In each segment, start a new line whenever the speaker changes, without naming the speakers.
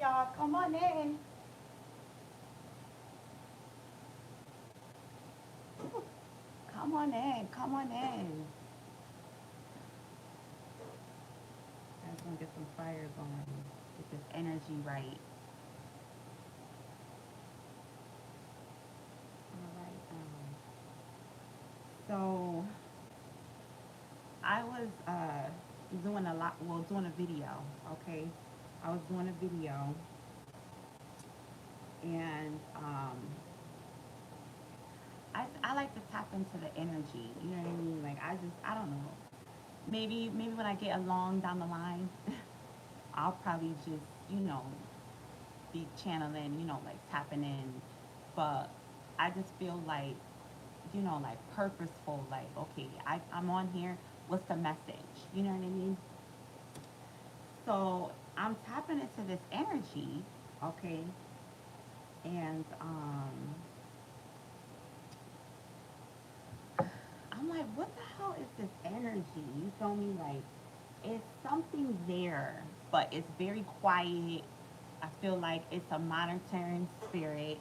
y'all. Come on in. Come on in. Come on in. I'm gonna get some fire going. Get this energy right. All right. So I was doing a lot. Well, doing a video. Okay. I was doing a video, and I like to tap into the energy. You know what I mean? Like I don't know. Maybe when I get along down the line, I'll probably just be channeling, like tapping in. But I just feel like, like purposeful. Like, okay, I'm on here. What's the message? You know what I mean? So I'm tapping into this energy, okay, and I'm like, what the hell is this energy? You feel me? Like, it's something there, but it's very quiet. I feel like it's a monitoring spirit,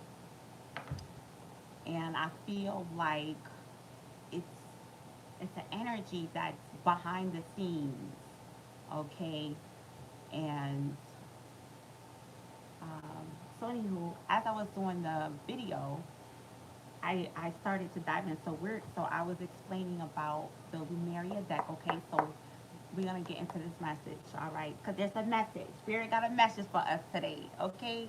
and I feel like it's it's an energy that's behind the scenes, okay. And um, so anywho, as I was doing the video, I started to dive in. So I was explaining about the Lumeria deck. Okay, so we're gonna get into this message, all right? Because there's a message. Spirit got a message for us today, okay?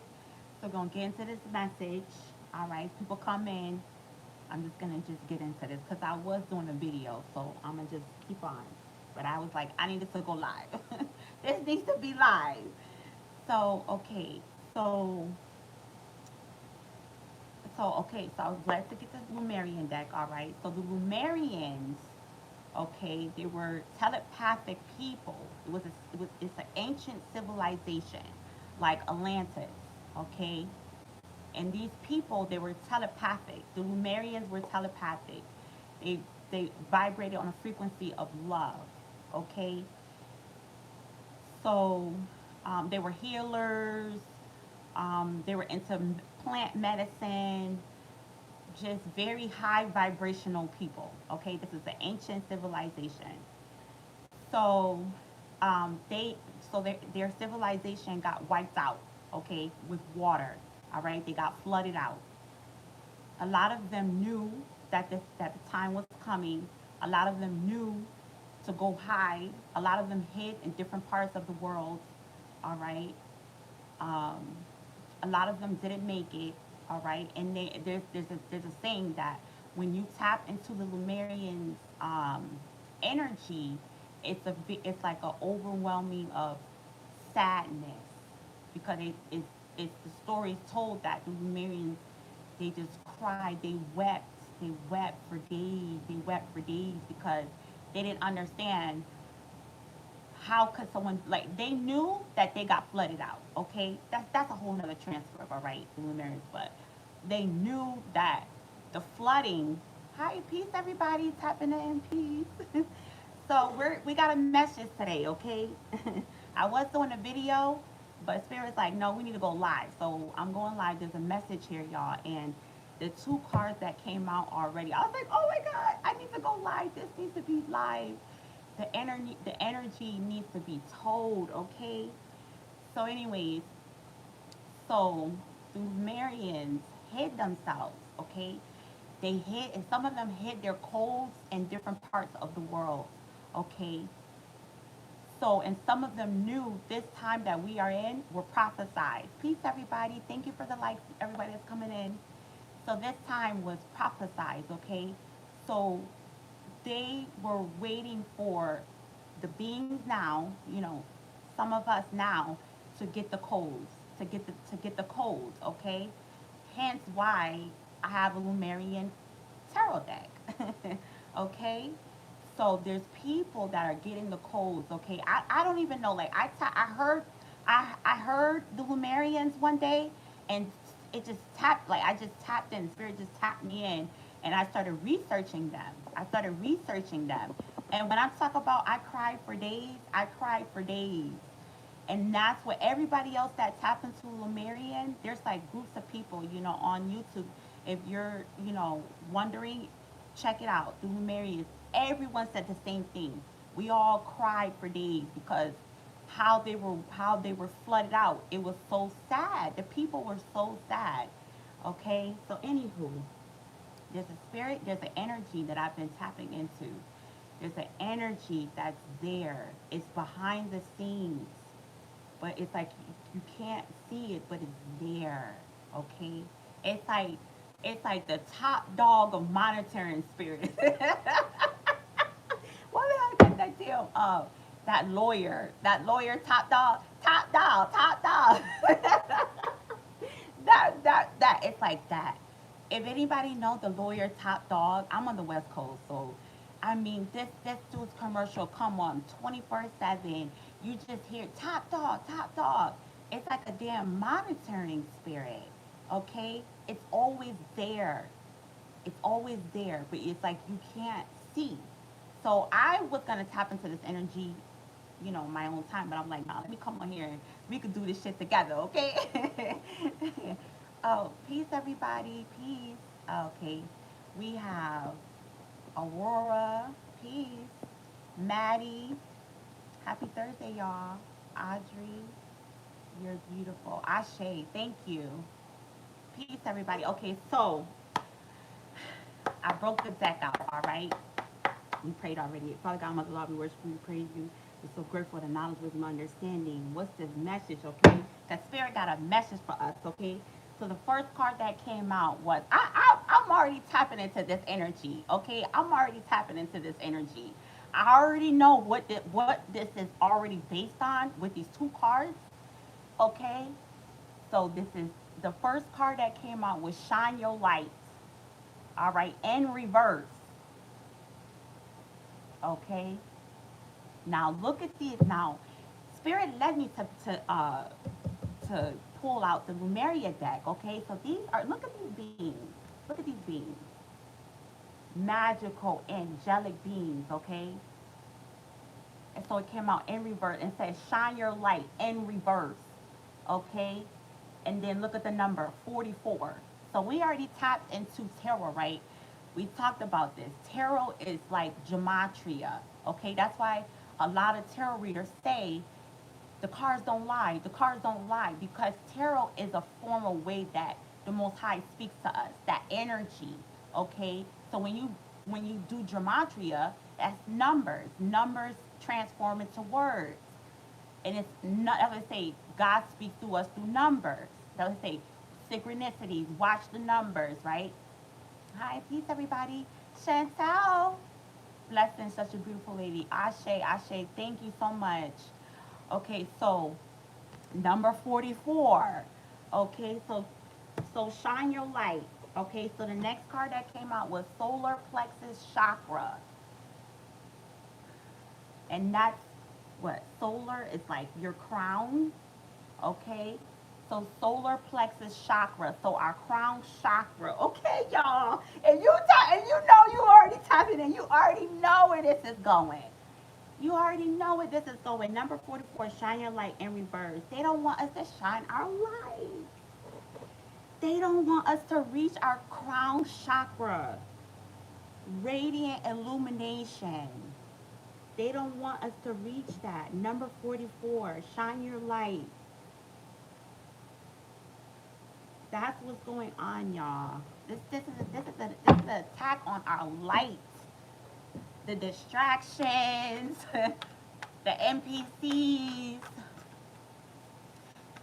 So we're gonna get into this message, all right? People come in. I'm just gonna just get into this because I was doing a video, so I'm gonna just keep on. But I was like, I needed to go live. This needs to be live. So okay, so so I was glad to get the Lumerian deck. All right, so the Lumerians, okay, they were telepathic people. It's an ancient civilization, like Atlantis. Okay, and these people, they were telepathic. The Lumerians were telepathic. They they vibrated on a frequency of love. Okay, so they were healers. They were into plant medicine, just very high vibrational people. Okay, this is the ancient civilization. So they their civilization got wiped out. Okay, with water. All right, they got flooded out. A lot of them knew that the time was coming. A lot of them knew to go hide. A lot of them hid in different parts of the world. All right. Um, a lot of them didn't make it. All right, and there's a saying that when you tap into the Lumerians' energy, it's like an overwhelming of sadness because it's the stories told that the Lumerians, they just cried, they wept for days, they wept for days because they didn't understand how could someone, like, they knew that they got flooded out. Okay, that's a whole nother transcript, all right, the Luminaries, but they knew that the flooding. Hi, peace, everybody, tapping in, peace. So we got a message today, okay. I was doing a video, but Spirit's like, no, we need to go live, so I'm going live. There's a message here, y'all, and the two cards that came out already, I was like, oh my god, I need to go live. This needs to be live. The energy needs to be told, okay. So anyways, so the Marians hid themselves, okay. They hid, and some of them hid their codes in different parts of the world, okay. So, and some of them knew this time that we are in were prophesied. Peace, everybody. Thank you for the likes, everybody that's coming in. So this time was prophesied, okay. So they were waiting for the beings now, some of us now, to get the codes, to get the codes, okay? Hence why I have a Lumerian tarot deck. Okay? So there's people that are getting the codes, okay? I don't even know, like I heard the Lumerians one day, and it just tapped, like I just tapped in, spirit just tapped me in, and I started researching them. And when I talk about I cried for days, I cried for days. And that's what everybody else that tap into Lemurian, there's like groups of people, on YouTube. If you're, wondering, check it out. The Lemurians, everyone said the same thing. We all cried for days because how they were flooded out. It was so sad. The people were so sad. Okay? So anywho, there's a spirit, there's an energy that I've been tapping into. There's an energy that's there. It's behind the scenes, but it's like you can't see it, but it's there. Okay, it's like the top dog of monitoring spirit. What did I get that deal? That lawyer, top dog, top dog, top dog. That it's like that. If anybody know the lawyer top dog, I'm on the West Coast, so I mean this dude's commercial come on 24/7. You just hear top dog, top dog. It's like a damn monitoring spirit. Okay? It's always there. It's always there, but it's like you can't see. So I was gonna tap into this energy, my own time, but I'm like, nah, let me come on here and we could do this shit together, okay? Oh, peace, everybody, peace. Okay, we have Aurora, peace. Maddie, happy Thursday, y'all. Audrey, you're beautiful. Ashe, thank you. Peace, everybody. Okay, so I broke the deck out, all right? We prayed already. Father God, Mother Lord, we worship you, we praise you. We're so grateful for the knowledge, wisdom, understanding. What's this message, okay? That spirit got a message for us, okay? So the first card that came out was I'm already tapping into this energy, okay? I'm already tapping into this energy. I already know what this is already based on with these two cards, okay? So this is the first card that came out was Shine Your Light, all right, in reverse, okay? Now look at these. Now, Spirit led me to pull out the Lumeria deck. Okay, so these are look at these beings. Look at these beings. Magical, angelic beings. Okay, and so it came out in reverse and says, "Shine your light in reverse." Okay, and then look at the number 44. So we already tapped into tarot, right? We talked about this. Tarot is like gematria. Okay, that's why a lot of tarot readers say the cards don't lie. The cards don't lie because tarot is a formal way that the Most High speaks to us. That energy. Okay, so when you do gematria, that's numbers. Numbers transform into words, and it's not. I would say God speaks to us through numbers. I would say synchronicities. Watch the numbers, right? Hi, peace, everybody. Chantal, blessing, such a beautiful lady. Ashe, Ashe, thank you so much. Okay, so number 44. Okay, so shine your light. Okay, so the next card that came out was solar plexus chakra. And that's what solar is like your crown. Okay, so solar plexus chakra, so our crown chakra. Okay, y'all, and you know you already tapping in, you already know where this is going. You already know where this is going. Number 44, shine your light in reverse. They don't want us to shine our light. They don't want us to reach our crown chakra, radiant illumination. They don't want us to reach that. Number 44, shine your light. That's what's going on, y'all. This is an attack on our light. The distractions, the NPCs,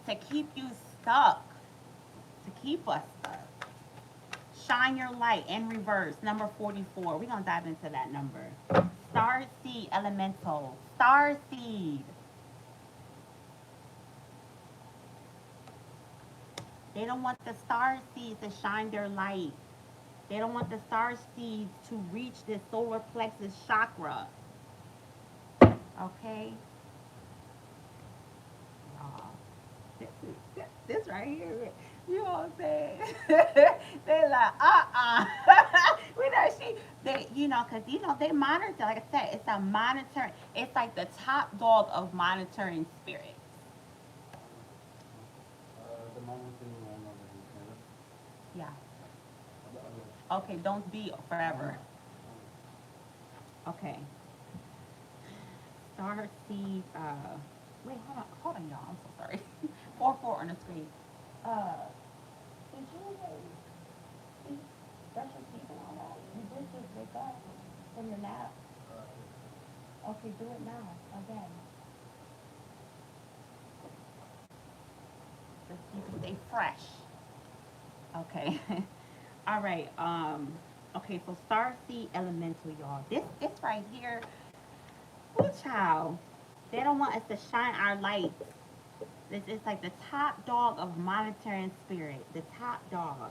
to keep you stuck, to keep us stuck. Shine your light in reverse, number 44. We're going to dive into that number. Star Seed Elemental. Star Seed. They don't want the star seeds to shine their light. They don't want the star seeds to reach this solar plexus chakra. Okay? This, this right here, you know what I'm saying? They're like, we know because, they monitor, like I said, it's a monitoring, it's like the top dog of monitoring spirits. Yeah. Okay, don't be forever. Okay. Star seed. Wait, hold on, y'all. I'm so sorry. 4-4 on the screen. Uh, did you eat, brush your teeth and all that? You did just wake up from your nap. Okay, do it now again. Just so you can stay fresh. Okay. All right. Okay. So star seed elemental, y'all. This right here. Ooh, child. They don't want us to shine our light. This is like the top dog of monetary and spirit. The top dog.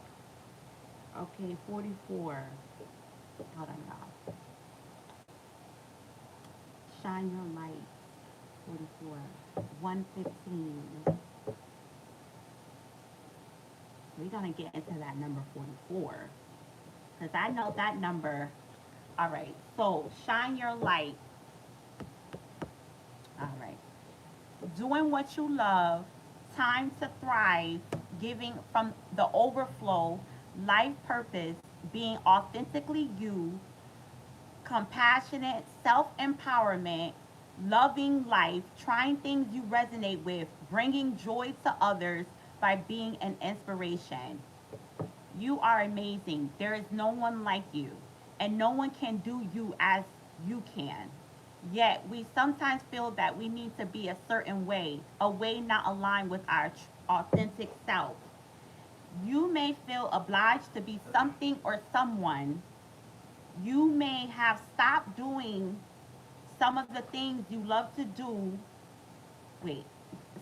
Okay, 44. Hold on, y'all. Shine your light. 44. 115. We're gonna get into that number 44. Because I know that number. All right. So shine your light. All right. Doing what you love, time to thrive, giving from the overflow, life purpose, being authentically you, compassionate, self empowerment, loving life, trying things you resonate with, bringing joy to others by being an inspiration. You are amazing. There is no one like you, and no one can do you as you can. Yet, we sometimes feel that we need to be a certain way, a way not aligned with our authentic self. You may feel obliged to be something or someone. You may have stopped doing some of the things you love to do. Wait,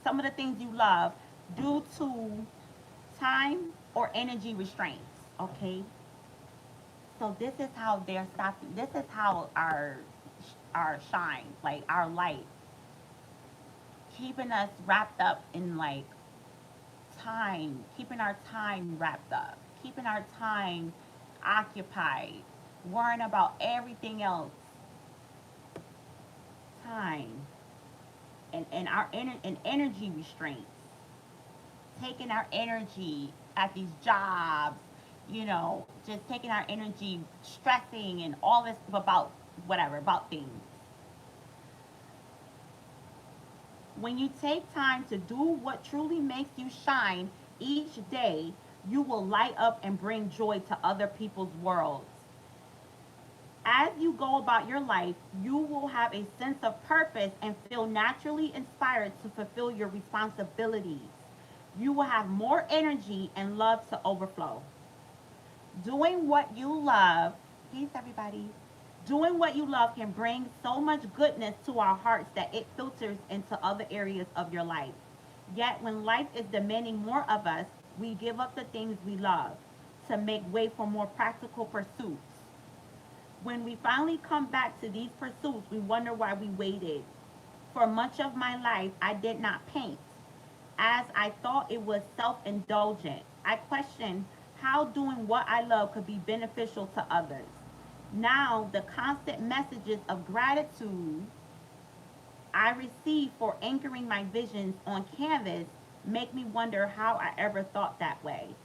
some of the things you love due to time or energy restraints. Okay, so this is how they're stopping. This is how our shine, like our light, keeping us wrapped up in like time, keeping our time wrapped up, keeping our time occupied, worrying about everything else. Time and our and energy restraints, taking our energy at these jobs, just taking our energy stressing and all this about whatever about things. When you take time to do what truly makes you shine each day, you will light up and bring joy to other people's worlds. As you go about your life, you will have a sense of purpose and feel naturally inspired to fulfill your responsibilities. You will have more energy and love to overflow. Doing what you love, peace everybody. Doing what you love can bring so much goodness to our hearts that it filters into other areas of your life. Yet, when life is demanding more of us, we give up the things we love to make way for more practical pursuits. When we finally come back to these pursuits, we wonder why we waited. For much of my life, I did not paint, as I thought it was self indulgent. I questioned how doing what I love could be beneficial to others. Now, the constant messages of gratitude I receive for anchoring my visions on canvas make me wonder how I ever thought that way.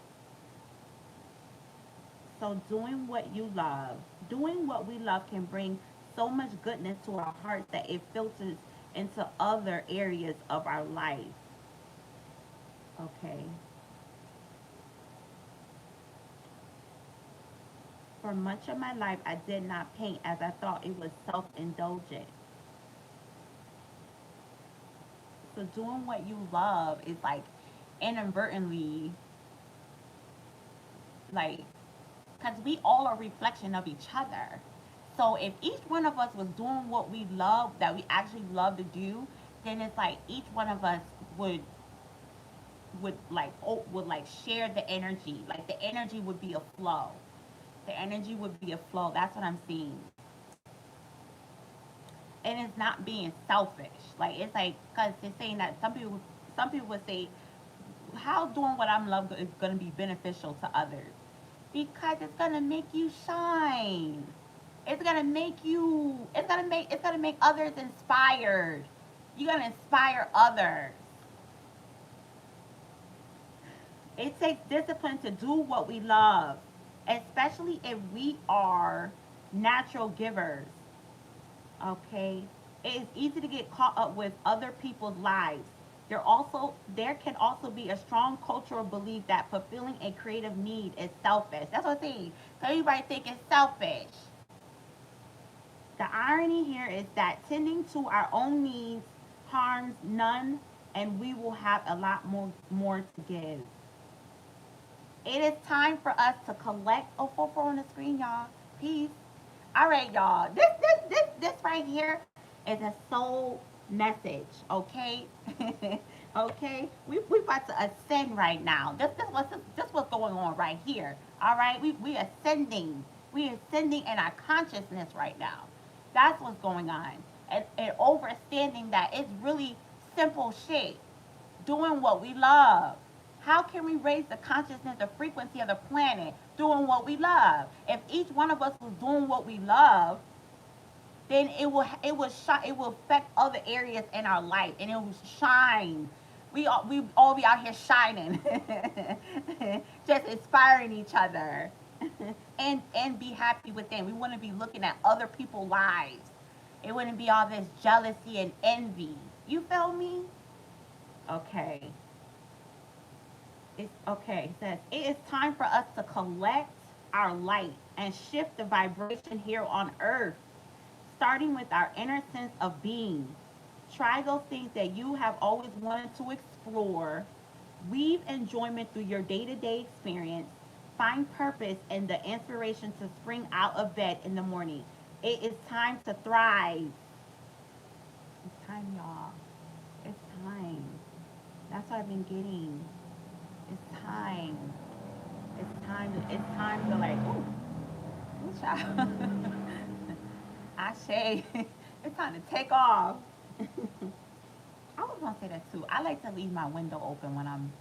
So, doing what we love can bring so much goodness to our hearts that it filters into other areas of our life. Okay. For much of my life, I did not paint as I thought it was self indulgent. So, doing what you love is like inadvertently, like, because we all are a reflection of each other. So, if each one of us was doing what we love, that we actually love to do, then it's like each one of us would like share the energy. Like the energy would be a flow. The energy would be a flow. That's what I'm seeing. And it's not being selfish. Like it's like because they're saying that some people would say how doing what I'm love is going to be beneficial to others because it's going to make you shine. It's going to make you. It's going to make others inspired. You're going to inspire others. It takes discipline to do what we love, especially if we are natural givers. Okay, it is easy to get caught up with other people's lives. There can also be a strong cultural belief that fulfilling a creative need is selfish. That's what I'm saying. So everybody think it's selfish. The irony here is that tending to our own needs harms none, and we will have a lot more to give. It is time for us to collect. Oh, 4 on the screen, y'all. Peace. All right, y'all. This right here is a soul message. Okay, okay. We about to ascend right now. This what's going on right here. All right. We ascending. We ascending in our consciousness right now. That's what's going on. And understanding that it's really simple shit, doing what we love. How can we raise the consciousness, the frequency of the planet doing what we love? If each one of us was doing what we love, then it will affect other areas in our life, and it will shine. We all be out here shining, just inspiring each other, and be happy with them. We want to be looking at other people's lives. It wouldn't be all this jealousy and envy. You feel me? Okay. It's okay. It says it is time for us to collect our light and shift the vibration here on earth, starting with our inner sense of being. Try those things that you have always wanted to explore. Weave enjoyment through your day to day experience. Find purpose and the inspiration to spring out of bed in the morning. It is time to thrive. It's time, y'all. It's time. That's what I've been getting. It's time. It's time to like, ooh, ooh, child. I say it's time to take off. I was gonna say that too. I like to leave my window open when I'm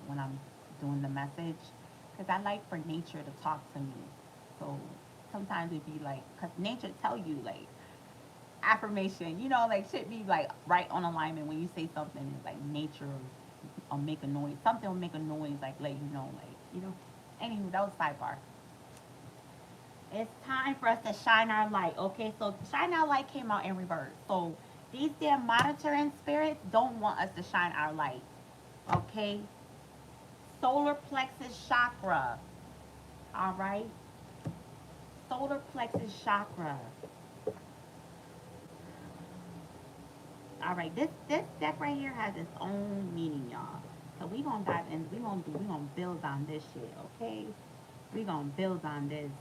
doing the message, because I like for nature to talk to me. So sometimes it'd be like, cause nature tell you like affirmation, like should be like right on alignment when you say something. It's like nature will make a noise. Something will make a noise, like let you know, like Anywho, that was sidebar. It's time for us to shine our light. Okay, so shine our light came out in reverse. So these damn monitoring spirits don't want us to shine our light. Okay, solar plexus chakra. All right, solar plexus chakra. All right, this deck right here has its own meaning, y'all. So we gonna dive in. We gonna build on this shit. Okay, we gonna build on this.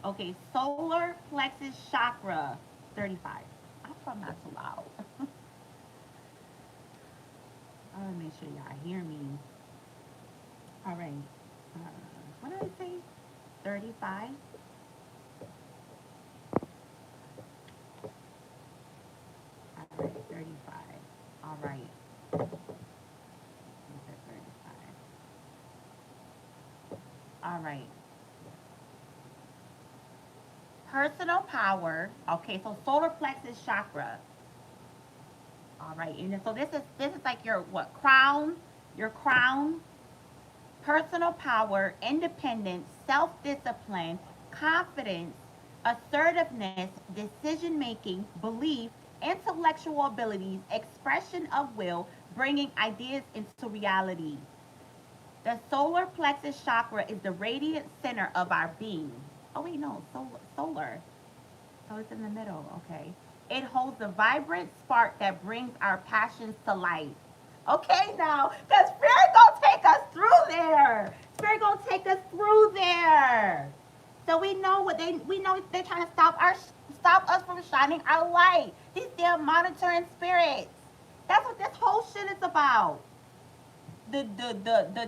Okay, solar plexus chakra, 35. I'm probably not too loud. I want to make sure y'all hear me. All right. What did I say? 35. All right, 35. All right. I said 35. All right. Personal power. Okay, so solar plexus chakra. All right, and so this is like your what crown, your crown, personal power, independence, self-discipline, confidence, assertiveness, decision making, belief, intellectual abilities, expression of will, bringing ideas into reality. The solar plexus chakra is the radiant center of our being. Oh wait, no, solar. So it's in the middle, okay. It holds a vibrant spark that brings our passions to life. Okay, now, because Spirit gonna take us through there. Spirit gonna take us through there. So we know they're trying to stop us from shining our light. These damn monitoring spirits. That's what this whole shit is about. The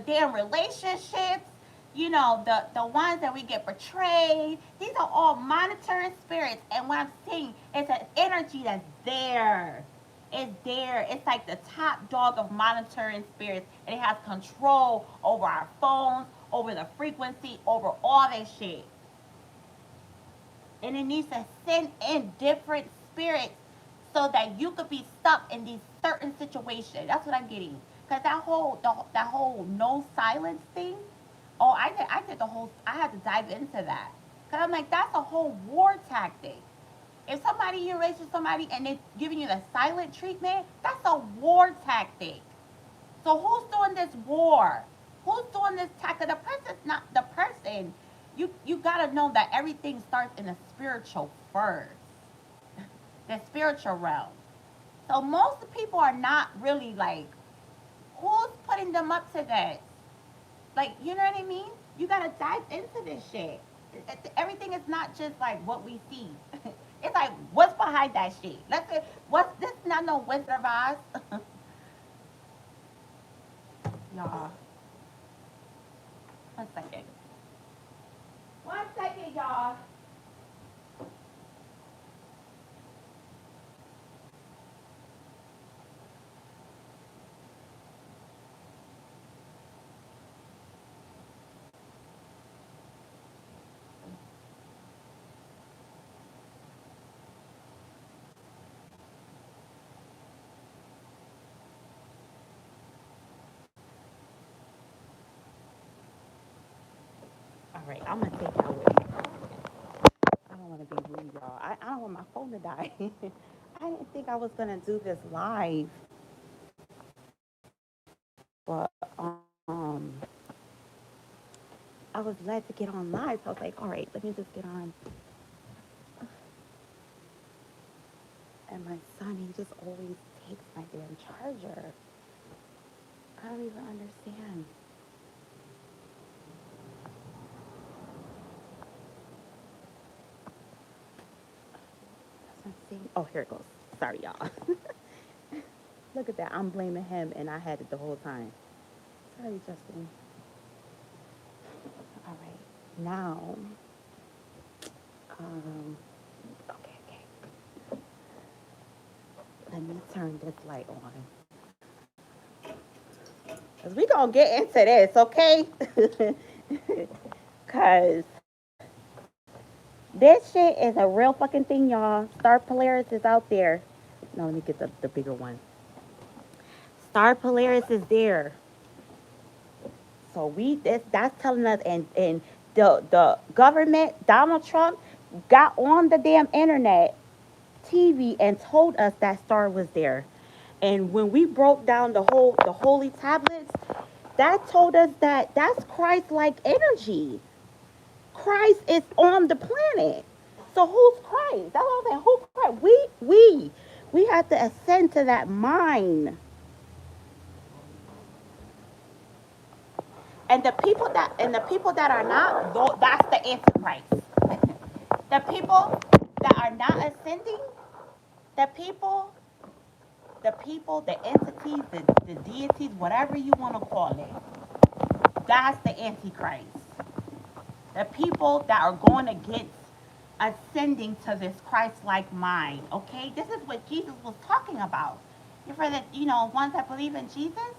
damn relationships, the ones that we get betrayed. These are all monitoring spirits, and what I'm seeing is an energy that's there. It's there. It's like the top dog of monitoring spirits, and it has control over our phones, over the frequency, over all that shit. And it needs to send in different spirits so that you could be stuck in these certain situations. That's what I'm getting. Cause that whole no silence thing. Oh, I did the whole. I had to dive into that. Cause I'm like, that's a whole war tactic. If somebody erases somebody and they're giving you the silent treatment, that's a war tactic. So who's doing this war? Who's doing this tactic? The person's not the person. You gotta know that everything starts in the spiritual first, the spiritual realm. So most people are not really like, who's putting them up to that? Like, you know what I mean? You gotta dive into this shit. Everything is not just like what we see. It's like what's behind that shit. Let's say what's this? Not no Wizard of Oz, y'all. 1 second. 1 second, y'all. All right, I'm gonna take y'all with me. I don't want to be rude, y'all. I don't want my phone to die. I didn't think I was gonna do this live, but I was led to get on live. So I was like, all right, let me just get on. And my son, he just always takes my damn charger. I don't even understand. That's not saying. Oh, here it goes. Sorry, y'all. Look at that. I'm blaming him, and I had it the whole time. Sorry, Justin. All right. Now, um, okay, okay. Let me turn this light on. Because we going to get into this, okay? Because this shit is a real fucking thing, y'all. Star Polaris is out there. No, let me get the bigger one. Star Polaris is there. So that's telling us, and the government, Donald Trump, got on the damn internet, TV, and told us that star was there. And when we broke down the holy tablets, that told us that that's Christ-like energy. Christ is on the planet. So who's Christ? That's what I'm saying. Who Christ? We have to ascend to that mind. And the people that are not, that's the antichrist. The people that are not ascending, the people, the entities, the deities, whatever you want to call it, that's the antichrist. The people that are going against ascending to this Christ-like mind. Okay, this is what Jesus was talking about. You for the ones that believe in Jesus.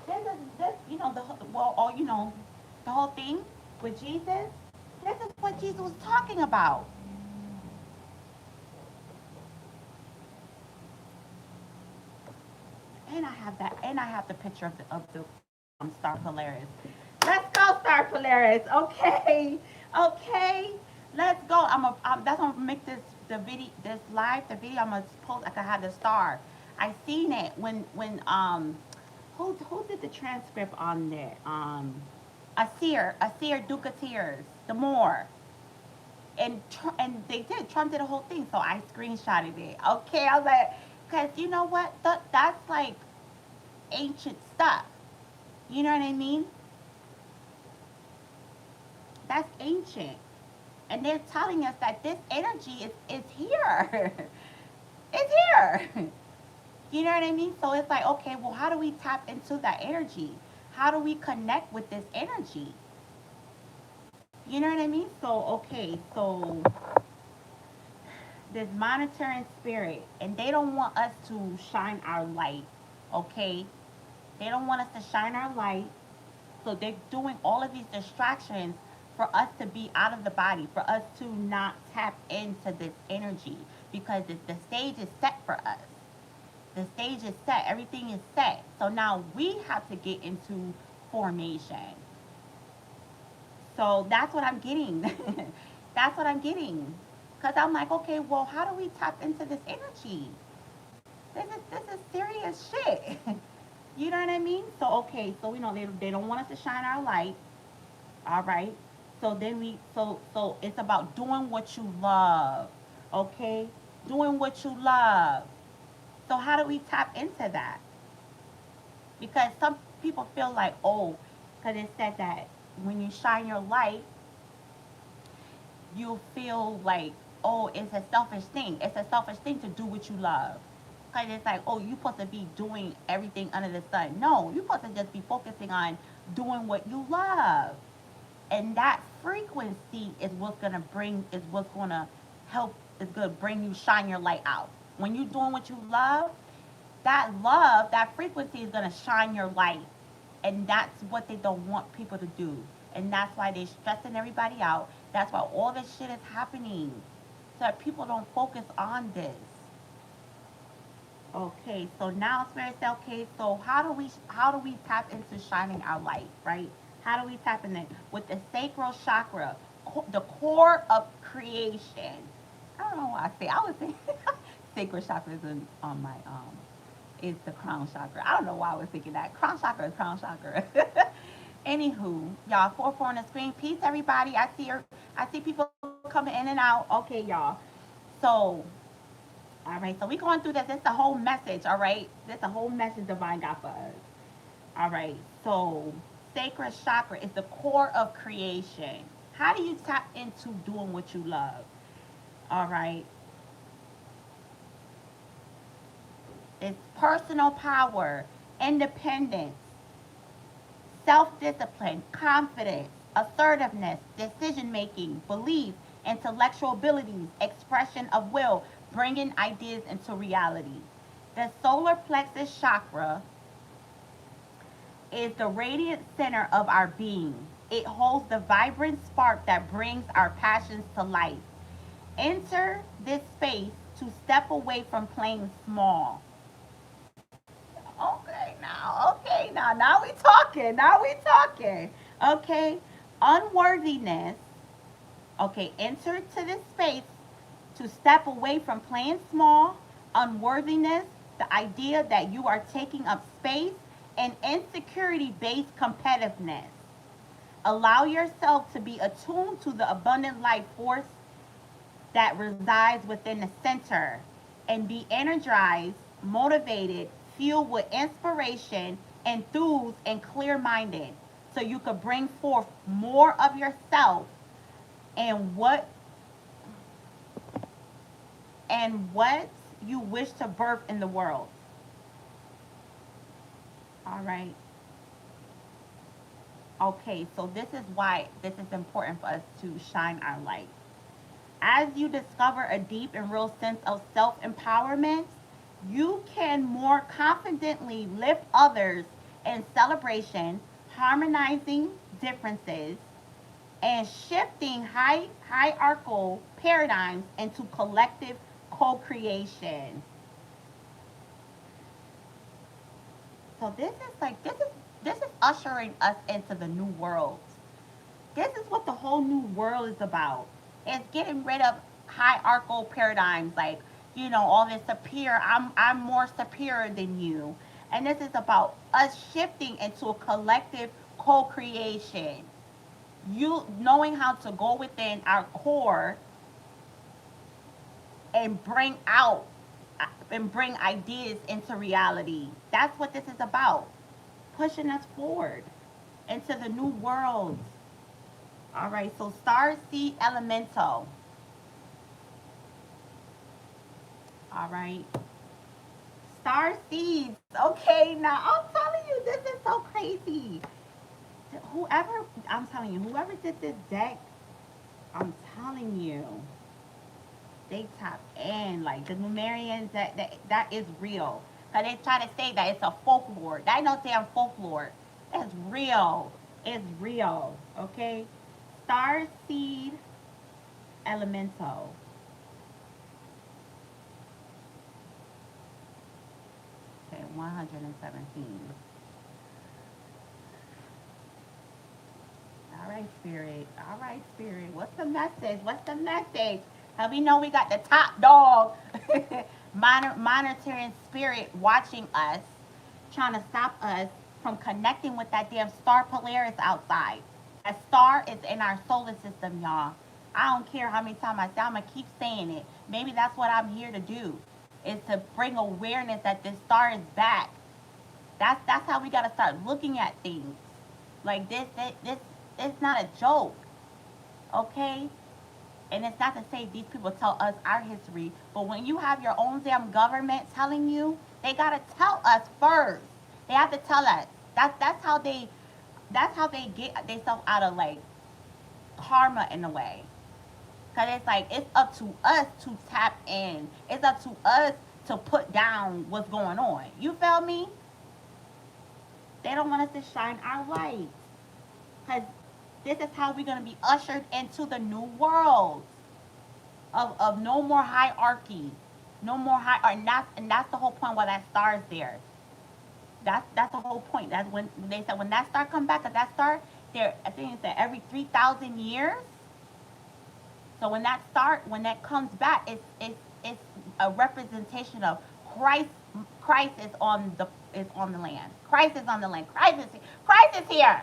This the well, or the whole thing with Jesus. This is what Jesus was talking about. And I have the picture of the Star Polaris. Let's go, Star Polaris. Okay, okay. Let's go. That's gonna make the video this live. The video I'm gonna post. I can have the star. I seen it who did the transcript on there? Asir Ducateers, the Moor, and they did. Trump did a whole thing, so I screenshotted it. Okay, I was like, cause you know what? That's like ancient stuff. You know what I mean? That's ancient. And they're telling us that this energy is here. It's here. You know what I mean? So it's like, okay, well, how do we tap into that energy? How do we connect with this energy? You know what I mean? So, okay, so this monitoring spirit, and they don't want us to shine our light, okay? They don't want us to shine our light. So they're doing all of these distractions for us to be out of the body, for us to not tap into this energy because the stage is set for us. The stage is set. Everything is set. So now we have to get into formation. So that's what I'm getting. That's what I'm getting. Cause I'm like, okay, well, how do we tap into this energy? This is serious shit. You know what I mean? So okay, so we know they don't want us to shine our light. All right. So it's about doing what you love. Okay? Doing what you love. So how do we tap into that? Because some people feel like, oh, because it said that when you shine your light, you feel like, oh, it's a selfish thing. It's a selfish thing to do what you love. Because it's like, oh, you're supposed to be doing everything under the sun. No, you're supposed to just be focusing on doing what you love. And that frequency is what's gonna help, is gonna bring you shine your light out. When you're doing what you love, that frequency is gonna shine your light. And that's what they don't want people to do. And that's why they're stressing everybody out. That's why all this shit is happening. So that people don't focus on this. Okay, so now Spirit said, okay, so how do we tap into shining our light, right? How do we tap in it? With the sacral chakra, the core of creation. I don't know why I was thinking sacral chakra is on my is the crown chakra. I don't know why I was thinking that. Crown chakra is crown chakra. Anywho, y'all, 4-4 on the screen. Peace, everybody. I see people coming in and out. Okay, y'all. So, all right. So we going through this. It's the whole message. All right. This the whole message Divine got for us. All right. So, sacral chakra is the core of creation. How do you tap into doing what you love? All right. It's personal power, independence, self discipline, confidence, assertiveness, decision making, belief, intellectual abilities, expression of will, bringing ideas into reality. The solar plexus chakra is the radiant center of our being. It holds the vibrant spark that brings our passions to life. Enter this space to step away from playing small. Now we talking. Now we talking. Okay, unworthiness. Okay, enter to this space to step away from playing small, unworthiness, the idea that you are taking up space, and insecurity based competitiveness. Allow yourself to be attuned to the abundant life force that resides within the center and be energized, motivated, fueled with inspiration, enthused, and clear minded so you could bring forth more of yourself and what you wish to birth in the world. All right. Okay, so this is why this is important for us to shine our light. As you discover a deep and real sense of self empowerment, you can more confidently lift others in celebration, harmonizing differences, and shifting hierarchical paradigms into collective co creation. So this is ushering us into the new world. This is what the whole new world is about. It's getting rid of hierarchical paradigms like, all this superior, I'm more superior than you. And this is about us shifting into a collective co-creation. You knowing how to go within our core and bring ideas into reality. That's what this is about. Pushing us forward into the new world. All right, so Star Seed Elemental. All right. Star Seeds. Okay, now I'm telling you, this is so crazy. Whoever, I'm telling you, whoever did this deck, I'm telling you, they tap in. Like the Numerians, that is real. Cause they try to say that it's a folklore. That ain't no damn folklore. It's real. It's real. Okay. Star Seed Elemental. 117. All right, Spirit. All right, Spirit. What's the message? What's the message? How we know we got the top dog monitoring Spirit watching us, trying to stop us from connecting with that damn star Polaris outside. That star is in our solar system, y'all. I don't care how many times I say, I'm going to keep saying it. Maybe that's what I'm here to do, is to bring awareness that this star is back. That's how we got to start looking at things. Like this it's not a joke, okay? And it's not to say these people tell us our history, but when you have your own damn government telling you, they gotta tell us first. They have to tell us. That's how they get themselves out of like karma in a way. Cause it's like it's up to us to tap in. It's up to us to put down what's going on. You feel me? They don't want us to shine our light. Cause this is how we're gonna be ushered into the new world of no more hierarchy, no more high, and that's the whole point why that star is there. That's the whole point. That's when they said when that star come back, cause that star there, I think it's every 3,000 years. So when that comes back, it's a representation of Christ. Christ is on the land. Christ is on the land. Christ is here.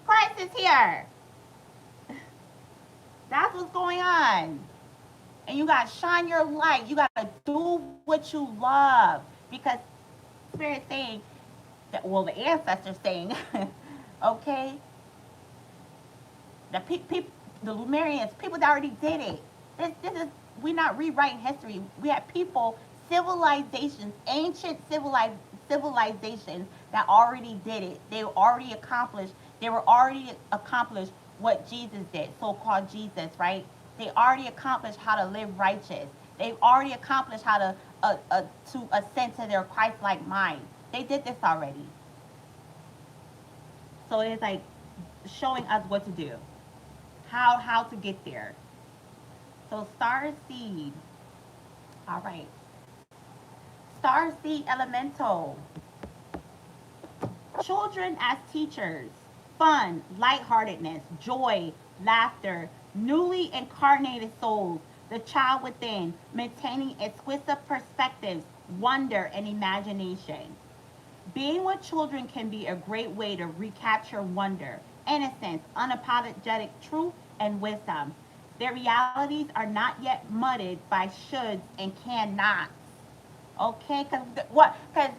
Christ is here. That's what's going on. And you gotta shine your light. You gotta do what you love. Because Spirit saying that, well, the ancestors saying, okay, the the Lumerians, people that already did it. This is we're not rewriting history. We have people, civilizations, ancient civilizations that already did it. They already accomplished. They were already accomplished what Jesus did, so-called Jesus, right? They already accomplished how to live righteous. They've already accomplished how to ascend to their Christ-like mind. They did this already. So it's like showing us what to do, how to get there. So star seed. All right. Star seed elemental. Children as teachers. Fun, lightheartedness, joy, laughter, newly incarnated souls, the child within, maintaining exquisite perspectives, wonder, and imagination. Being with children can be a great way to recapture wonder, innocence, unapologetic truth, and wisdom. Their realities are not yet muddled by shoulds and cannots. Okay, because what? Because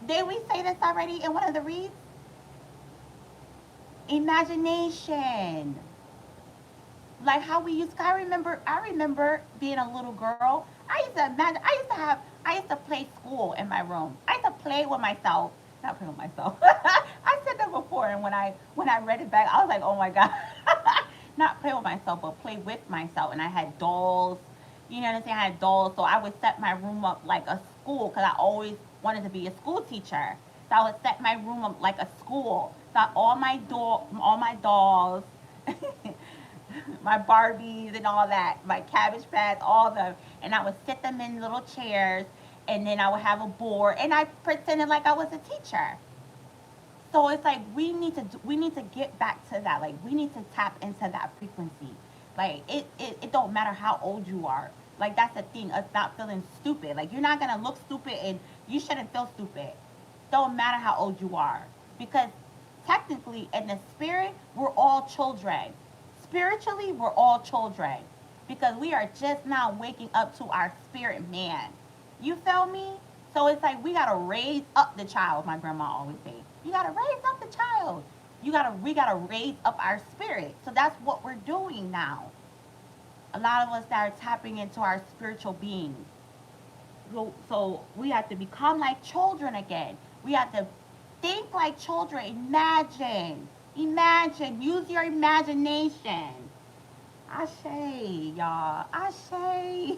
did we say this already in one of the reads? Imagination. Like how we used. I remember being a little girl. I used to imagine. I used to play school in my room. I used to play with myself. Not play with myself. I said that before, and when I read it back, I was like, oh my god. Not play with myself, but play with myself. And I had dolls. You know what I'm saying? I had dolls, so I would set my room up like a school because I always wanted to be a school teacher. So I would set my room up like a school. So all my dolls, my Barbies and all that, my Cabbage Patch, all of them, and I would sit them in little chairs, and then I would have a board, and I pretended like I was a teacher. So it's like we need to get back to that. Like we need to tap into that frequency. Like it don't matter how old you are. Like that's the thing. Us not feeling stupid. Like you're not gonna look stupid, and you shouldn't feel stupid. Don't matter how old you are, because technically in the spirit we're all children. Spiritually we're all children, because we are just now waking up to our spirit man. You feel me? So it's like we gotta raise up the child. My grandma always say, you gotta raise up the child. We gotta raise up our spirit. So that's what we're doing now. A lot of us that are tapping into our spiritual beings. So we have to become like children again. We have to think like children. Imagine. Use your imagination. Ashe, y'all. Ashe.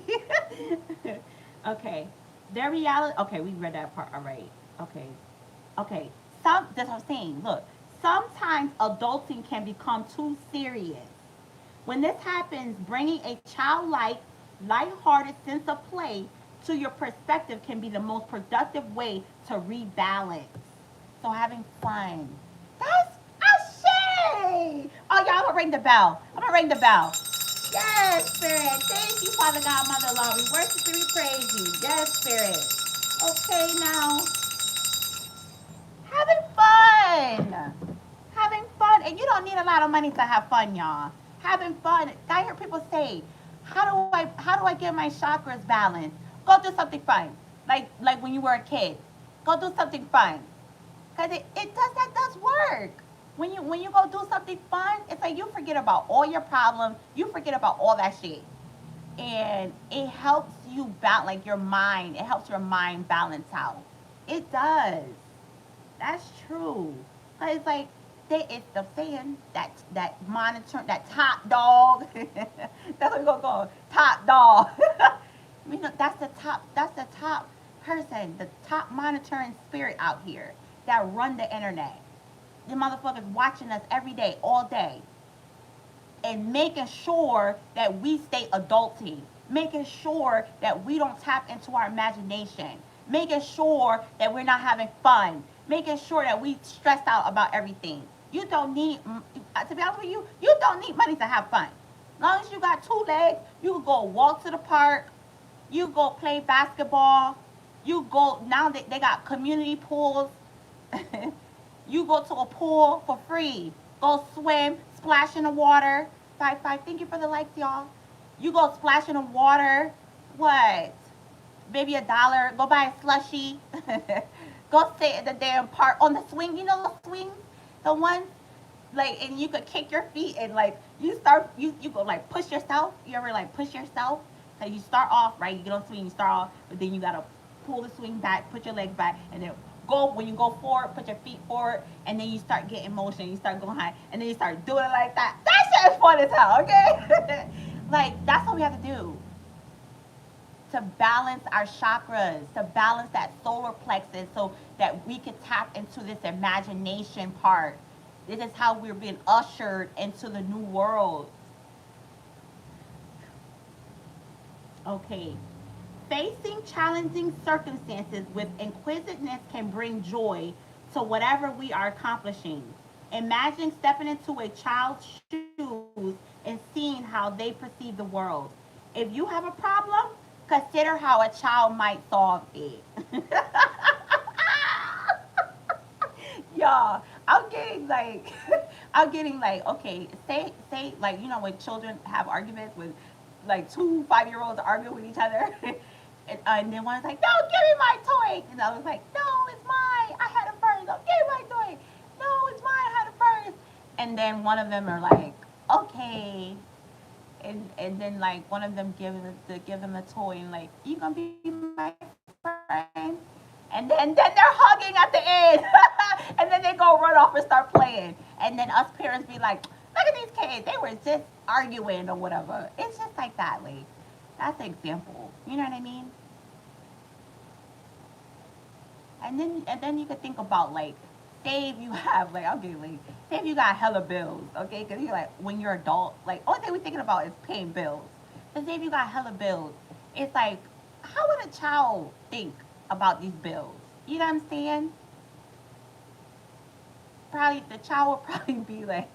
Okay. Their reality. Okay, we read that part already. Okay. Okay. That's what I'm saying. Look, sometimes adulting can become too serious. When this happens, bringing a childlike, lighthearted sense of play to your perspective can be the most productive way to rebalance. So having fun. That's a shame. Oh, y'all, I'm gonna ring the bell. I'm gonna ring the bell. Yes, Spirit. Thank you, Father God, Mother Lord. We worship you, we praise you. Yes, Spirit. Okay, now, having fun. Having fun. And you don't need a lot of money to have fun, y'all. Having fun. I hear people say, how do I get my chakras balanced? Go do something fun. Like when you were a kid. Go do something fun. Cause it does that does work. When you go do something fun, it's like you forget about all your problems, you forget about all that shit. And it helps you balance like your mind, it helps your mind balance out. It does. That's true. Cause it's like it's the saying that monitor that top dog. That's what we're gonna call top dog. You know that's the top person, the top monitoring spirit out here that run the internet. The motherfuckers watching us every day, all day, and making sure that we stay adulting, making sure that we don't tap into our imagination, making sure that we're not having fun, making sure that we stress out about everything. You don't need, to be honest with you, you don't need money to have fun. As long as you got two legs, you can go walk to the park, you go play basketball, you go, now they got community pools. You go to a pool for free. Go swim, splash in the water. Five, five. Thank you for the likes, y'all. You go splash in the water. What? Maybe $1. Go buy a slushie. Go sit in the damn park on the swing. You know the swings, the ones like, and you could kick your feet and like you go like push yourself. You ever like push yourself? So you start off right. You get on swing. You start off, but then you gotta pull the swing back, put your legs back, and then go when you go forward, put your feet forward, and then you start getting motion. You start going high, and then you start doing it like that. That shit is fun as hell. Okay, like that's what we have to do to balance our chakras, to balance that solar plexus, so that we can tap into this imagination part. This is how we're being ushered into the new world. Okay. Facing challenging circumstances with inquisitiveness can bring joy to whatever we are accomplishing. Imagine stepping into a child's shoes and seeing how they perceive the world. If you have a problem, consider how a child might solve it. Y'all, I'm getting like, I'm getting like, okay, say like when children have arguments with like two 5-year olds arguing with each other, and then one's like, no, give me my toy, and the other's like, no, it's mine, I had it first. No, give me my toy. No, it's mine, I had it first. And then one of them are like, okay, and then like one of them give them a toy and like, you gonna be my friend? And then they're hugging at the end. And then they go run off and start playing. And then us parents be like, look at these kids, they were just arguing or whatever. It's just like that, like that's the example. You know what I mean? And then you could think about like, say if you have like, okay, like say if you got hella bills, okay, because you're like when you're adult, like only thing we're thinking about is paying bills. So say if you got hella bills, it's like, how would a child think about these bills? You know what I'm saying? Probably the child would probably be like,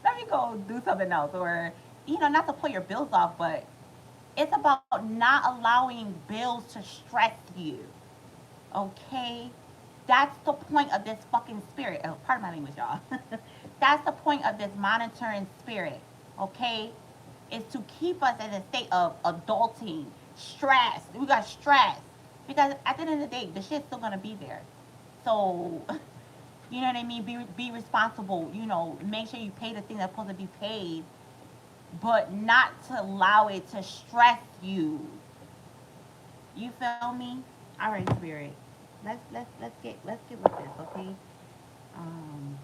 let me go do something else, or not to pull your bills off, but it's about not allowing bills to stress you. Okay? That's the point of this fucking spirit. Oh, pardon my language, y'all. That's the point of this monitoring spirit. Okay? Is to keep us in a state of adulting, stress. We got stress. Because at the end of the day, the shit's still gonna be there. So, you know what I mean? Be responsible. Make sure you pay the thing that's supposed to be paid, but not to allow it to stress you. You feel me? All right, spirit. Let's get with this, okay? Um,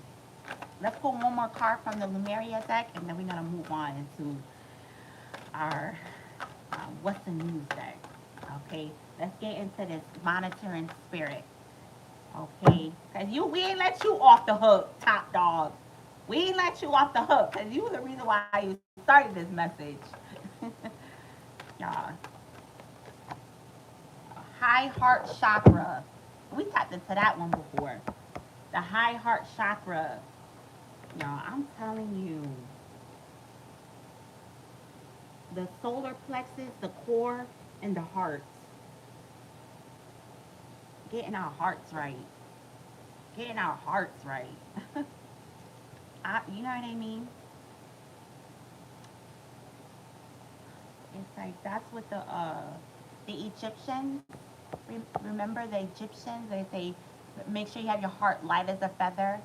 let's pull one more card from the Lumeria deck, and then we're gonna move on into our what's the news deck. Okay, let's get into this monitoring spirit. Okay, cause we ain't let you off the hook, top dog. We ain't let you off the hook, cause you were the reason why you started this message. Y'all. high heart chakra. We tapped into that one before. The high heart chakra. Y'all, I'm telling you, the solar plexus, the core, and the heart. Getting our hearts right. Getting our hearts right. You know what I mean? It's like that's what the Egyptians, remember the Egyptians, they say make sure you have your heart light as a feather.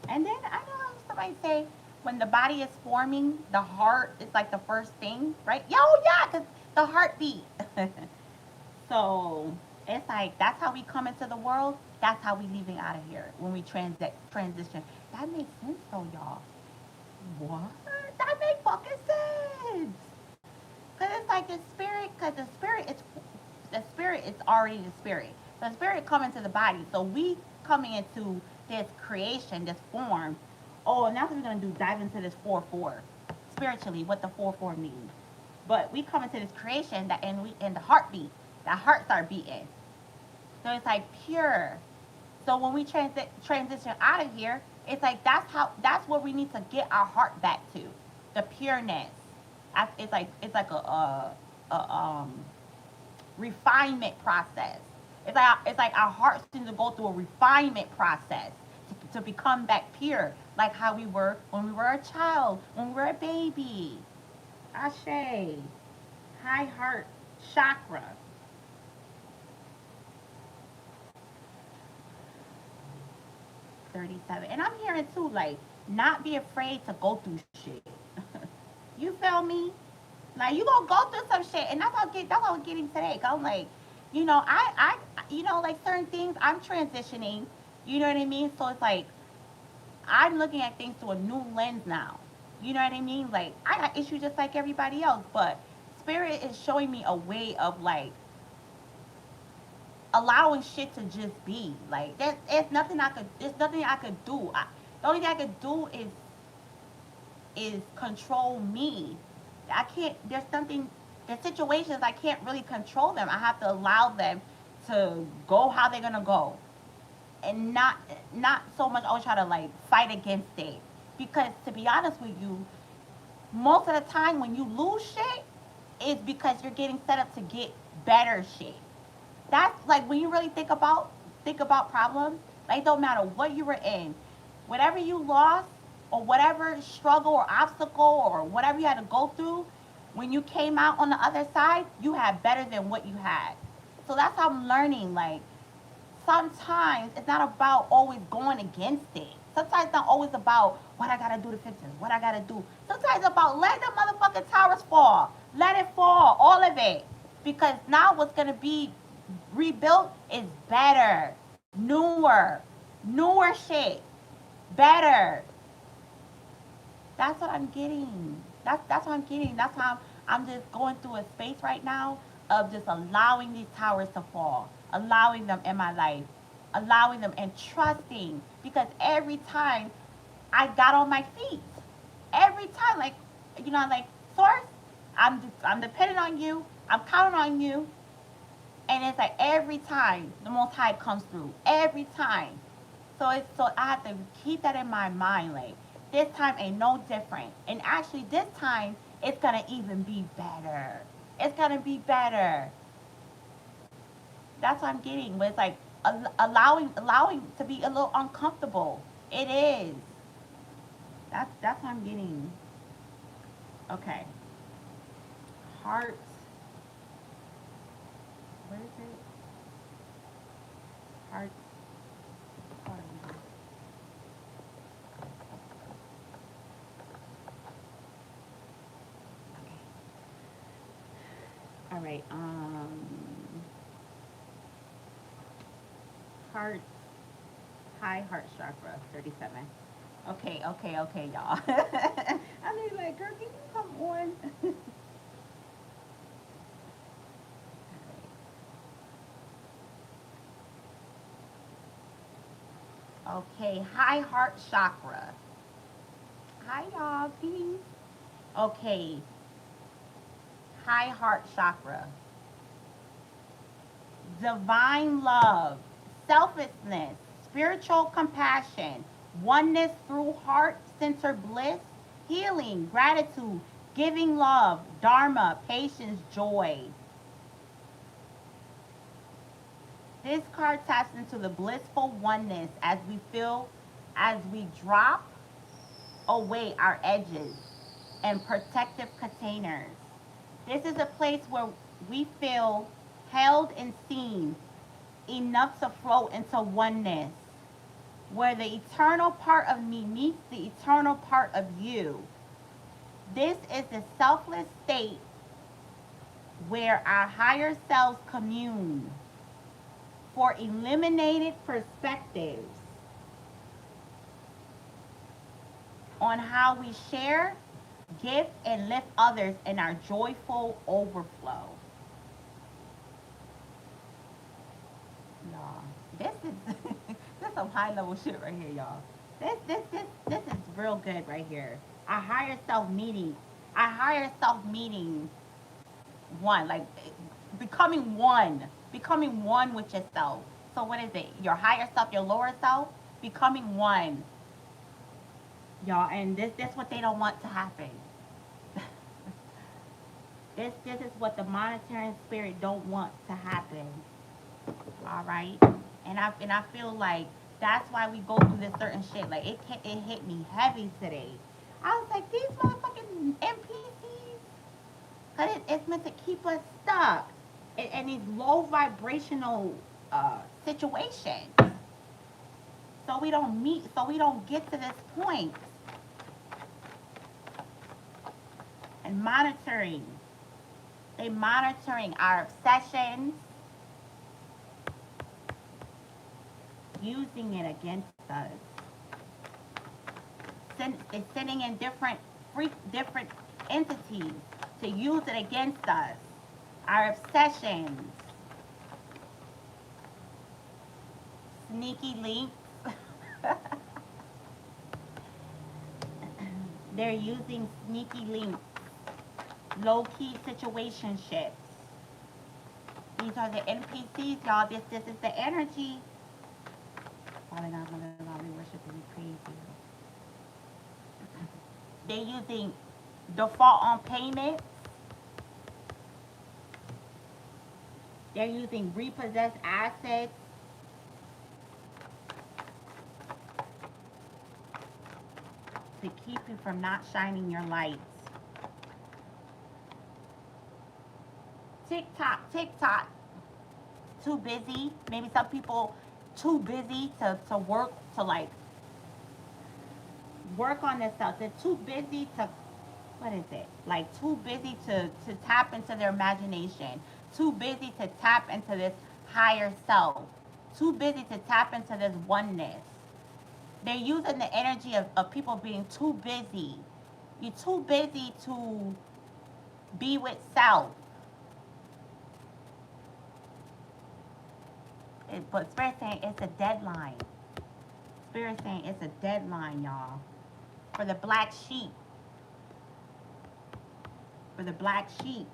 And then I know somebody say when the body is forming, the heart is like the first thing, right? Yo, yeah, because the heartbeat. So it's like that's how we come into the world. That's how we leaving out of here when we transition. That makes sense though, y'all. What? That makes fucking sense. Cause it's like the spirit. Cause the spirit is already the spirit. The spirit coming to the body. So we coming into this creation, this form. Oh, now we're gonna do dive into this 4-4 spiritually. What the 4-4 means. But we come into this creation that and we in the heartbeat. The heart start beating. So it's like pure. So when we transition out of here, it's like that's where we need to get our heart back to, the pureness. It's like a refinement process. It's like our hearts need to go through a refinement process to become back pure, like how we were when we were a child, when we were a baby. Ashe, high heart chakra. 37. And I'm hearing too, like, not be afraid to go through shit. You feel me? Like you gonna go through some shit, and that's what I'm getting today. 'Cause I'm like, like certain things I'm transitioning. You know what I mean? So it's like I'm looking at things through a new lens now. You know what I mean? Like I got issues just like everybody else, but spirit is showing me a way of like allowing shit to just be. Like there's nothing I could do. The only thing I could do is control me. I can't. There's situations I can't really control them. I have to allow them to go how they're gonna go, and not so much always try to like fight against it. Because to be honest with you, most of the time when you lose shit, it's because you're getting set up to get better shit. That's like when you really think about problems. Like it don't matter what you were in, whatever you lost or whatever struggle or obstacle or whatever you had to go through, when you came out on the other side, you had better than what you had. So that's how I'm learning. Like sometimes it's not about always going against it. Sometimes it's not always about what I gotta do to fix this, what I gotta do. Sometimes it's about let the motherfucking towers fall. Let it fall, all of it. Because now what's gonna be rebuilt is better, newer shit, better. That's what I'm getting. That's what I'm getting. That's how I'm just going through a space right now of just allowing these towers to fall, allowing them in my life, allowing them and trusting. Because every time I got on my feet, every time, like like source, I'm depending on you. I'm counting on you. And it's like every time the Most High comes through, every time. So I have to keep that in my mind. Like this time ain't no different, and actually this time it's gonna even be better. It's gonna be better. That's what I'm getting. But it's like allowing to be a little uncomfortable. It is. That's what I'm getting. Okay. Heart. Where is it? Heart. Heart. Okay. All right. Heart. High heart chakra. 37. Okay, y'all. I mean, like, girl, can you come on? Okay, high heart chakra. Hi, y'all. Peace. Okay, high heart chakra. divine love, selflessness, spiritual compassion, oneness through heart centered bliss, healing, gratitude, giving love, dharma, patience, joy. This card taps into the blissful oneness as we drop away our edges and protective containers. This is a place where we feel held and seen enough to flow into oneness, where the eternal part of me meets the eternal part of you. This is the selfless state where our higher selves commune for eliminated perspectives on how we share, give, and lift others in our joyful overflow. Y'all, this is this is some high level shit right here, y'all. This is real good right here. Our higher self meeting, our higher self meeting one, like becoming one with yourself. So what is it? Your higher self, your lower self, becoming one, y'all. And this what they don't want to happen. This is what the monitoring spirit don't want to happen. All right, and I feel like that's why we go through this certain shit. Like it hit me heavy today. I was like, these motherfucking NPCs, cause it's meant to keep us stuck in these low vibrational situations. So we don't get to this point. And monitoring our obsessions, using it against us. It's sending in different entities to use it against us. Our obsessions, sneaky links. They're using sneaky links, low-key situationships. These are the NPCs, y'all. This is the energy. Father God, Mother God, we worship and we praise you. They're using default on payment. They're using repossessed assets. To keep you from not shining your lights. TikTok. Too busy. Maybe some people too busy to work, to like work on themselves. They're too busy to, what is it? Like too busy to tap into their imagination. Too busy to tap into this higher self. Too busy to tap into this oneness. They're using the energy of people being too busy. You're too busy to be with self. But Spirit saying it's a deadline. Spirit saying it's a deadline, y'all. For the black sheep. For the black sheep.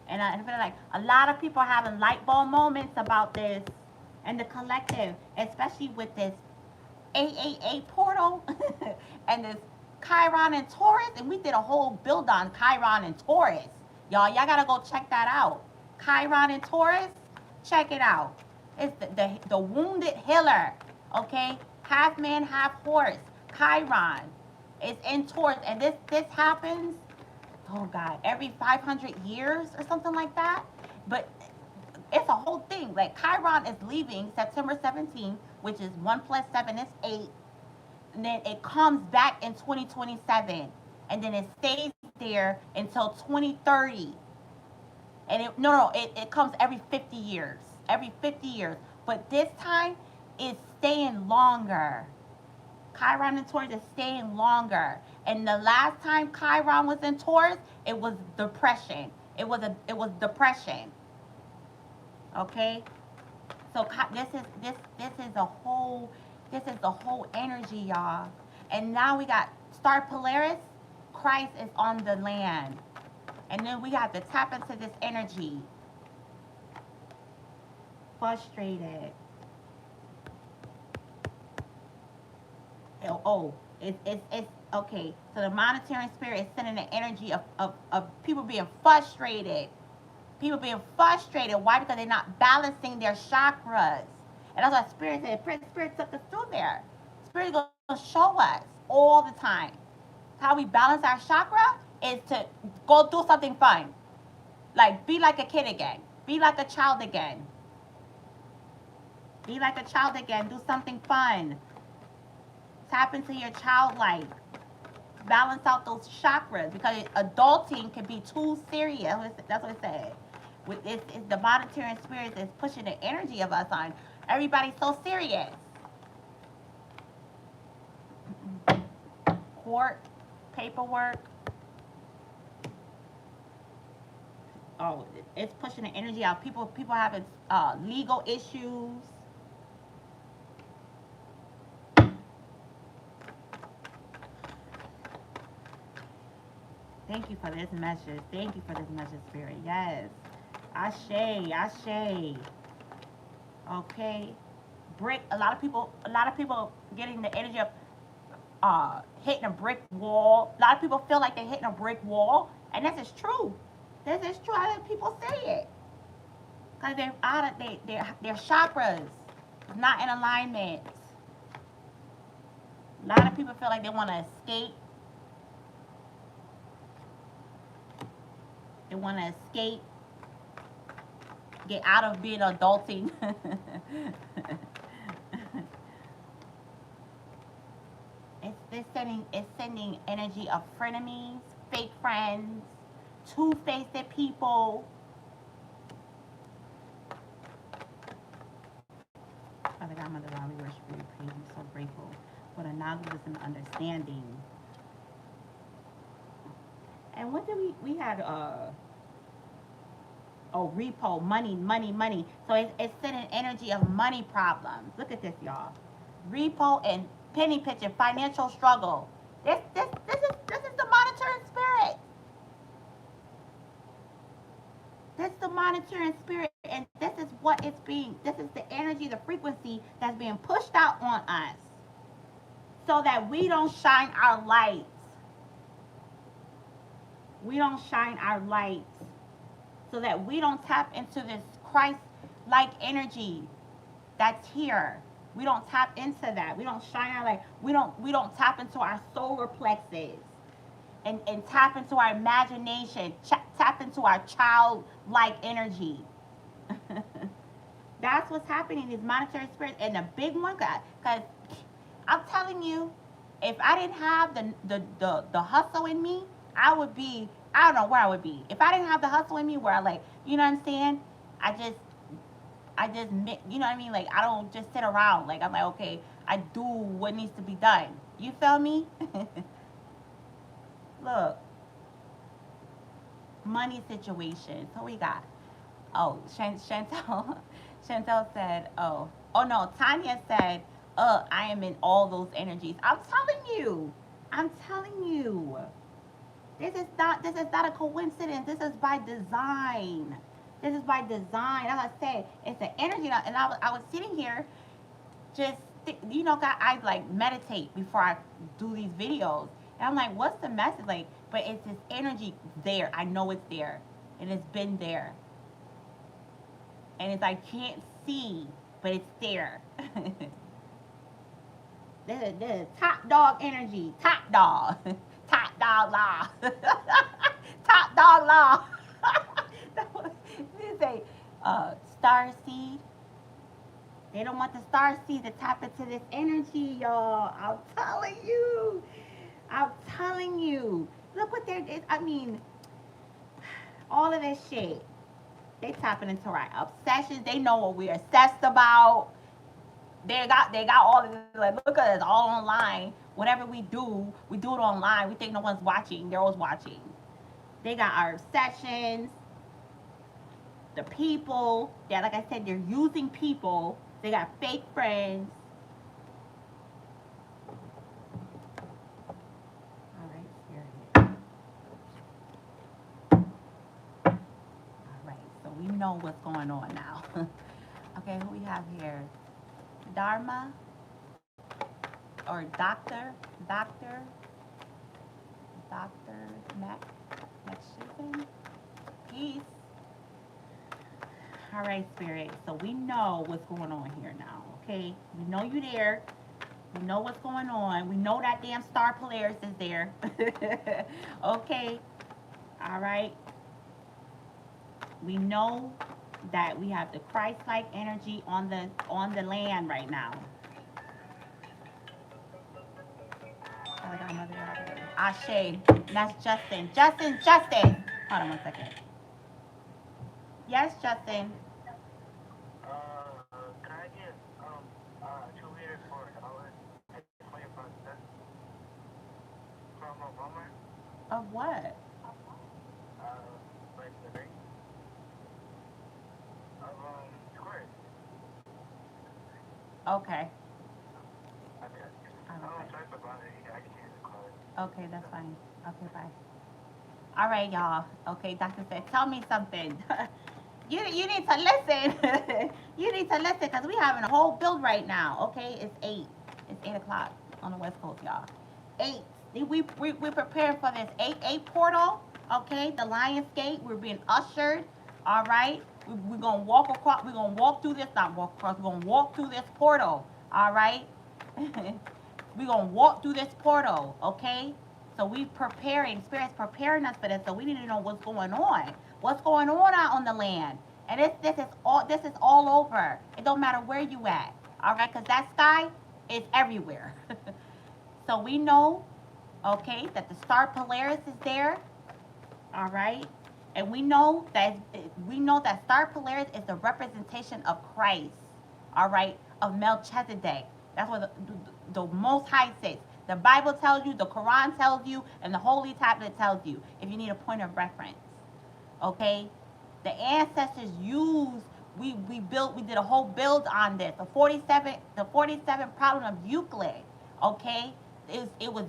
And I feel like a lot of people are having light bulb moments about this. And the collective, especially with this AAA portal and this Chiron and Taurus. And we did a whole build on Chiron and Taurus. Y'all gotta go check that out. Chiron and Taurus, check it out. It's the wounded healer, okay? Half man, half horse. Chiron is in Taurus. And this happens, oh God, every 500 years or something like that. But it's a whole thing. Like Chiron is leaving September 17th, which is 1 plus 7 is 8. And then it comes back in 2027. And then it stays there until 2030. And it comes every 50 years. Every 50 years. But this time, it's staying longer. Chiron in Taurus is staying longer. And the last time Chiron was in Taurus, it was depression. It was depression. Okay, so this is the whole energy, y'all. And now we got Star Polaris. Christ is on the land, and then we have to tap into this energy. frustrated. Oh, it's okay. So the monitoring spirit is sending the energy of people being frustrated. People being frustrated. Why? Because they're not balancing their chakras. And that's what Spirit said. Spirit took us through there. Spirit is going to show us all the time. How we balance our chakra is to go do something fun. Like, be like a kid again. Be like a child again. Be like a child again. Do something fun. Tap into your childlike. Balance out those chakras because adulting can be too serious. That's what it said. It's the monitoring spirits is pushing the energy of us on. Everybody's so serious. Court, paperwork. Oh, it's pushing the energy out. People having legal issues. Thank you for this message. Thank you for this message, Spirit. Yes. Ashe, Ashe. Okay. A lot of people getting the energy of hitting a brick wall. A lot of people feel like they're hitting a brick wall, and this is true. This is true. How people say it? Because they're out of their chakras not in alignment. A lot of people feel like they want to escape. They want to escape. Get out of being adulting. It's sending energy of frenemies, fake friends, two-faced people. Father God, Mother God, we worship you, we praise you, so grateful for the knowledge and understanding. And what did we had repo, money. So it's sending energy of money problems. Look at this, y'all. Repo and penny pitching, financial struggle. This is the monitoring spirit. This is the monitoring spirit, and this is what it's being. This is the energy, the frequency that's being pushed out on us, so that we don't shine our lights. We don't shine our lights, so that we don't tap into this Christ-like energy that's here. We don't tap into that. We don't shine our light. We don't tap into our solar plexus and tap into our imagination. Tap into our childlike energy. That's what's happening. These monetary spirits and the big one, because I'm telling you, if I didn't have the hustle in me, I don't know where I would be. If I didn't have the hustle in me, where I like, you know what I'm saying? I just, you know what I mean? Like, I don't just sit around. Like, I'm like, okay, I do what needs to be done. You feel me? Look, money situation. So we got, oh, Chantel, Chantel said, oh no, Tanya said, I am in all those energies. I'm telling you. This is not a coincidence. This is by design. This is by design. As I said, it's an energy. And I was sitting here just, I like meditate before I do these videos. And I'm like, what's the message? Like, but it's this energy there. I know it's there. And it's been there. And it's I can't see, but it's there. This is top dog energy. Top dog. Top dog law. Top dog law. This is a star seed. They don't want the star seed to tap into this energy, y'all. I'm telling you. I'm telling you. Look what they're, I mean, all of this shit. They tapping into our obsessions. They know what we're obsessed about. They got all of this. Like, look at us all online. Whatever we do it online. We think no one's watching. They're always watching. They got our obsessions. The people. Yeah, like I said, they're using people. They got fake friends. All right, here. All right, so we know what's going on now. Okay, who we have here? Dharma or Doctor, Doctor Mac, Maxiven. Peace. All right, Spirit. So we know what's going on here now. Okay, we know you there. We know what's going on. We know that damn star Polaris is there. Okay. All right. We know that we have the Christ-like energy on the land right now. Oh, I got another Ashe. That's Justin. Justin. Hold on one second. Yes, Justin.
Can I get 2 liters for $1? It's 25 cents from Walmart.
Of what?
Like the rate of Square.
Okay.
Okay.
All
I don't
right.
type about it. I can use the card.
Okay, that's fine. Okay, bye. All right, y'all. Okay, Doctor said, tell me something. You need to listen. You need to listen because we having a whole build right now. Okay, it's 8. It's 8 o'clock on the West Coast, y'all. 8. We preparing for this 8 portal. Okay, the Lions Gate. We're being ushered. All right. We're gonna walk across. We're gonna walk through this. Not walk across. We're gonna walk through this portal. All right. We're gonna walk through this portal. Okay. So we preparing. Spirit's preparing us for this. So we need to know what's going on. What's going on out on the land? And this is all over. It don't matter where you at. All right, because that sky is everywhere. So we know, okay, that the star Polaris is there. All right, and we know that star Polaris is the representation of Christ. All right, of Melchizedek. That's what the Most High says. The Bible tells you, the Quran tells you, and the Holy Tablet tells you. If you need a point of reference, okay, the ancestors used. We did a whole build on this. The 47 problem of Euclid. Okay, it was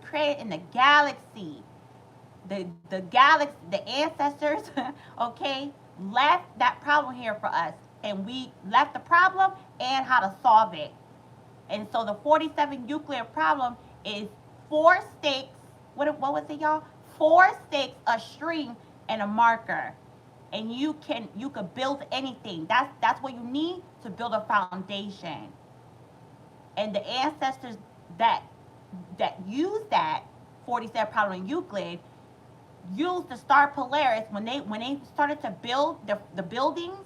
created in the galaxy. The galaxy, the ancestors, okay, left that problem here for us, and we left the problem and how to solve it. And so the 47 Euclid problem is 4 sticks. What was it, y'all? 4 sticks, a string, and a marker, and you could build anything. That's what you need to build a foundation. And the ancestors that use that 47 problem in Euclid used the star Polaris when they started to build the buildings.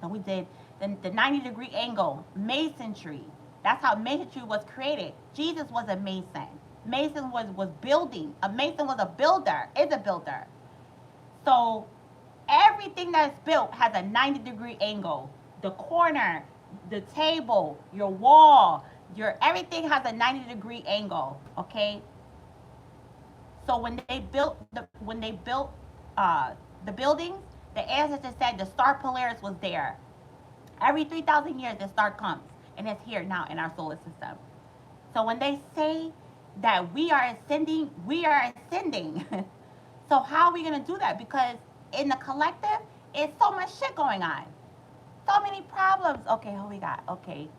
And we did the 90-degree angle masonry. That's how masonry was created. Jesus was a mason. Mason was building. A mason was a builder. Is a builder. So everything that is built has a 90-degree angle. The corner, the table, your wall, your everything has a 90-degree angle. Okay. So when they built the buildings, the ancestors said the star Polaris was there. Every 3,000 years, the star comes, and it's here now in our solar system. So when they say that we are ascending, we are ascending. So how are we gonna do that? Because in the collective, it's so much shit going on, so many problems. Okay, who we got? Okay,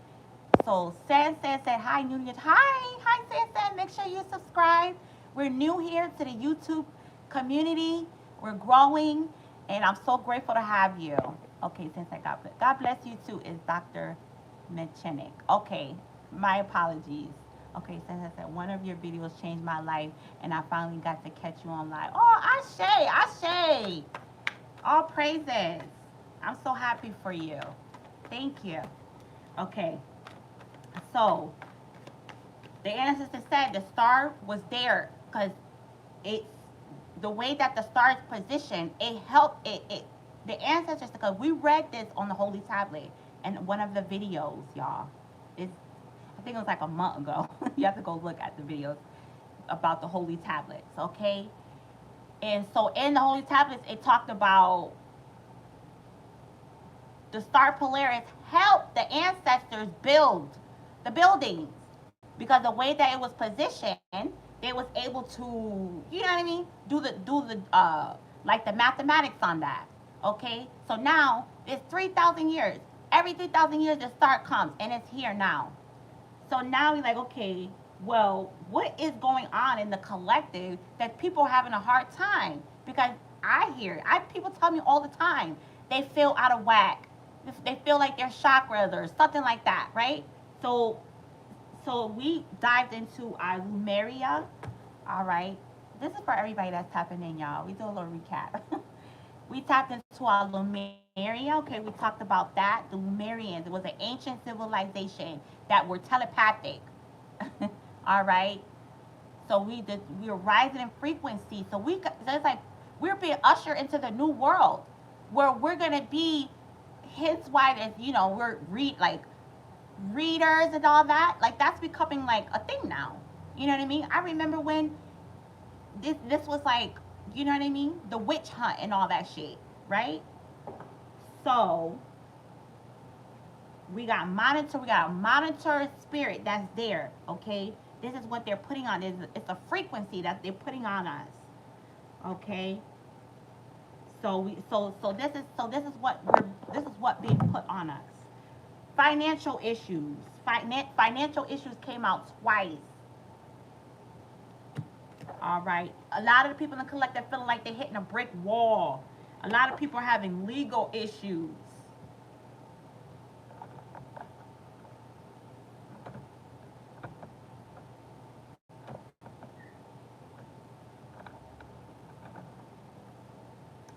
so San said hi, new. Hi, San. Make sure you subscribe. We're new here to the YouTube community. We're growing, and I'm so grateful to have you. Okay, San said God bless you too. Is Dr. Mechenik. Okay, my apologies. Okay, San said one of your videos changed my life, and I finally got to catch you on live. Oh, Ashe. All praises. I'm so happy for you. Thank you. Okay, so the ancestor said the star was there because it's the way that the star is positioned. It helped it. The ancestors, because we read this on the Holy Tablet and one of the videos, y'all. Is I think it was like a month ago. You have to go look at the videos about the Holy Tablets, okay? And so in the Holy Tablets, it talked about the star Polaris helped the ancestors build the buildings because the way that it was positioned, they was able to, you know what I mean, do the like the mathematics on that. Okay, so now it's 3,000 years. Every 3,000 years, the start comes, and it's here now. So now we're like, okay, well, what is going on in the collective that people are having a hard time? Because I hear, people tell me all the time, they feel out of whack. They feel like their chakras or something like that, right? So, so we dived into our Lumeria. All right, this is for everybody that's tapping in, y'all. We do a little recap. We tapped into our Lemuria. Okay, we talked about that. The Lemurians, it was an ancient civilization that were telepathic. All right. So we were rising in frequency. So it's like we're being ushered into the new world where we're gonna be. Hence why there's we're readers and all that. Like that's becoming like a thing now. You know what I mean? I remember when this was like, you know what I mean? The witch hunt and all that shit, right? So we got a monitor spirit that's there, okay? This is what they're putting on. It's a frequency that they're putting on us. Okay? This is what being put on us. Financial issues. Financial issues came out twice. All right. A lot of the people in the collective feeling like they're hitting a brick wall. A lot of people are having legal issues.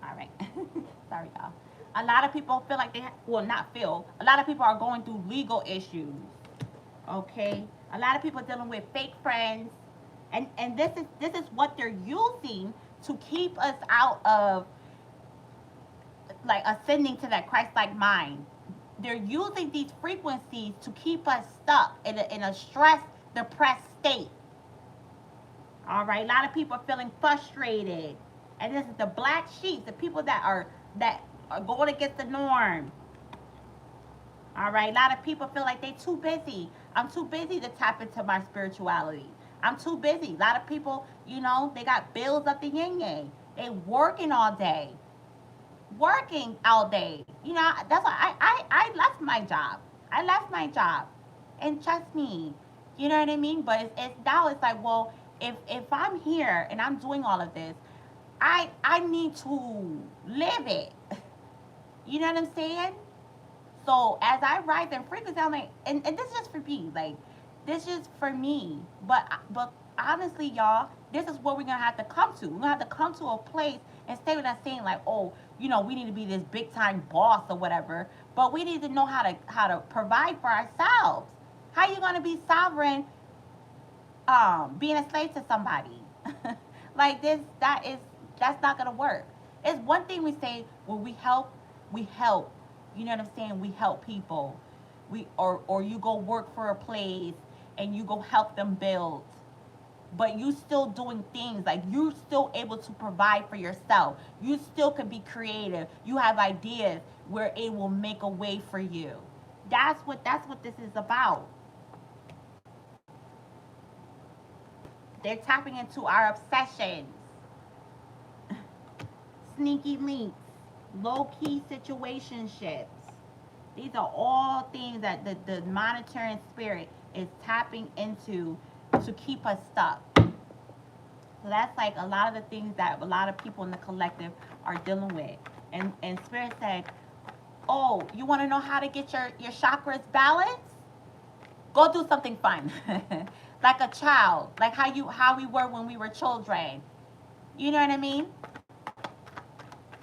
All right. Sorry, y'all. A lot of people feel like well, not feel. A lot of people are going through legal issues. Okay. A lot of people are dealing with fake friends, and this is what they're using to keep us out of like ascending to that Christ-like mind. They're using these frequencies to keep us stuck in a stressed, depressed state. All right, a lot of people are feeling frustrated, and this is the black sheep, the people that are going against the norm. All right, a lot of people feel like they're too busy. I'm too busy to tap into my spirituality. I'm too busy. A lot of people, they got bills up the yin yang. They working all day, working all day. That's why I left my job. I left my job, and trust me, you know what I mean. But it's now it's like, well, if I'm here and I'm doing all of this, I need to live it. You know what I'm saying? So as I rise in frequency, I'm like, and this is just for me, like this is for me. But honestly, y'all, this is what we're gonna have to come to. We're gonna have to come to a place instead of not saying like, oh, we need to be this big time boss or whatever. But we need to know how to provide for ourselves. How you gonna be sovereign, being a slave to somebody? Like this, that's not gonna work. It's one thing we say when we help. You know what I'm saying? We help people. Or you go work for a place and you go help them build. But you still doing things like you still able to provide for yourself. You still can be creative. You have ideas where it will make a way for you. That's what this is about. They're tapping into our obsessions, sneaky links, low key situationships. These are all things that the monitoring spirit is tapping into to keep us stuck. So that's like a lot of the things that a lot of people in the collective are dealing with. And spirit said, oh, you want to know how to get your chakras balanced? Go do something fun. Like a child, like how we were when we were children. You know what I mean?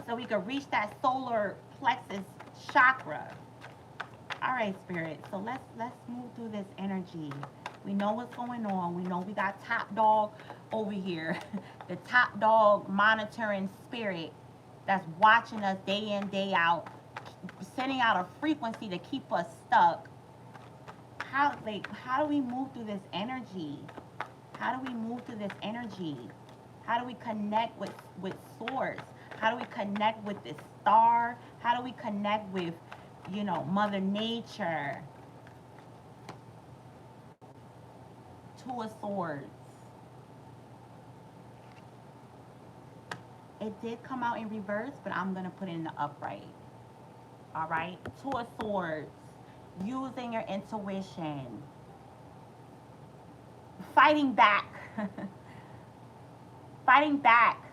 So we could reach that solar plexus chakra. All right, spirit. So let's move through this energy. We know what's going on. We know we got top dog over here, the top dog monitoring spirit that's watching us day in day out, sending out a frequency to keep us stuck. How do we move through this energy? How do we move through this energy? How do we connect with source? How do we connect with the star? How do we connect with, Mother Nature? Two of Swords. It did come out in reverse, but I'm going to put it in the upright. All right? Two of Swords, using your intuition, fighting back, fighting back,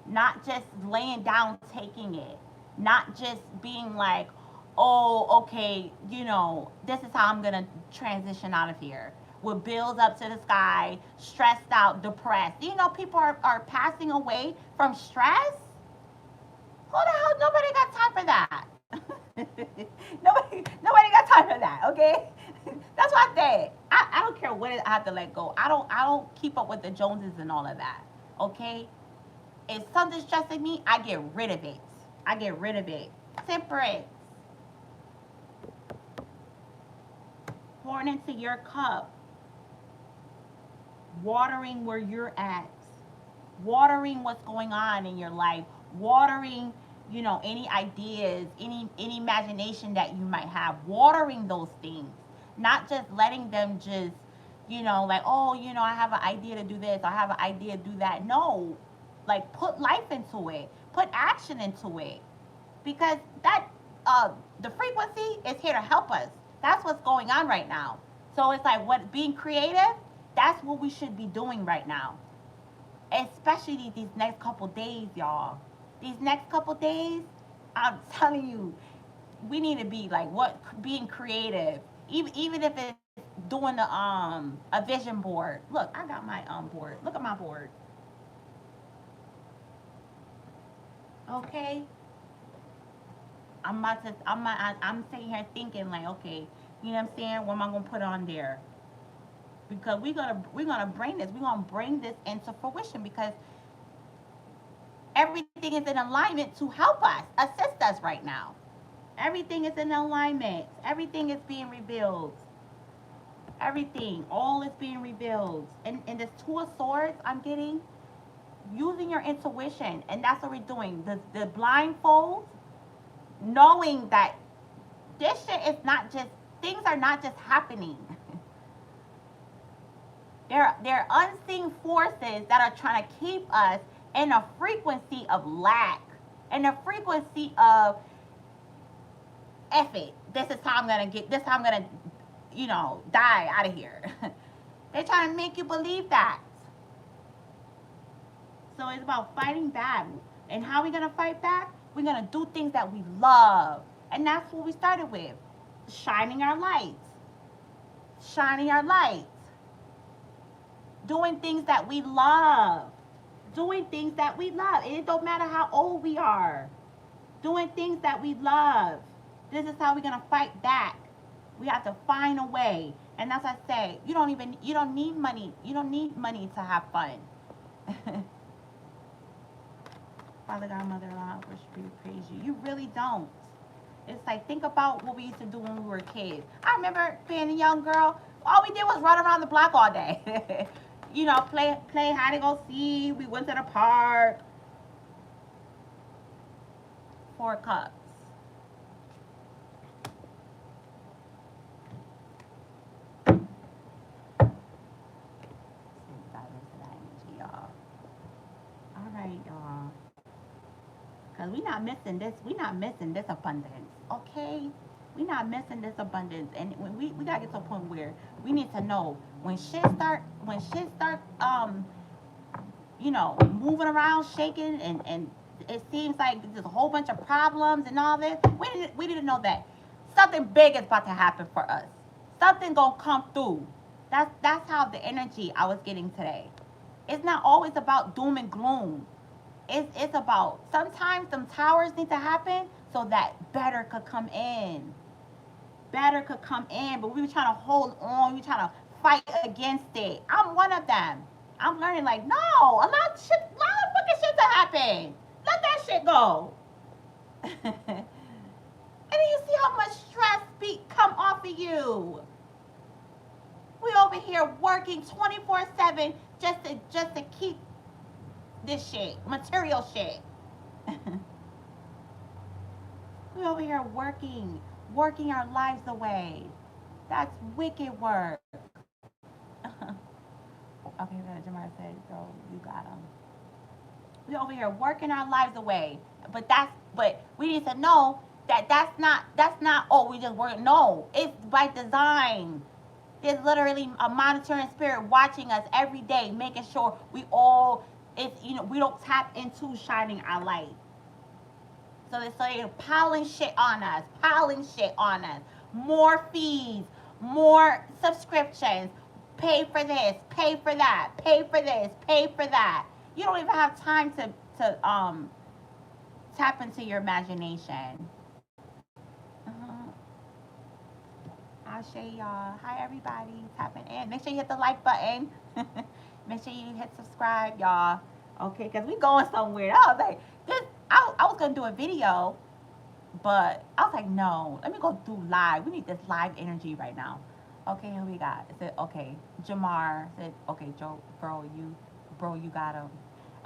not just laying down, taking it, not just being like, oh, okay, this is how I'm gonna transition out of here. With bills up to the sky, stressed out, depressed. People are passing away from stress. Who the hell? Nobody got time for that. Nobody got time for that. Okay, that's what I said. I don't care what I have to let go. I don't keep up with the Joneses and all of that. Okay, if something's stressing me, I get rid of it. I get rid of it. Temperance, pouring into your cup, watering where you're at, watering what's going on in your life, watering, any ideas, any imagination that you might have, watering those things, not just letting them just, like, oh, I have an idea to do this, I have an idea to do that. No, like, put life into it, put action into it, because the frequency is here to help us. That's what's going on right now. So it's like, what, being creative, that's what we should be doing right now, especially these next couple days, y'all. These next couple days, I'm telling you, we need to be like, what, being creative. Even if it's doing a vision board. Look, I got my board. Look at my board. Okay, I'm sitting here thinking like, okay, you know what I'm saying? What am I gonna put on there? Because we're gonna bring this into fruition, because everything is in alignment to help us, assist us right now. Everything is in alignment. Everything is being revealed. Everything, all is being revealed. And this Two of Swords I'm getting, using your intuition, and that's what we're doing. The blindfold, knowing that this shit is not just, things are not just happening. There are unseen forces that are trying to keep us in a frequency of lack, in a frequency of F it. This is how I'm gonna get. This is how I'm gonna, die out of here. They're trying to make you believe that. So it's about fighting back. And how are we gonna fight back? We're gonna do things that we love, and that's what we started with. Shining our lights. Shining our lights. Doing things that we love. Doing things that we love. And it don't matter how old we are. Doing things that we love. This is how we're gonna fight back. We have to find a way. And as I say, you don't need money. You don't need money to have fun. Father God, Mother, Lord, worship you, praise you. You really don't. It's like, think about what we used to do when we were kids. I remember being a young girl. All we did was run around the block all day. Play hide and go see. We went to the park. Four cups. Dive into that energy, y'all. All right, y'all. Because we're not missing this. We're not missing this abundance. Okay? We're not missing this abundance. And when we gotta get to a point where we need to know when shit start moving around, shaking, and it seems like there's a whole bunch of problems and all this. We need to know that something big is about to happen for us. Something gonna come through. That's how the energy I was getting today. It's not always about doom and gloom. It's about, sometimes some towers need to happen so that better could come in. Better could come in, but we were trying to hold on. We were trying to fight against it. I'm one of them. I'm learning like, no, a lot of fucking shit to happen. Let that shit go. And then you see how much stress come off of you. We over here working 24/7 just to keep this shit, material shit. We over here working our lives away. That's wicked work. Okay, Jamar said, "Girl, you got them." We over here working our lives away, but we need to know That's not, oh, we just work. No, it's by design. There's literally a monitoring spirit watching us every day, making sure we all, it's, we don't tap into shining our light. So they're piling shit on us, piling shit on us. More fees, more subscriptions. Pay for this, pay for that, pay for this, pay for that. You don't even have time to tap into your imagination. Uh-huh. I'll show y'all. Hi everybody, tapping in. Make sure you hit the like button. Make sure you hit subscribe, y'all. Okay, because we going somewhere. I was like, this. I was gonna do a video, but I was like, no, let me go do live. We need this live energy right now. Okay, here we got. It said, okay, Jamar said, okay, Joe, bro, you got him.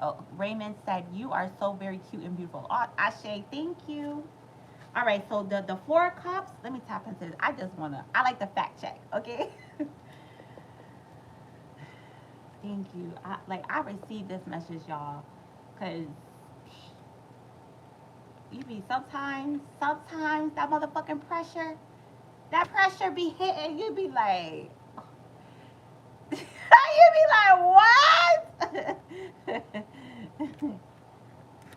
Oh, Raymond said, you are so very cute and beautiful. Oh, Ashe, thank you. All right, so the 4 cups. Let me tap into this. I like the fact check. Okay. Thank you. I received this message, y'all, cause you be sometimes that motherfucking pressure, that pressure be hitting. You be like, you be like, what?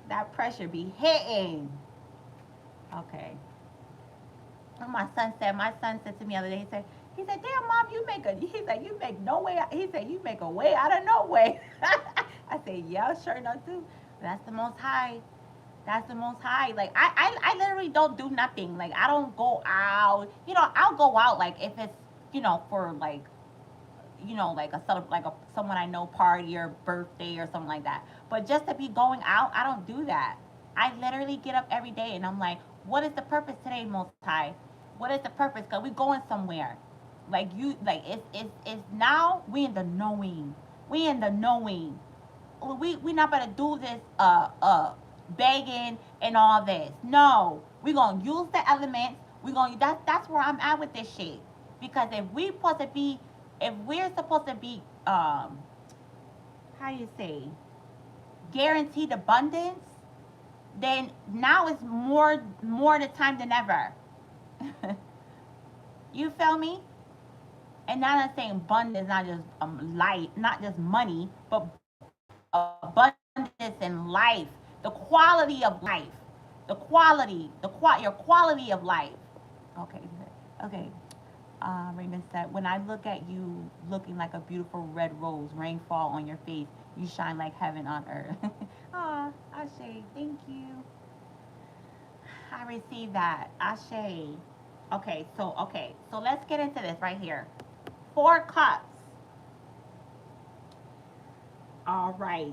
That pressure be hitting. Okay. My son said to me the other day, he said, damn mom, you make no way, he said, you make a way out of no way. I said, yeah, sure enough too. That's the most high. That's the most high. Like I literally don't do nothing. Like I don't go out. I'll go out like if it's, for like, like like a someone I know party or birthday or something like that. But just to be going out, I don't do that. I literally get up every day and I'm like, what is the purpose today, Most High? What is the purpose? Cause we going somewhere. It's now we in the knowing. We in the knowing. We not gonna do this begging and all this. No, we gonna use the elements. We gonna that's where I'm at with this shit. Because if we're supposed to be how do you say, guaranteed abundance, then now is more the time than ever. You feel me? And now I'm saying abundance, not just light, not just money, but abundance in life, the quality of life, your quality of life. Okay, okay. Raymond said, when I look at you looking like a beautiful red rose, rainfall on your face, you shine like heaven on earth. Ah, Ashe, thank you. I received that. Ashe. Okay, so let's get into this right here. 4 cups. All right.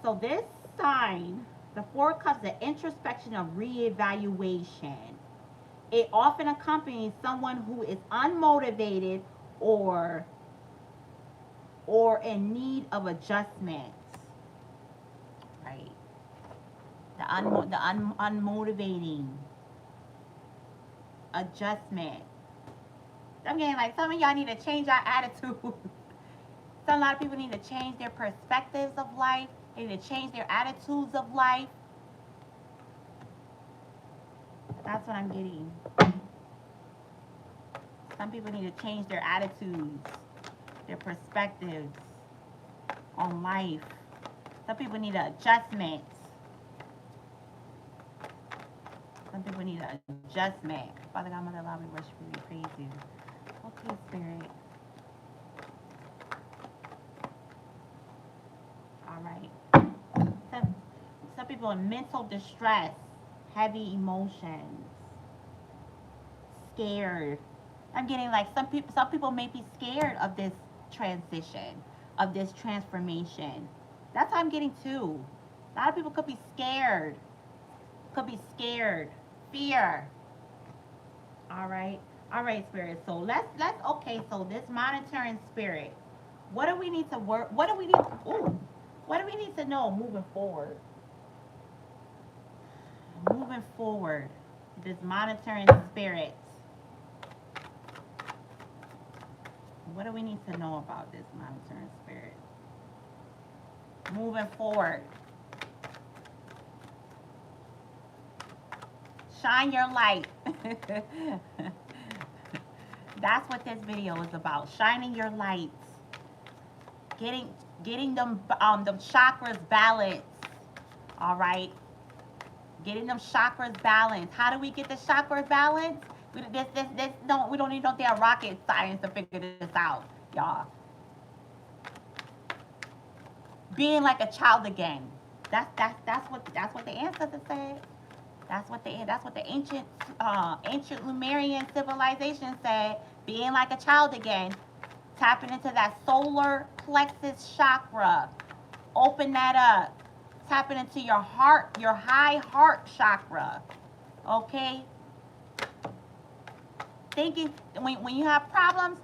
So this sign, the 4 cups, the introspection of reevaluation. It often accompanies someone who is unmotivated or in need of adjustment. Right. Unmotivating adjustment. I'm getting like some of y'all need to change our attitude. A lot of people need to change their perspectives of life. They need to change their attitudes of life. That's what I'm getting. Some people need to change their attitudes, their perspectives on life. Some people need an adjustment. Some people need an adjustment. Father God, Mother, allow me worship you and praise you. Okay, Spirit. All right. Some people in mental distress, heavy emotions, scared. I'm getting like some people may be scared of this transition, of this transformation. That's how I'm getting too. A lot of people could be scared. Could be scared. Fear. All right. All right, Spirit. So let's okay, so this monitoring spirit. What do we need to work? What do we need to know moving forward? Moving forward. This monitoring spirit. What do we need to know about this monitoring spirit? Moving forward. Shine your light. That's what this video is about. Shining your lights. Getting them chakras balanced. All right. Getting them chakras balanced. How do we get the chakras balanced? We don't need no damn rocket science to figure this out, y'all. Being like a child again. That's what the ancestors said. That's what the ancient Lemurian civilization said. Being like a child again. Tapping into that solar plexus chakra. Open that up. Tapping into your heart, your high heart chakra. Okay? Thinking when you have problems,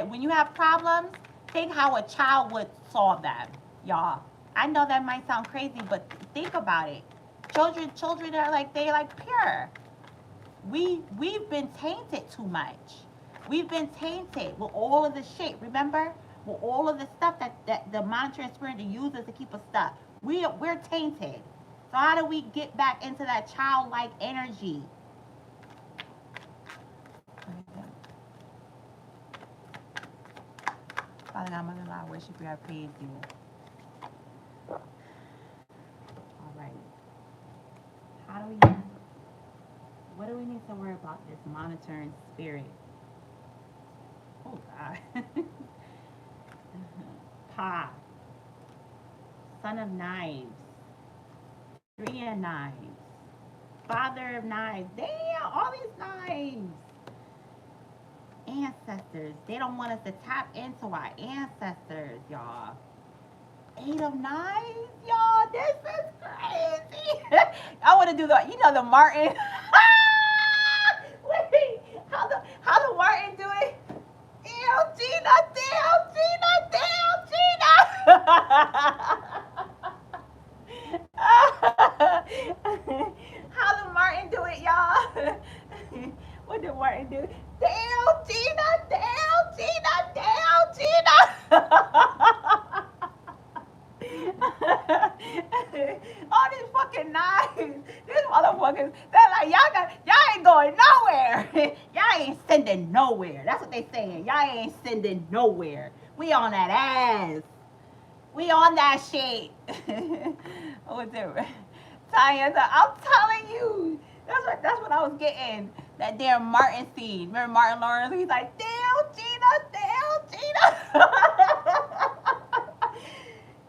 when you have problems, think how a child would solve them, y'all. I know that might sound crazy, but think about it. Children are like pure. We've been tainted too much. We've been tainted with all of the shit, remember? With all of the stuff that the monitoring spirit uses to keep us stuck. We're tainted. So how do we get back into that childlike energy? Father God, Mother God, I worship you, I praise you. All right. What do we need to worry about this monitoring spirit? Oh God. Pa. Son of Knives. Three of Knives. Father of Knives. Damn, all these knives. Ancestors. They don't want us to tap into our ancestors, y'all. Eight of Knives, y'all. This is crazy. I want to do the Martin. Wait, how the Martin do it? Damn, Gina, how the Martin do it, y'all? What did Martin do? Damn, Gina. All these fucking knives. These motherfuckers, they're like, y'all ain't going nowhere. Y'all ain't sending nowhere. That's what they saying. Y'all ain't sending nowhere. We on that ass. We on that shit. What's it? Tanya, I'm telling you. That's what I was getting. That damn Martin scene. Remember Martin Lawrence? He's like, damn, Gina.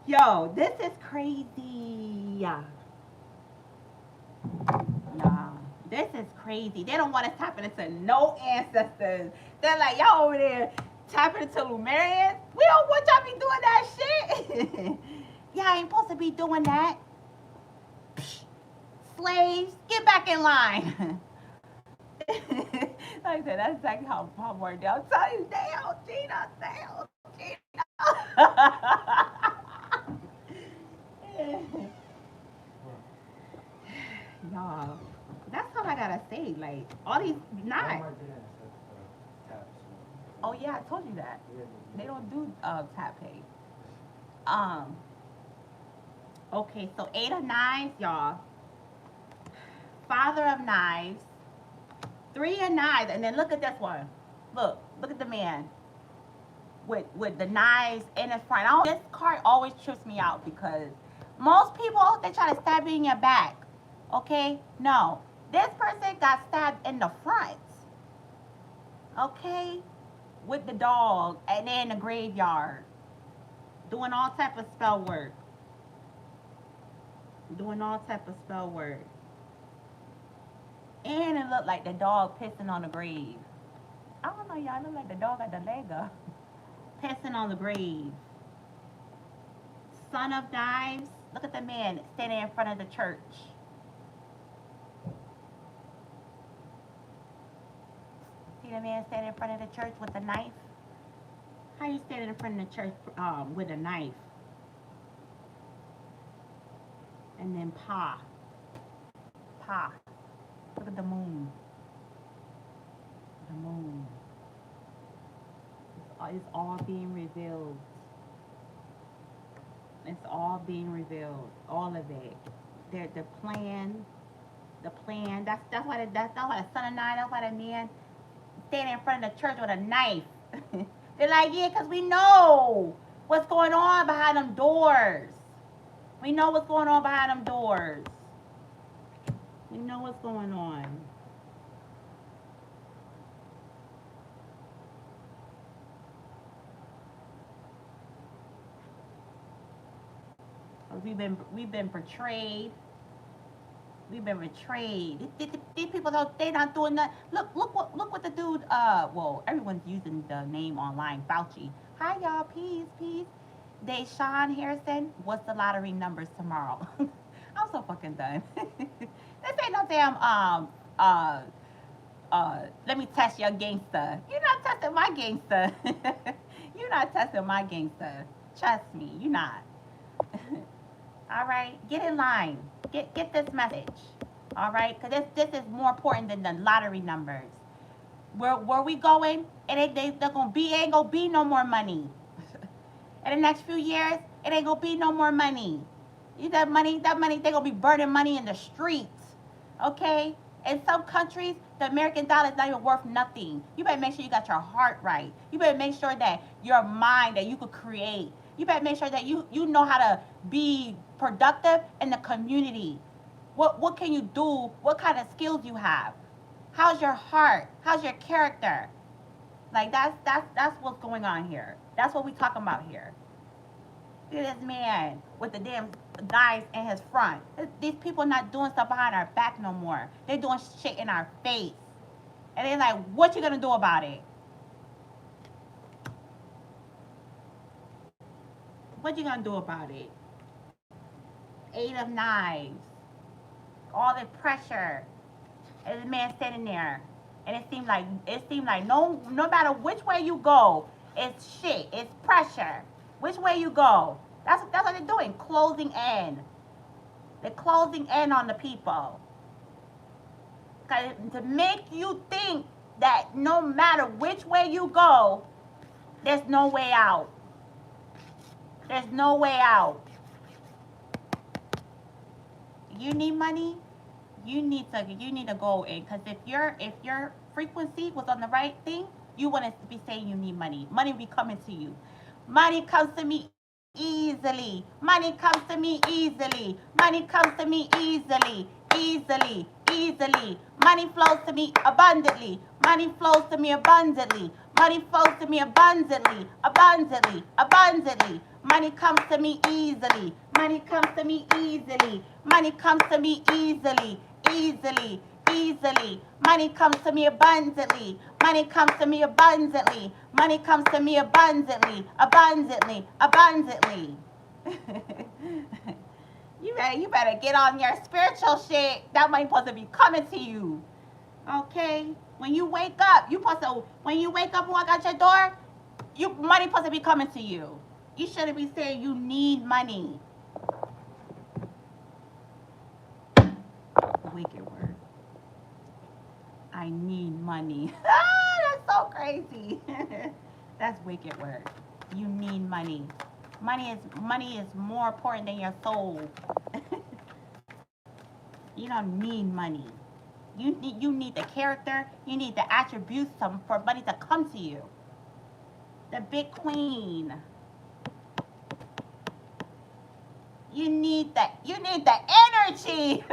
Yo, this is crazy. Nah, this is crazy. They don't want us tapping into no ancestors. They're like, y'all over there tapping into Lumerians. We don't want y'all be doing that shit. Y'all ain't supposed to be doing that. Psh, slaves, get back in line. Like I said, that's exactly how Martin did. I'm telling you, damn, Gina. Y'all, that's all I gotta say. Like, all these knives. Oh, yeah, I told you that. They don't do tap pay. Um, okay, so Eight of Knives, y'all. Father of Knives. Three of Knives. And then look at this one. Look at the man with the knives in his front. This card always trips me out because most people, they try to stab you in your back. Okay? No. This person got stabbed in the front. Okay? With the dog and then in the graveyard. Doing all type of spell work. And it looked like the dog pissing on the grave. I don't know, y'all. It looked like the dog got the leg up. Pissing on the grave. Son of Knives. Look at the man standing in front of the church. See the man standing in front of the church with the knife? How you standing in front of the church with a knife? And then Pa. Look at the moon. It's all being revealed. All of it. The the plan. That's why the son of nine. That's why that man standing in front of the church with a knife. They're like, yeah, because we know what's going on behind them doors. We know what's going on behind them doors. We know what's going on. We've been betrayed. We've been betrayed. These people don't. They not doing that. Look what the dude. Well, everyone's using the name online. Fauci. Hi y'all. Peace. Deshaun Harrison. What's the lottery numbers tomorrow? I'm so fucking done. This ain't no damn let me test your gangster. You're not testing my gangster. You're not testing my gangster. Trust me, you're not. All right, get in line. Get this message. All right, because this is more important than the lottery numbers. Where we going? They're gonna be ain't gonna be no more money. In the next few years, it ain't gonna be no more money. That money, they're gonna be burning money in the streets. Okay? In some countries, the American dollar is not even worth nothing. You better make sure you got your heart right. You better make sure that your mind that you could create. You better make sure that you know how to be productive in the community. What can you do? What kind of skills you have? How's your heart? How's your character? Like that's what's going on here. That's what we talking about here. Look at this man with the damn guys in his front. These people not doing stuff behind our back no more. They're doing shit in our face. And they're like, what you gonna do about it? What you gonna do about it? 8 of Knives. All the pressure. And the man standing there. And it seemed like no matter which way you go, it's shit. It's pressure. Which way you go. That's what they're doing. Closing in. They're closing in on the people. To make you think that no matter which way you go, there's no way out. There's no way out. You need money? You need to go in, because if your frequency was on the right thing, you wouldn't be saying you need money. Money will be coming to you. Money comes to me easily. Money comes to me easily. Money comes to me easily. Easily. Money flows to me abundantly. Money flows to me abundantly. Money flows to me abundantly. Money comes to me easily. Money comes to me easily. Money comes to me easily. Money comes to me abundantly. Money comes to me abundantly. Money comes to me abundantly. You better get on your spiritual shit. That money supposed to be coming to you. Okay? When you wake up and walk out your door, money supposed to be coming to you. You shouldn't be saying you need money. Wicked word. I need money. That's so crazy. That's wicked word. You need money. Money is more important than your soul. You don't need money. You need the character. You need the attributes for money to come to you. The big queen. You need the energy.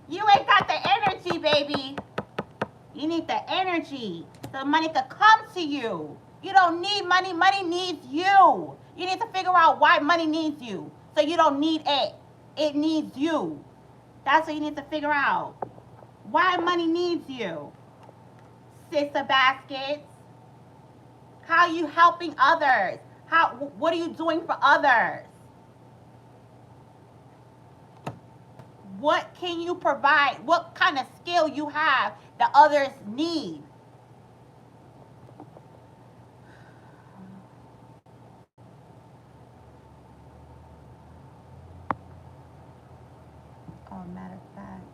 You ain't got the energy, baby. You need the energy so money could come to you. You don't need money. Money needs you. You need to figure out why money needs you. So you don't need it. It needs you. That's what you need to figure out. Why money needs you. Sister Baskets. How are you helping others? What are you doing for others? What can you provide? What kind of skill you have that others need? Oh, matter of fact,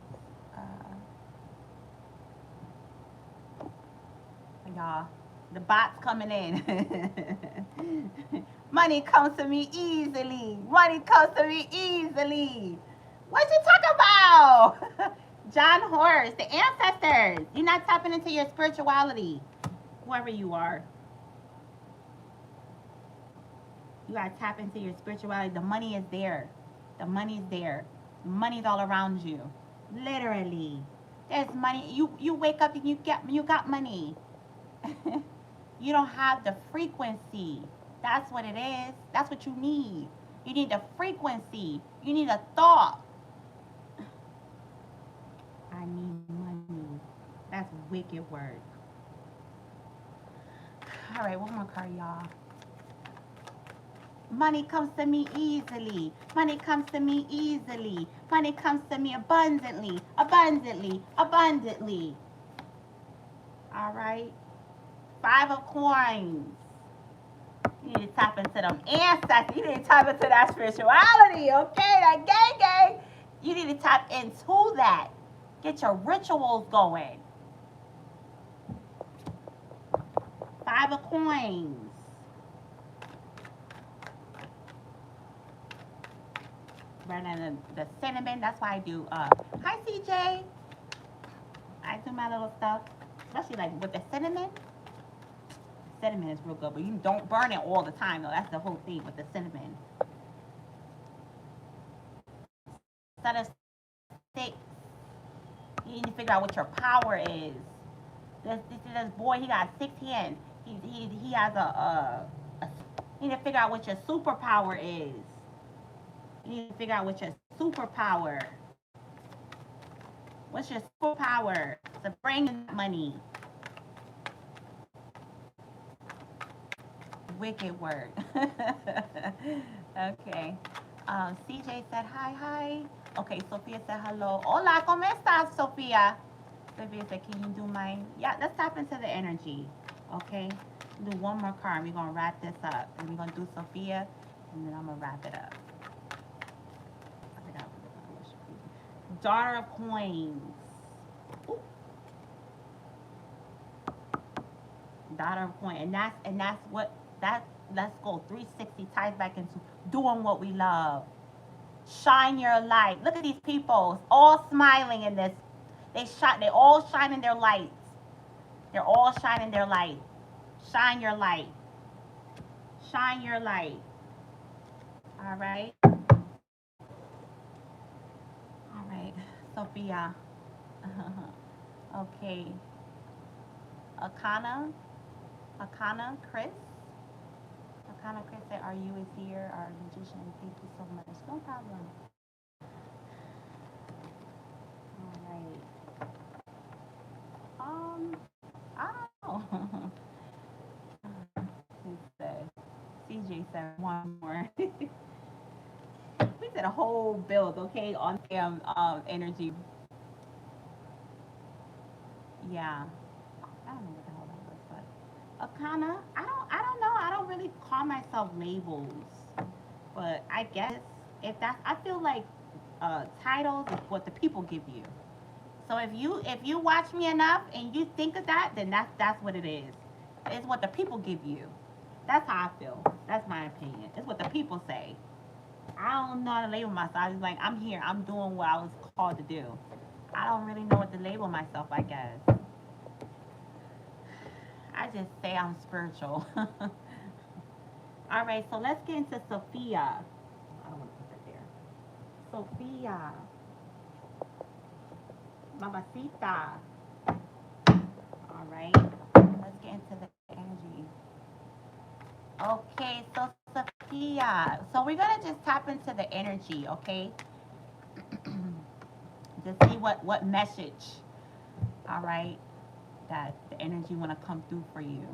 y'all, the bots coming in. Money comes to me easily. Money comes to me easily. What you talk about? John Horse, the ancestors. You're not tapping into your spirituality. Whoever you are, you gotta tap into your spirituality. The money is there. The money is there. Money's all around you. Literally. There's money. You wake up and you got money. You don't have the frequency. That's what it is. That's what you need. You need the frequency. You need a thought. I need money. That's wicked word. All right, one more card, y'all. Money comes to me easily. Money comes to me easily. Money comes to me abundantly. Abundantly. Abundantly. All right. 5 of coins. You need to tap into them ancestors. You need to tap into that spirituality, okay? That gang gang. You need to tap into that. Get your rituals going. 5 of coins. Burning the cinnamon. That's why I do. Hi, CJ. I do my little stuff, especially like with the cinnamon. Cinnamon is real good, but you don't burn it all the time, though. That's the whole thing with the cinnamon. Instead of 6, you need to figure out what your power is. This boy, he got 6 hands. He has you need to figure out what your superpower is. You need to figure out what your superpower. What's your superpower to bring money? Wicked word. Okay. CJ said hi. Okay, Sophia said hello. Hola, ¿cómo estás, Sophia? Sophia said, can you do mine? Yeah, let's tap into the energy. Okay? Do one more card. We're going to wrap this up. And we're going to do Sophia, and then I'm going to wrap it up. Daughter of Coins. Ooh. Daughter of Coins. And that's what let's go 360 ties back into doing what we love. Shine your light. Look at these people, all smiling in this. They all shining their lights. They're all shining their light. Shine your light. Shine your light. All right. All right, Sophia. Okay. Akana, Chris. Akana, Chris said, "Are you is here? Our magician. Thank you so much. No problem." All right. I don't know. CJ said one more. We did a whole build, okay, on damn energy. Yeah. I don't know what the hell that was, but Akana, I don't know. I don't really call myself labels, but I guess if that's, I feel like titles is what the people give you. So if you watch me enough and you think of that, then that's what it is. It's what the people give you. That's how I feel. That's my opinion. It's what the people say. I don't know how to label myself. I was like, I'm here. I'm doing what I was called to do. I don't really know what to label myself, I guess. I just say I'm spiritual. All right, so let's get into Sophia. I don't want to put that there. Sophia. Mamacita. All right, let's get into the energy. Okay, so Sophia. So we're going to just tap into the energy, okay? To see what message, all right, that the energy want to come through for you.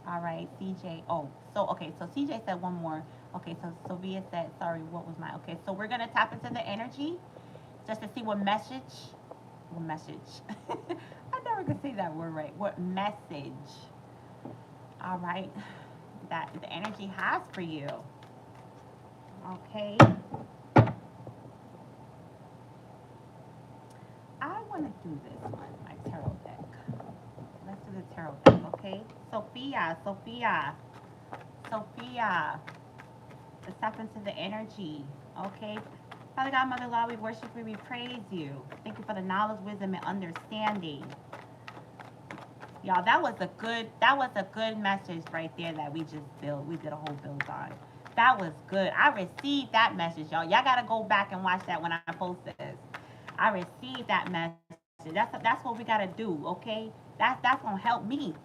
All right, CJ. Oh, so okay, so CJ said one more. Okay, so Sophia said, sorry, what was my, okay, so we're gonna tap into the energy just to see what message, I never could say that word right. What message, all right, that the energy has for you. Okay. I want to do this one, my tarot deck. Let's do the tarot deck, okay? Sophia. Let's tap into the energy, okay? Father God, Mother Law, we worship you, we praise you. Thank you for the knowledge, wisdom, and understanding. Y'all, that was a good message right there that we just built. We did a whole build on. That was good. I received that message, y'all. Y'all gotta go back and watch that when I post this. I received that message. That's what we gotta do, okay? That's gonna help me.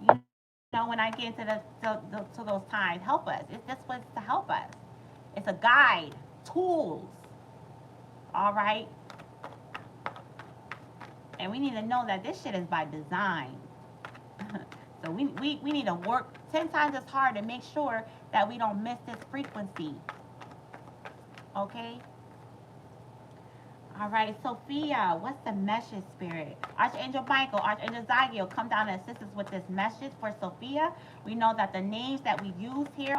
You know, when I get into to those times, help us. It's just what's to help us. It's a guide, tools. All right. And we need to know that this shit is by design. So we need to work 10 times as hard to make sure that we don't miss this frequency. Okay? All right, Sophia, what's the message, Spirit? Archangel Michael, Archangel Zagiel, come down and assist us with this message for Sophia. We know that the names that we use here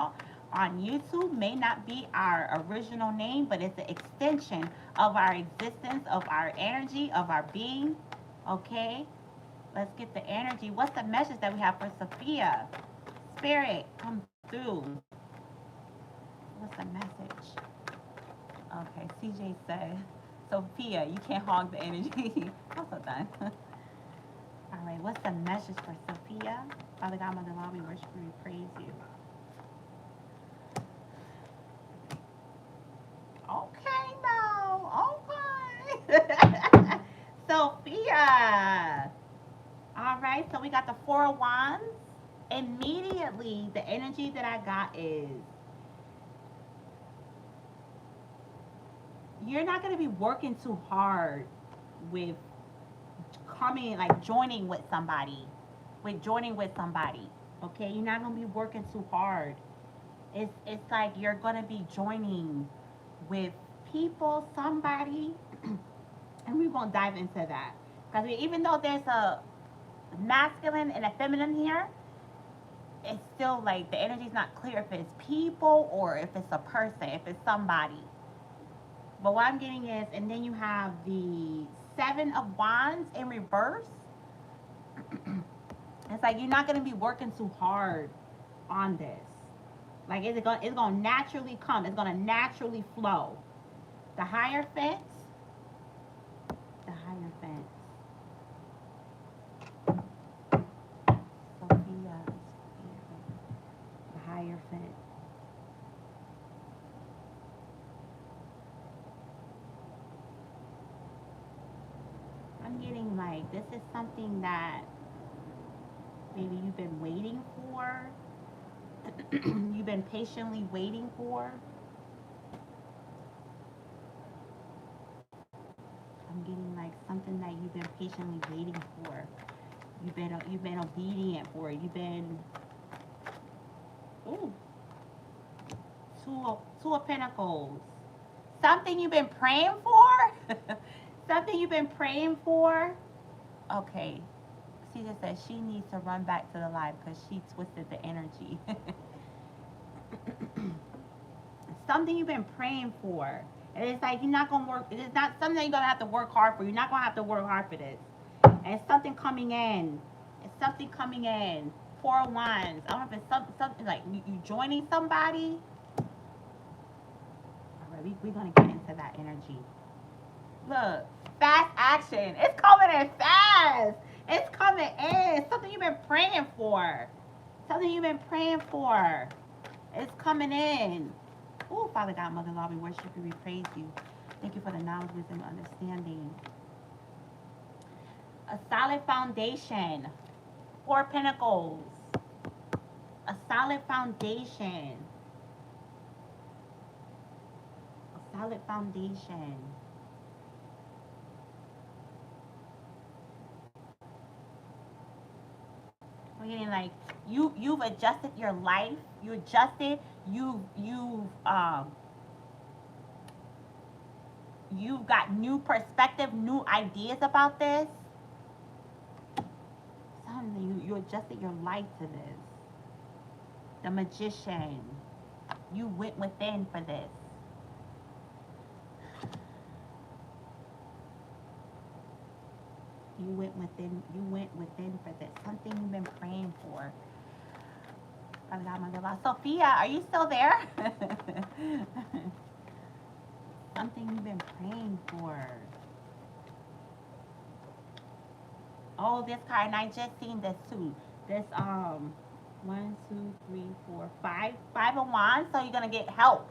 on YouTube may not be our original name, but it's an extension of our existence, of our energy, of our being. Okay? Let's get the energy. What's the message that we have for Sophia? Spirit, come through. What's the message? Okay, CJ said, Sophia, you can't hog the energy. Also done. All right, what's the message for Sophia? Father God, Mother Law, we worship you, we praise you. Okay, now. Okay. Sophia. All right, so we got the Four of Wands. Immediately, the energy that I got is you're not going to be working too hard with joining with somebody. Okay? You're not going to be working too hard. It's like you're going to be joining with people, somebody, and we're going to dive into that. Because even though there's a masculine and a feminine here, it's still like the energy's not clear if it's people or if it's a person, if it's somebody. But what I'm getting is, and then you have the Seven of Wands in reverse. It's like you're not going to be working too hard on this. Like it's going to naturally come. It's going to naturally flow. The Hierophant. The Hierophant. Sophia. The Hierophant. I'm getting like this is something that maybe you've been waiting for. You've been patiently waiting for. I'm getting like something that you've been patiently waiting for. You've been obedient for. You've been ooh, two of Pentacles. Something you've been praying for. Something you've been praying for. Okay. She just said she needs to run back to the live because she twisted the energy. Something you've been praying for. And it's like you're not going to work. It's not something that you're going to have to work hard for. You're not going to have to work hard for this. And it's something coming in. It's something coming in. Four of Wands. I don't know if it's something like you joining somebody. All right, we're going to get into that energy. Look, fast action. It's coming in fast. It's coming in. It's something you've been praying for. Something you've been praying for. It's coming in. Oh, Father God, Mother Law, we worship you, we praise you. Thank you for the knowledge, wisdom, and understanding. A solid foundation. Four Pentacles. A solid foundation. A solid foundation. We're getting like you've adjusted your life. You adjusted. You've got new perspective, new ideas about this. Something you adjusted your life to this. The Magician. You went within for this. You went within for this. Something you've been praying for. Sophia, are you still there? Something you've been praying for. Oh, this card, and I just seen this too. This one, two, three, four, five of wands. So you're gonna get help.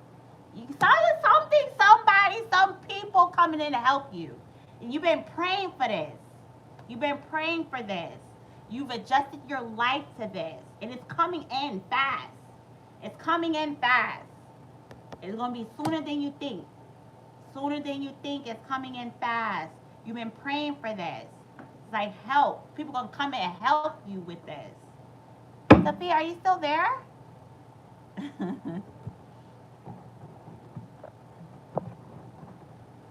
You saw something, somebody, some people coming in to help you. And you've been praying for this. You've been praying for this. You've adjusted your life to this, and it's coming in fast. It's coming in fast. It's gonna be sooner than you think. Sooner than you think. It's coming in fast. You've been praying for this. It's like help. People gonna come in and help you with this. Sophia, are you still there?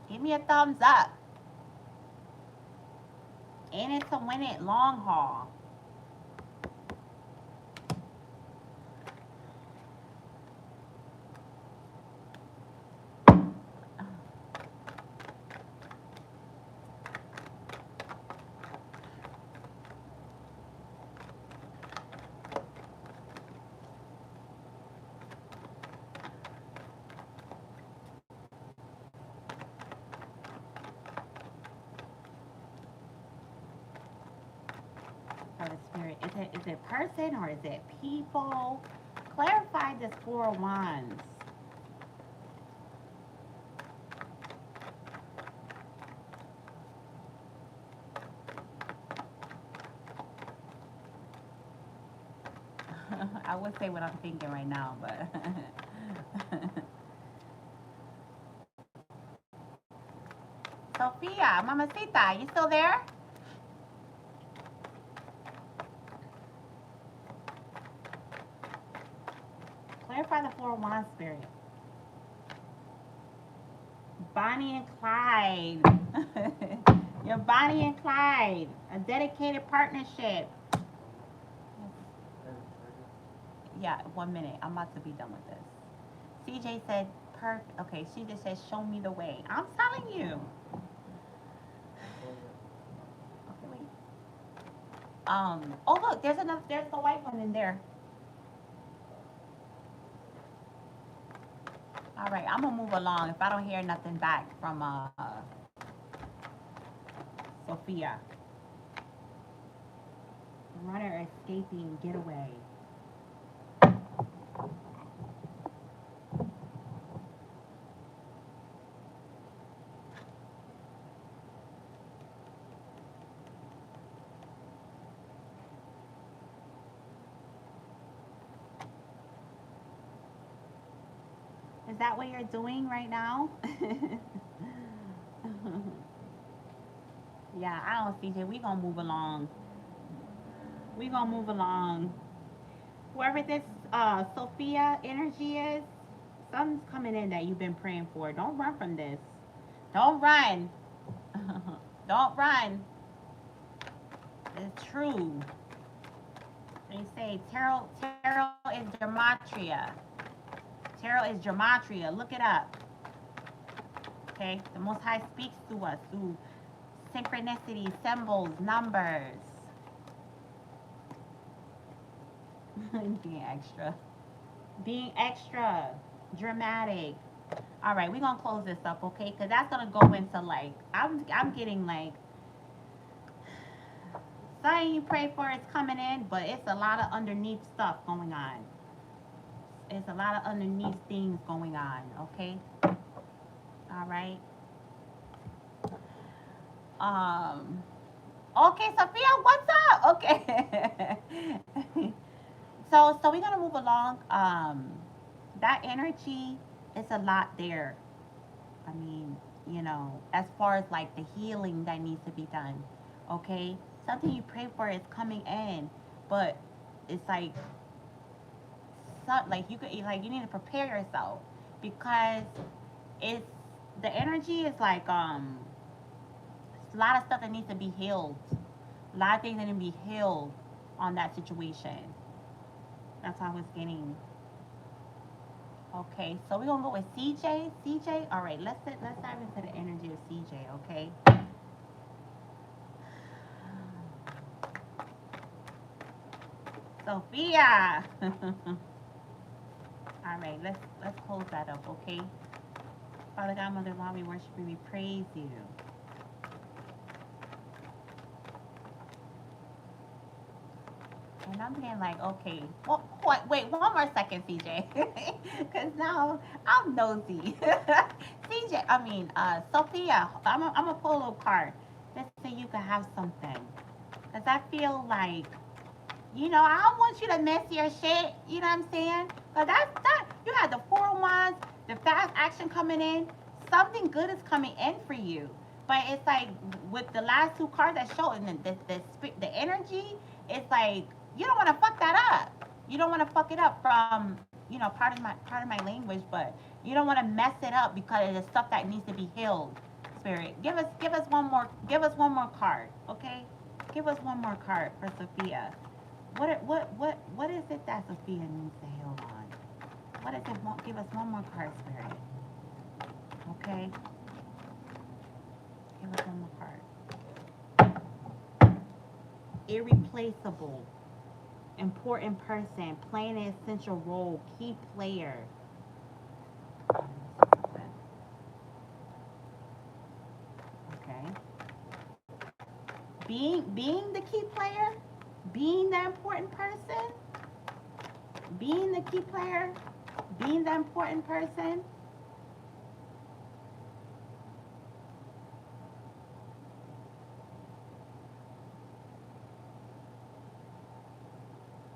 Give me a thumbs up. In it to win it, long haul. For the spirit, is it person or is it people? Clarify this Four of Wands. I would say what I'm thinking right now, but Sophia, Mamacita, you still there? Clarify the Four of Wands spirit. Bonnie and Clyde. You're Bonnie and Clyde. A dedicated partnership. Yeah, 1 minute. I'm about to be done with this. CJ said, perfect. Okay, she just said, show me the way. I'm telling you. Okay, wait. Oh look, there's the white one in there. All right, I'm gonna move along if I don't hear nothing back from Sophia. Runner escaping getaway. Is that what you're doing right now? Yeah, I don't see it. We gonna move along. We gonna move along. Whoever this Sophia energy is, something's coming in that you've been praying for. Don't run from this. Don't run. Don't run. It's true. They say tarot is gematria. Tarot is gematria. Look it up. Okay? The Most High speaks to us through synchronicity, symbols, numbers. Being extra. Being extra. Dramatic. All right, we're going to close this up, okay? Because that's going to go into, like, I'm getting, like, something you pray for is coming in, but it's a lot of underneath stuff going on. It's a lot of underneath things going on, okay? All right. Okay, Sophia, what's up? Okay. So we're gonna move along. That energy, it's a lot there. I mean, as far as like the healing that needs to be done. Okay? Something you pray for is coming in, but it's like you need to prepare yourself because it's the energy is like it's a lot of stuff that needs to be healed. A lot of things that need to be healed on that situation. That's how it's getting. Okay, so we're gonna go with CJ. CJ, all right. Let's dive into the energy of CJ. Okay. Sophia. All right, let's close that up. Okay. Father God, Mother Law, we worship you, we praise you. And I'm being like, okay, well, wait, one more second, CJ. Because now I'm nosy. CJ, Sophia, I'm going to pull a little card just so you can have something. Because I feel like, I don't want you to mess your shit. You know what I'm saying? Because you had the 4 of Wands, the fast action coming in. Something good is coming in for you. But it's like with the last 2 cards that show, and the energy, it's like you don't want to fuck that up. You don't want to fuck it up from, part of my language, but you don't want to mess it up because it's stuff that needs to be healed. Spirit, give us one more card, okay? Give us one more card for Sophia. What is it that Sophia needs to heal on? What is it? Give us one more card, Spirit. Okay? Give us one more card. Irreplaceable. Important person. Playing an essential role. Key player. Okay. Being the key player, being the important person, being the key player, being the important person.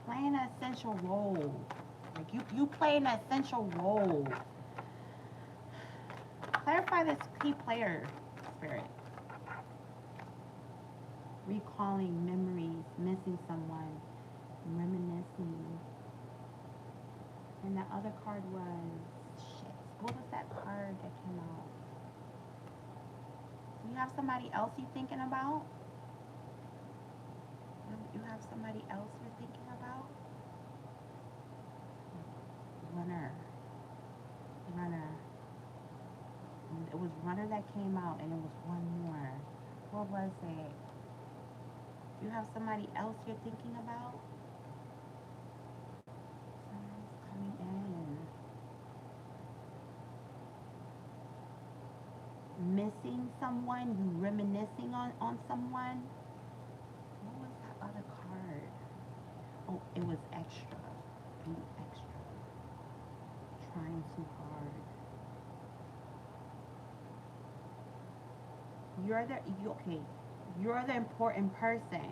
Playing an essential role. Like you play an essential role. Clarify this key player, Spirit. Recalling memories, missing someone, reminiscing. And the other card was shit. What was that card that came out? You have somebody else you thinking about? You have somebody else you're thinking about? Runner. It was Runner that came out, and it was one more. What was it? You have somebody else you're thinking about? Someone's coming in. Missing someone? You reminiscing on someone? What was that other card? Oh, it was extra. Being extra. Trying too hard. You're the important person.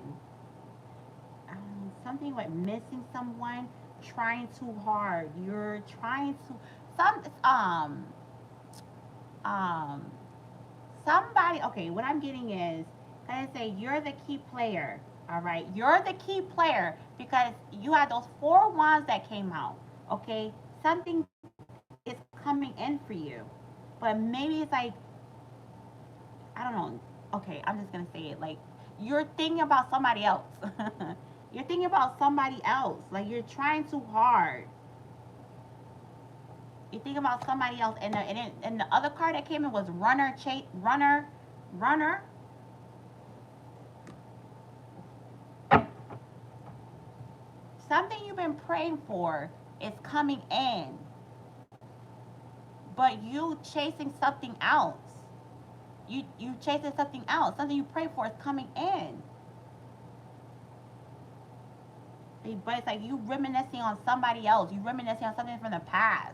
Something like missing someone, trying too hard. You're trying to um somebody. Okay, what I'm getting is, I say you're the key player. All right, you're the key player because you had those 4 of Wands that came out. Okay, something is coming in for you, but maybe it's like, I don't know. Okay, I'm just gonna say it. Like you're thinking about somebody else. You're thinking about somebody else. Like you're trying too hard. You're thinking about somebody else. And the other card that came in was runner, runner. Something you've been praying for is coming in, but you chasing something else. You chasing something else. Something you pray for is coming in. But it's like you reminiscing on somebody else. You reminiscing on something from the past.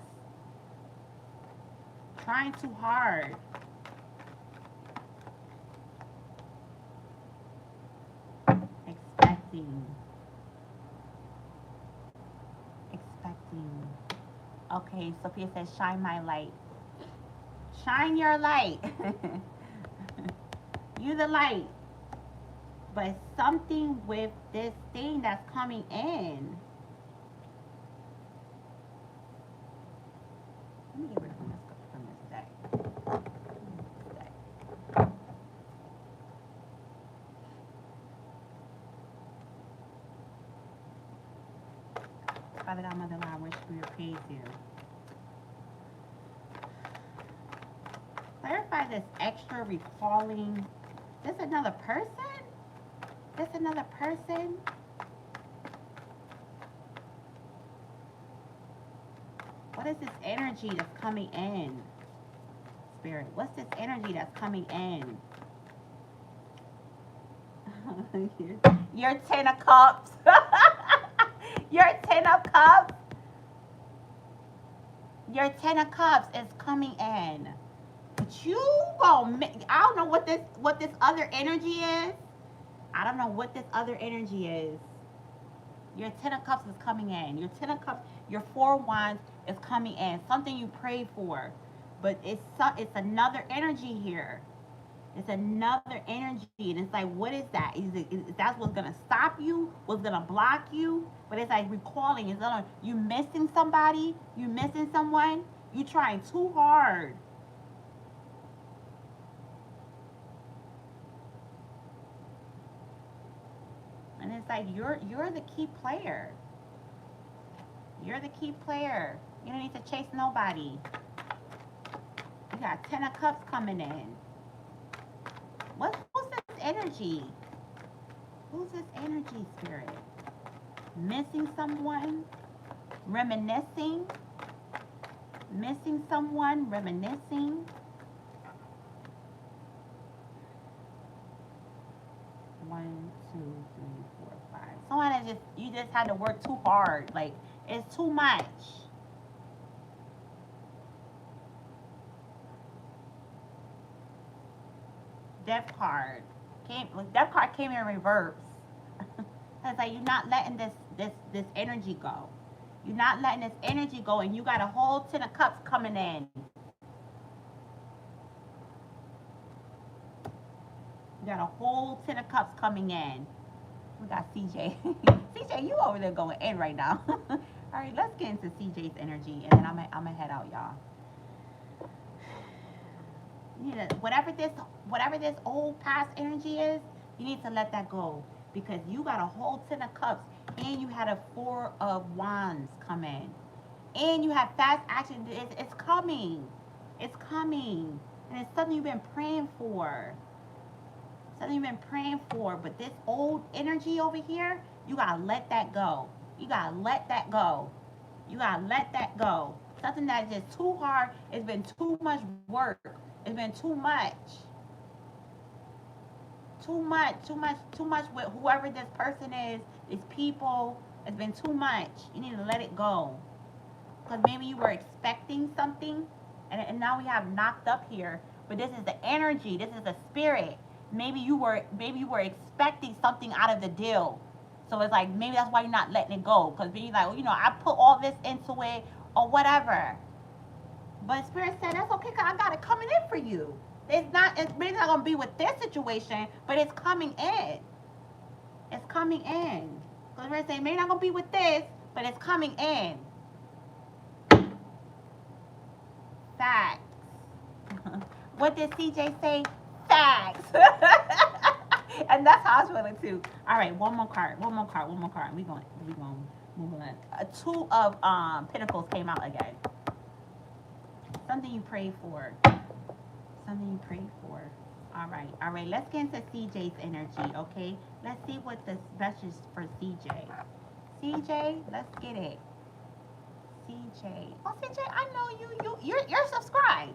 Trying too hard. Expecting. Okay, Sophia says, shine my light. Shine your light. You the light. But something with this thing that's coming in. Let me get rid of from this deck. Father God, Mother God, I wish we praise you. Clarify this extra recalling. This another person? This another person? What is this energy that's coming in? Spirit? What's this energy that's coming in? Your 10 of cups. Your 10 of cups. Your 10 of cups is coming in. But you gonna, I don't know what this other energy is. I don't know what this other energy is. Your 10 of cups is coming in. Your 10 of cups, your 4 of wands is coming in. Something you prayed for. But it's another energy here. It's another energy. And it's like, what is that? Is that's what's gonna stop you? What's gonna block you? But it's like recalling. It's like you missing somebody, you missing someone, you trying too hard. And it's like you're the key player. You're the key player. You don't need to chase nobody. You got 10 of cups coming in. Who's this energy? Who's this energy, Spirit? Missing someone? Reminiscing? Missing someone? Reminiscing? One, two, three, four, five. Someone that you just had to work too hard. Like, it's too much. Death card. Death card came in reverse. It's like you're not letting this energy go. You're not letting this energy go, and you got a whole 10 of cups coming in. You got a whole 10 of cups coming in. We got CJ. CJ, you over there going in right now. All right, let's get into CJ's energy, and then I'm gonna head out, y'all. You need to, whatever this old past energy is, you need to let that go, because you got a whole 10 of cups, and you had a 4 of wands come in, and you have fast action. It's coming. It's coming, and it's something you've been praying for. Something you've been praying for, but this old energy over here, you gotta let that go. You gotta let that go. You gotta let that go. Something that's just too hard. It's been too much work. It's been too much. Too much with whoever this person is, these people. It's been too much. You need to let it go. Because maybe you were expecting something, and now we have knocked up here. But this is the energy. This is the spirit. Maybe you were expecting something out of the deal. So it's like maybe that's why you're not letting it go. Because maybe like, I put all this into it or whatever. But Spirit said that's okay, because I got it coming in for you. It's maybe not gonna be with this situation, but it's coming in. It's coming in. Because we're saying maybe not gonna be with this, but it's coming in. Facts. What did CJ say? Facts. And that's how I was feeling too. All right, one more card. We going move on. A 2 of Pentacles came out again. Something you prayed for. All right. Let's get into CJ's energy, okay? Let's see what this message for CJ. CJ, let's get it. CJ. Oh, CJ, I know you're subscribed.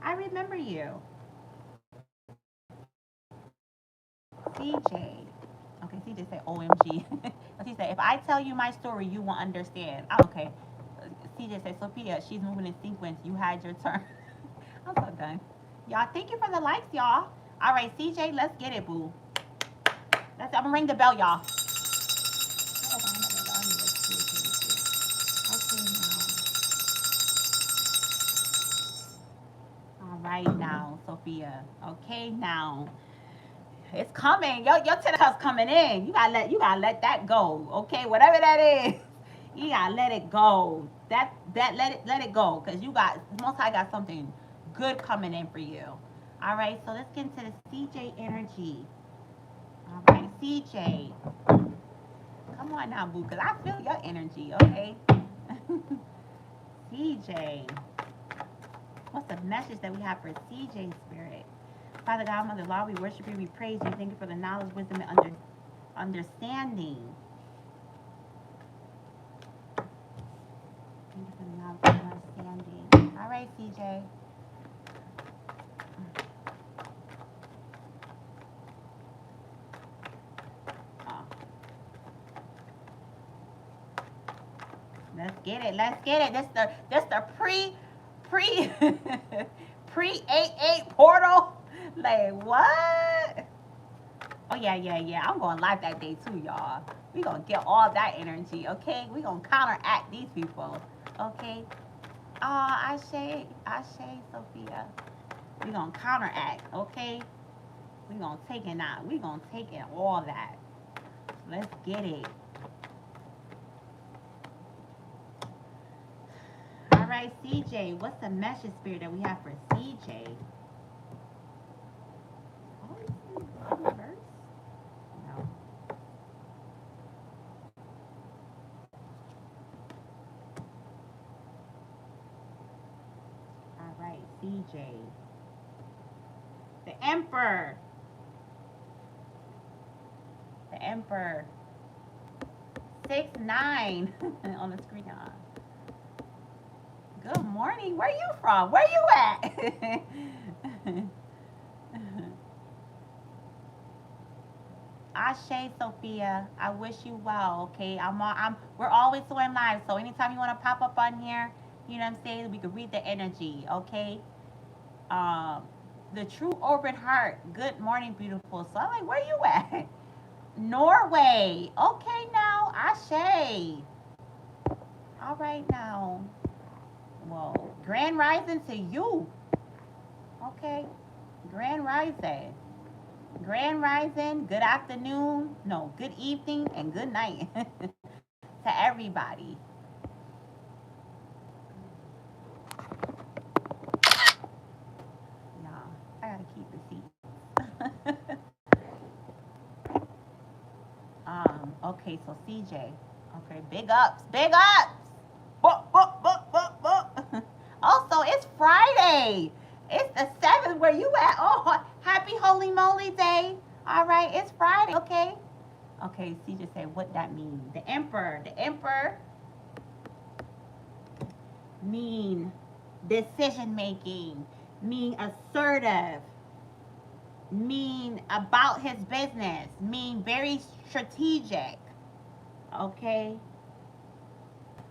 I remember you. CJ. Okay, CJ said OMG. She said, if I tell you my story, you won't understand. Okay. CJ said, Sophia, she's moving in sequence. You had your turn. I'm so done. Y'all, thank you for the likes, y'all. All right, CJ, let's get it, boo. I'm going to ring the bell, y'all. All right now, Sophia. Okay, now. It's coming. Your 10 of cups coming in. You gotta let that go. Okay, whatever that is, you gotta let it go. Let it go, because Most High got something good coming in for you. All right, so let's get into the CJ energy. All right, CJ, come on now, boo, because I feel your energy. Okay, CJ, what's the message that we have for CJ Spirit? Father God, Mother Law, we worship you, we praise you. Thank you for the knowledge, wisdom, and understanding. Thank you for the knowledge and understanding. All right, CJ. Let's get it. Let's get it. This the pre pre 8-8 portal. Like what? Oh yeah. I'm going live that day too, y'all. We gonna get all that energy, okay? We gonna counteract these people, okay? Ashe, Sophia. We gonna counteract, okay? We gonna take it out. We gonna take it all that. Let's get it. All right, CJ. What's the message spirit that we have for CJ? Oh, it's in reverse. No. All right, CJ. The Emperor. The Emperor. 6-9 on the screen. Good morning. Where you from? Where you at? Ashe, Sophia. I wish you well. Okay, we're always doing live, so anytime you want to pop up on here, you know what I'm saying, we can read the energy. Okay. Um, the true orbit heart. Good morning, beautiful. So I'm like, where you at? Norway. Okay, now Ashe. All right now. Well, grand rising to you. Okay, grand rising. Grand rising, good afternoon, no, good evening, and good night to everybody. Y'all, I gotta keep receipts. Okay, so CJ. Okay, big ups, big ups. Also, it's Friday. It's the 7th. Where you at? Oh, happy holy moly day. All right, it's Friday. Okay. Okay, CJ said what that means. The emperor. The emperor mean decision making, mean assertive, mean about his business, mean very strategic. Okay.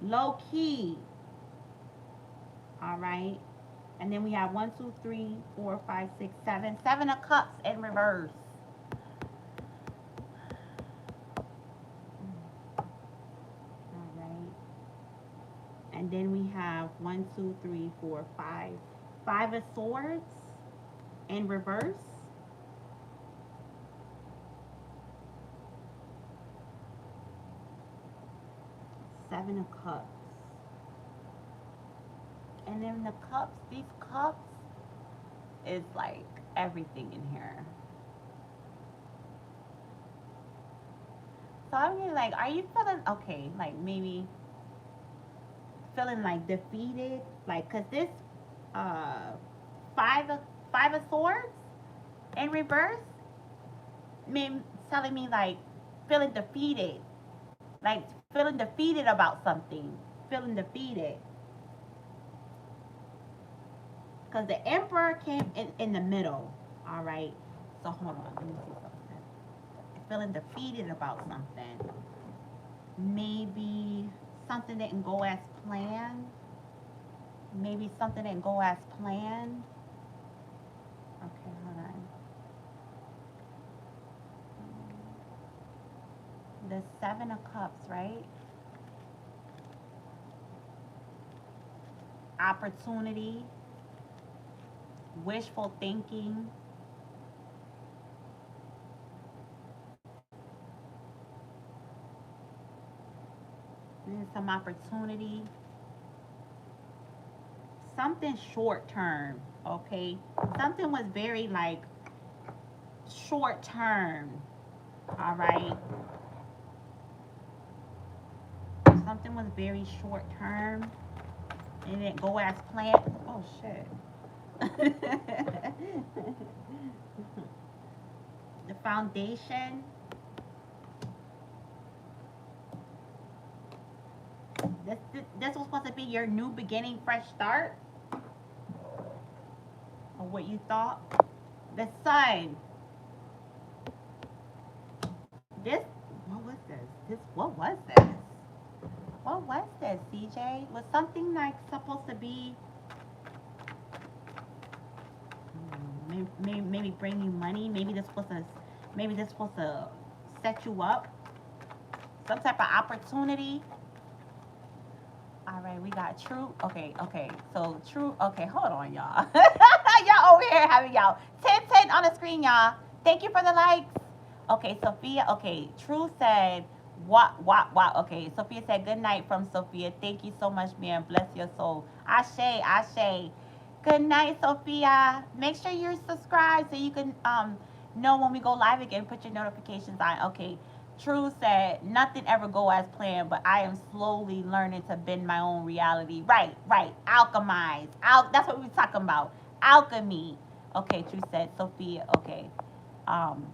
Low key. All right. And then we have 1, 2, 3, 4, 5, 6, 7. 7 of cups in reverse. All right. And then we have 1, 2, 3, 4, 5. 5 of swords in reverse. 7 of cups. And then the cups, these cups is like everything in here. So I'm getting like, are you feeling okay? Like maybe feeling like defeated, like cause this uh five of five of swords in reverse, mean telling me like feeling defeated, like feeling defeated about something, feeling defeated. Cause the emperor came in the middle. All right. So hold on, let me see something. Feeling defeated about something. Maybe something didn't go as planned. Maybe something didn't go as planned. Okay, hold on. The 7 of cups, right? Opportunity, wishful thinking. There's some opportunity. Something short term, okay? Something was very like short term, all right? Something was very short term. It didn't go as planned. Oh shit. The foundation. This was supposed to be your new beginning, fresh start. Or what you thought. The sun. This, what was this? What was this? What was this, CJ? Was something like supposed to be maybe bring you money? Maybe this supposed to set you up? Some type of opportunity? All right, we got True. Okay, okay. So True. Okay, hold on, y'all. Y'all over here having y'all 10 on the screen, y'all. Thank you for the likes. Okay, Sophia. Okay, True said, what. Okay, Sophia said, good night from Sophia. Thank you so much, man. Bless your soul. Ashe, Ashe. Good night, Sophia. Make sure you're subscribed so you can know when we go live again. Put your notifications on. Okay, True said, nothing ever go as planned, but I am slowly learning to bend my own reality. Right, right. Alchemize. That's what we were talking about. Alchemy. Okay, True said, Sophia. Okay. Um,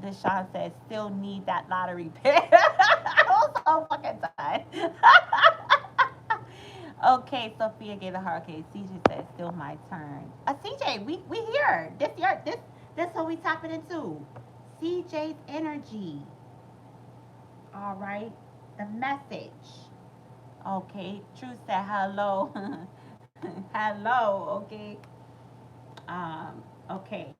Deshaun says, still need that lottery pick. I'm so fucking done. Okay, Sophia gave a heart. Okay, CJ said, still my turn. CJ, we here. This what we tapping into. CJ's energy. All right. The message. Okay. True said hello. Hello. Okay. Okay.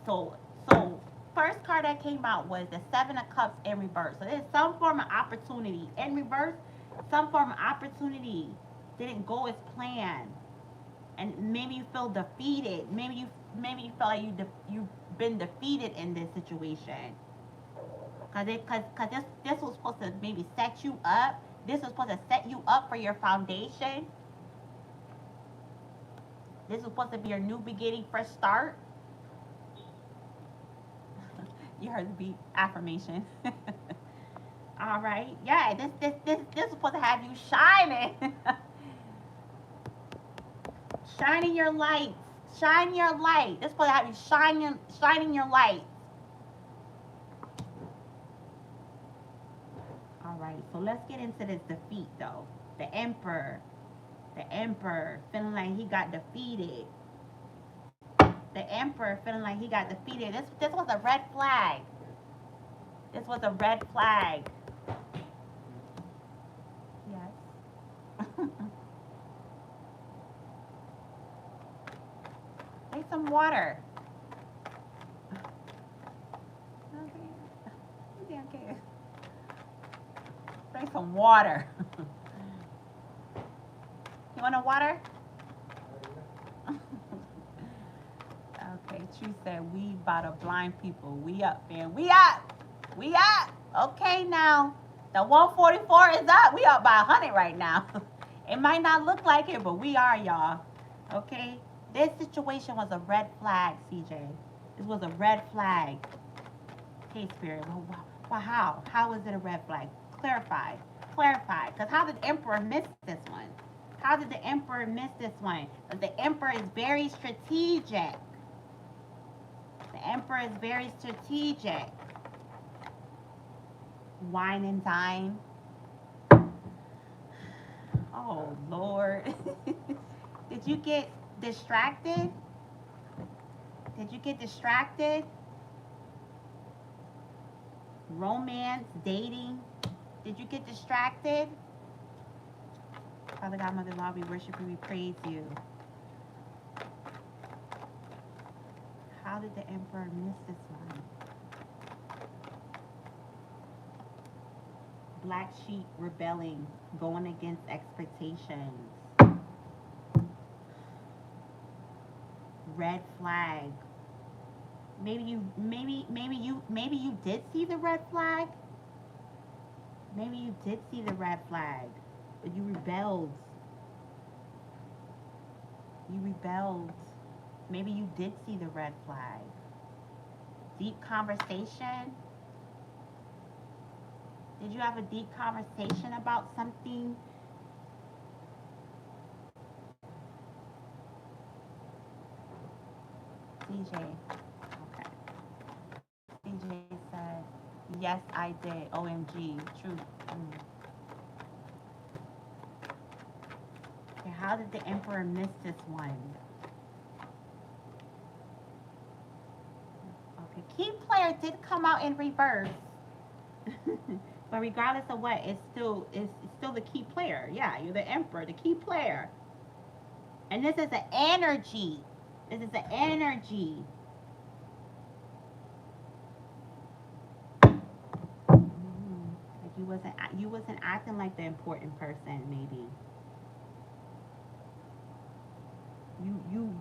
So so first card that came out was the Seven of Cups in reverse. So there's some form of opportunity in reverse. Some form of opportunity didn't go as planned, and maybe you feel defeated. Maybe you feel like you've been defeated in this situation. Cause this was supposed to maybe set you up. This was supposed to set you up for your foundation. This was supposed to be your new beginning, fresh start. You heard the beat affirmation. All right, yeah. This was supposed to have you shining, shining your light, shine your light. This is supposed to have you shining your light. All right, so let's get into this defeat though. The Emperor. The Emperor feeling like he got defeated. The Emperor feeling like he got defeated. This was a red flag. This was a red flag. Yes. Take some water. Okay. Okay. Drink some water. You want a water? Okay, True said we about to blind people. We up, man. We up. We up. Okay, now the 144 is up. We up by 100 right now. It might not look like it, but we are, y'all. Okay? This situation was a red flag, CJ. This was a red flag. Okay, Spirit. Well, how? How is it a red flag? Clarify. Clarify. Because how did the Emperor miss this one? How did the Emperor miss this one? Because the Emperor is very strategic. The Emperor is very strategic. Wine and dine. Oh, Lord. Did you get distracted? Did you get distracted? Romance, dating. Did you get distracted? Father God, Mother Law, we worship you, we praise you. How did the Emperor miss this one? Black sheep rebelling, going against expectations. Red flag. Maybe you did see the red flag. Maybe you did see the red flag, but you rebelled. You rebelled. Maybe you did see the red flag. Deep conversation. Did you have a deep conversation about something? CJ. Okay. CJ said, yes, I did. OMG. True. Okay, how did the Emperor miss this one? Okay, Key Player did come out in reverse. But regardless of what, it's still the key player. Yeah, you're the emperor, the key player. And this is an energy. This is an energy. Like you wasn't acting like the important person. Maybe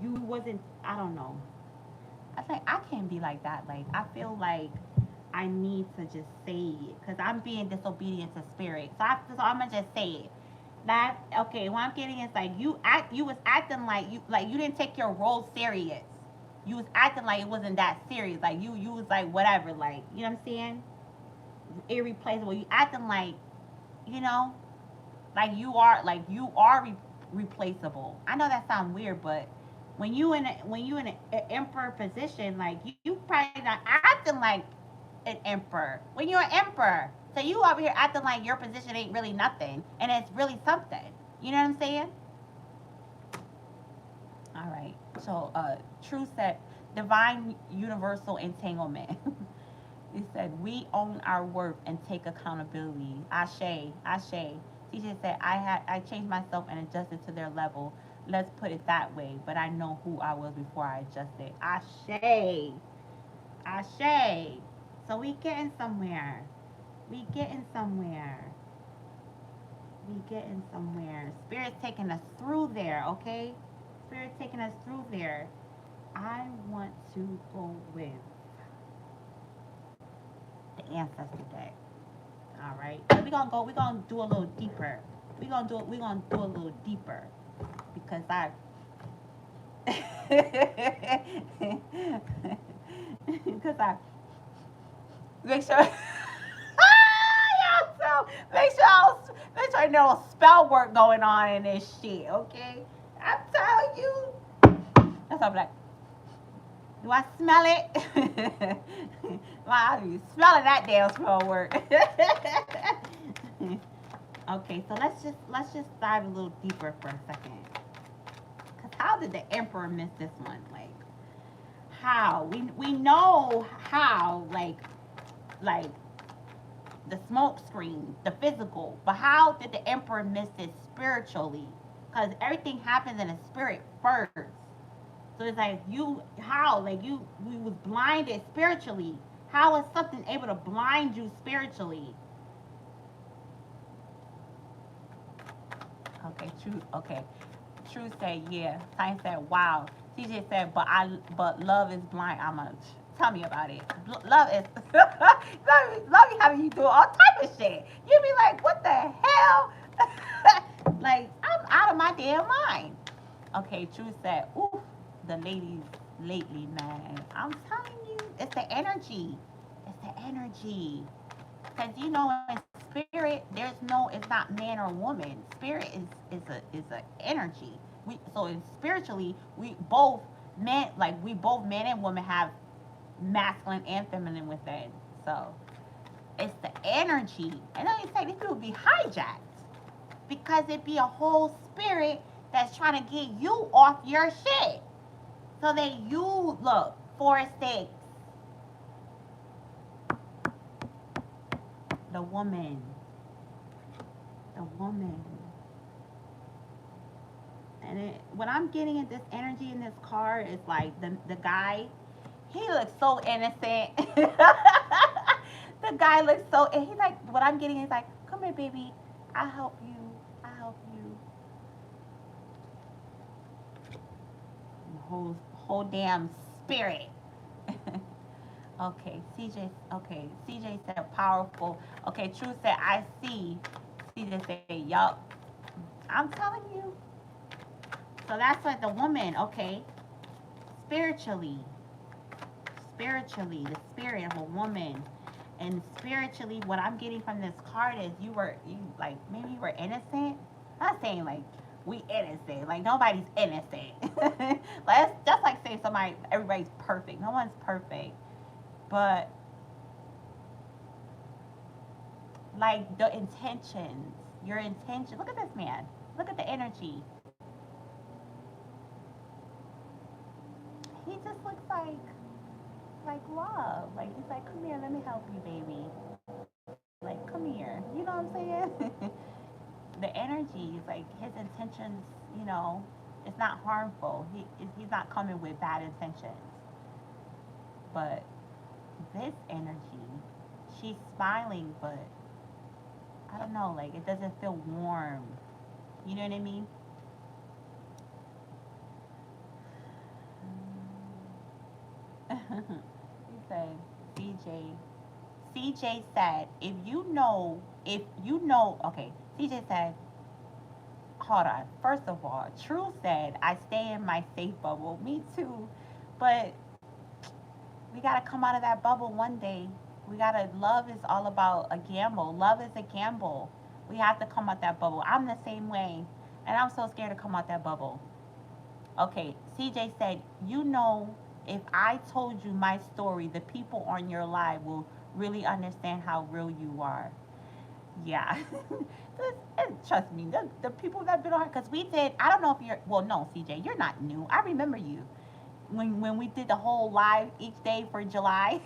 you wasn't. I don't know. I think I can't be like that. Like I feel like I need to just say it because I'm being disobedient to spirit. So I'm gonna just say it. That okay? What I'm getting is like you was acting like you didn't take your role serious. You was acting like it wasn't that serious. Like you was like whatever. Like you know what I'm saying? Irreplaceable. You acting like you know like you are replaceable. I know that sounds weird, but when you in an emperor position, like you probably not acting like an emperor when you're an emperor. So you over here acting like your position ain't really nothing, and it's really something. You know what I'm saying? All right. So, True said, divine universal entanglement. He said, we own our worth and take accountability. Ashe, Ashe. TJ said, I changed myself and adjusted to their level. Let's put it that way. But I know who I was before I adjusted. Ashe, Ashe. So we getting somewhere. We getting somewhere. We getting somewhere. Spirit's taking us through there, okay? Spirit taking us through there. I want to go with the ancestor deck. All right. So we're gonna do a little deeper. We're gonna do a little deeper because I because I make sure so make sure no spell work going on in this shit, okay? I'm telling you. That's all I'm like. Do I smell it? Wow, you smelling that damn spell work. Okay, so let's just dive a little deeper for a second. Cause how did the emperor miss this one? Like how? We know how like the smoke screen, the physical, but how did the emperor miss it spiritually? Cause everything happens in the spirit first. So it's like you how like you we was blinded spiritually. How is something able to blind you spiritually? Okay, true. Okay, true. Said yeah. Science said wow. TJ said but love is blind. I'm a tell me about it. Love is love you having you do all type of shit. You be like what the hell? Like I'm out of my damn mind. Okay, true said oof the ladies lately man. I'm telling you it's the energy. It's the energy. Because you know in spirit there's no it's not man or woman. Spirit is a energy. So in spiritually we both men like we both men and women have masculine and feminine within. So it's the energy. And then you say these people be hijacked because it be a whole spirit that's trying to get you off your shit. So that you look for stakes. The woman. The woman. And what I'm getting at this energy in this card is like the guy, he looks so innocent. The guy looks so, and he's like, what I'm getting is like, come here, baby, I'll help you, I'll help you. And the whole damn spirit. Okay, CJ. Okay, CJ said powerful. Okay, True said I see. CJ said yup. I'm telling you. So that's like the woman. Okay, spiritually, spiritually, the spirit of a woman. And spiritually, what I'm getting from this card is you like maybe you were innocent. I'm not saying like we innocent, like nobody's innocent. Like that's just like saying somebody everybody's perfect. No one's perfect, but like the intentions, your intention. Look at this man. Look at the energy. He just looks like love. Like he's like, come here, let me help you, baby. Like, come here. You know what I'm saying? The energy is like his intentions, you know, it's not harmful. He's not coming with bad intentions. But this energy, she's smiling, but I don't know, like it doesn't feel warm. You know what I mean? He said, CJ. CJ said, okay. CJ said, hold on. First of all, True said, I stay in my safe bubble. Me too. But we got to come out of that bubble one day. Love is all about a gamble. Love is a gamble. We have to come out that bubble. I'm the same way. And I'm so scared to come out that bubble. Okay, CJ said, if I told you my story, the people on your live will really understand how real you are. Yeah. And trust me, the people that have been on, because we did, I don't know if well, no, CJ, you're not new. I remember you when we did the whole live each day for July.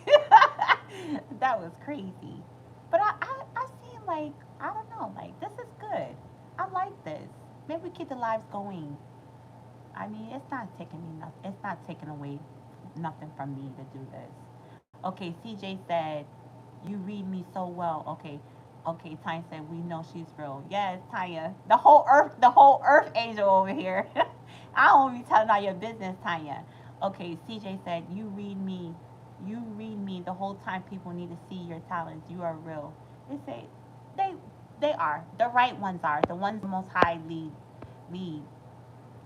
That was crazy. But I see, like, I don't know, like, this is good. I like this. Maybe we keep the lives going. I mean, it's not taking me nothing. It's not taking away nothing from me to do this. Okay, CJ said, "You read me so well." Okay, okay. Tanya said, "We know she's real." Yes, Tanya. The whole Earth angel over here. I don't be telling all your business, Tanya. Okay, CJ said, "You read me. You read me the whole time. People need to see your talents. You are real." They say, they they are the right ones are the ones the Most High lead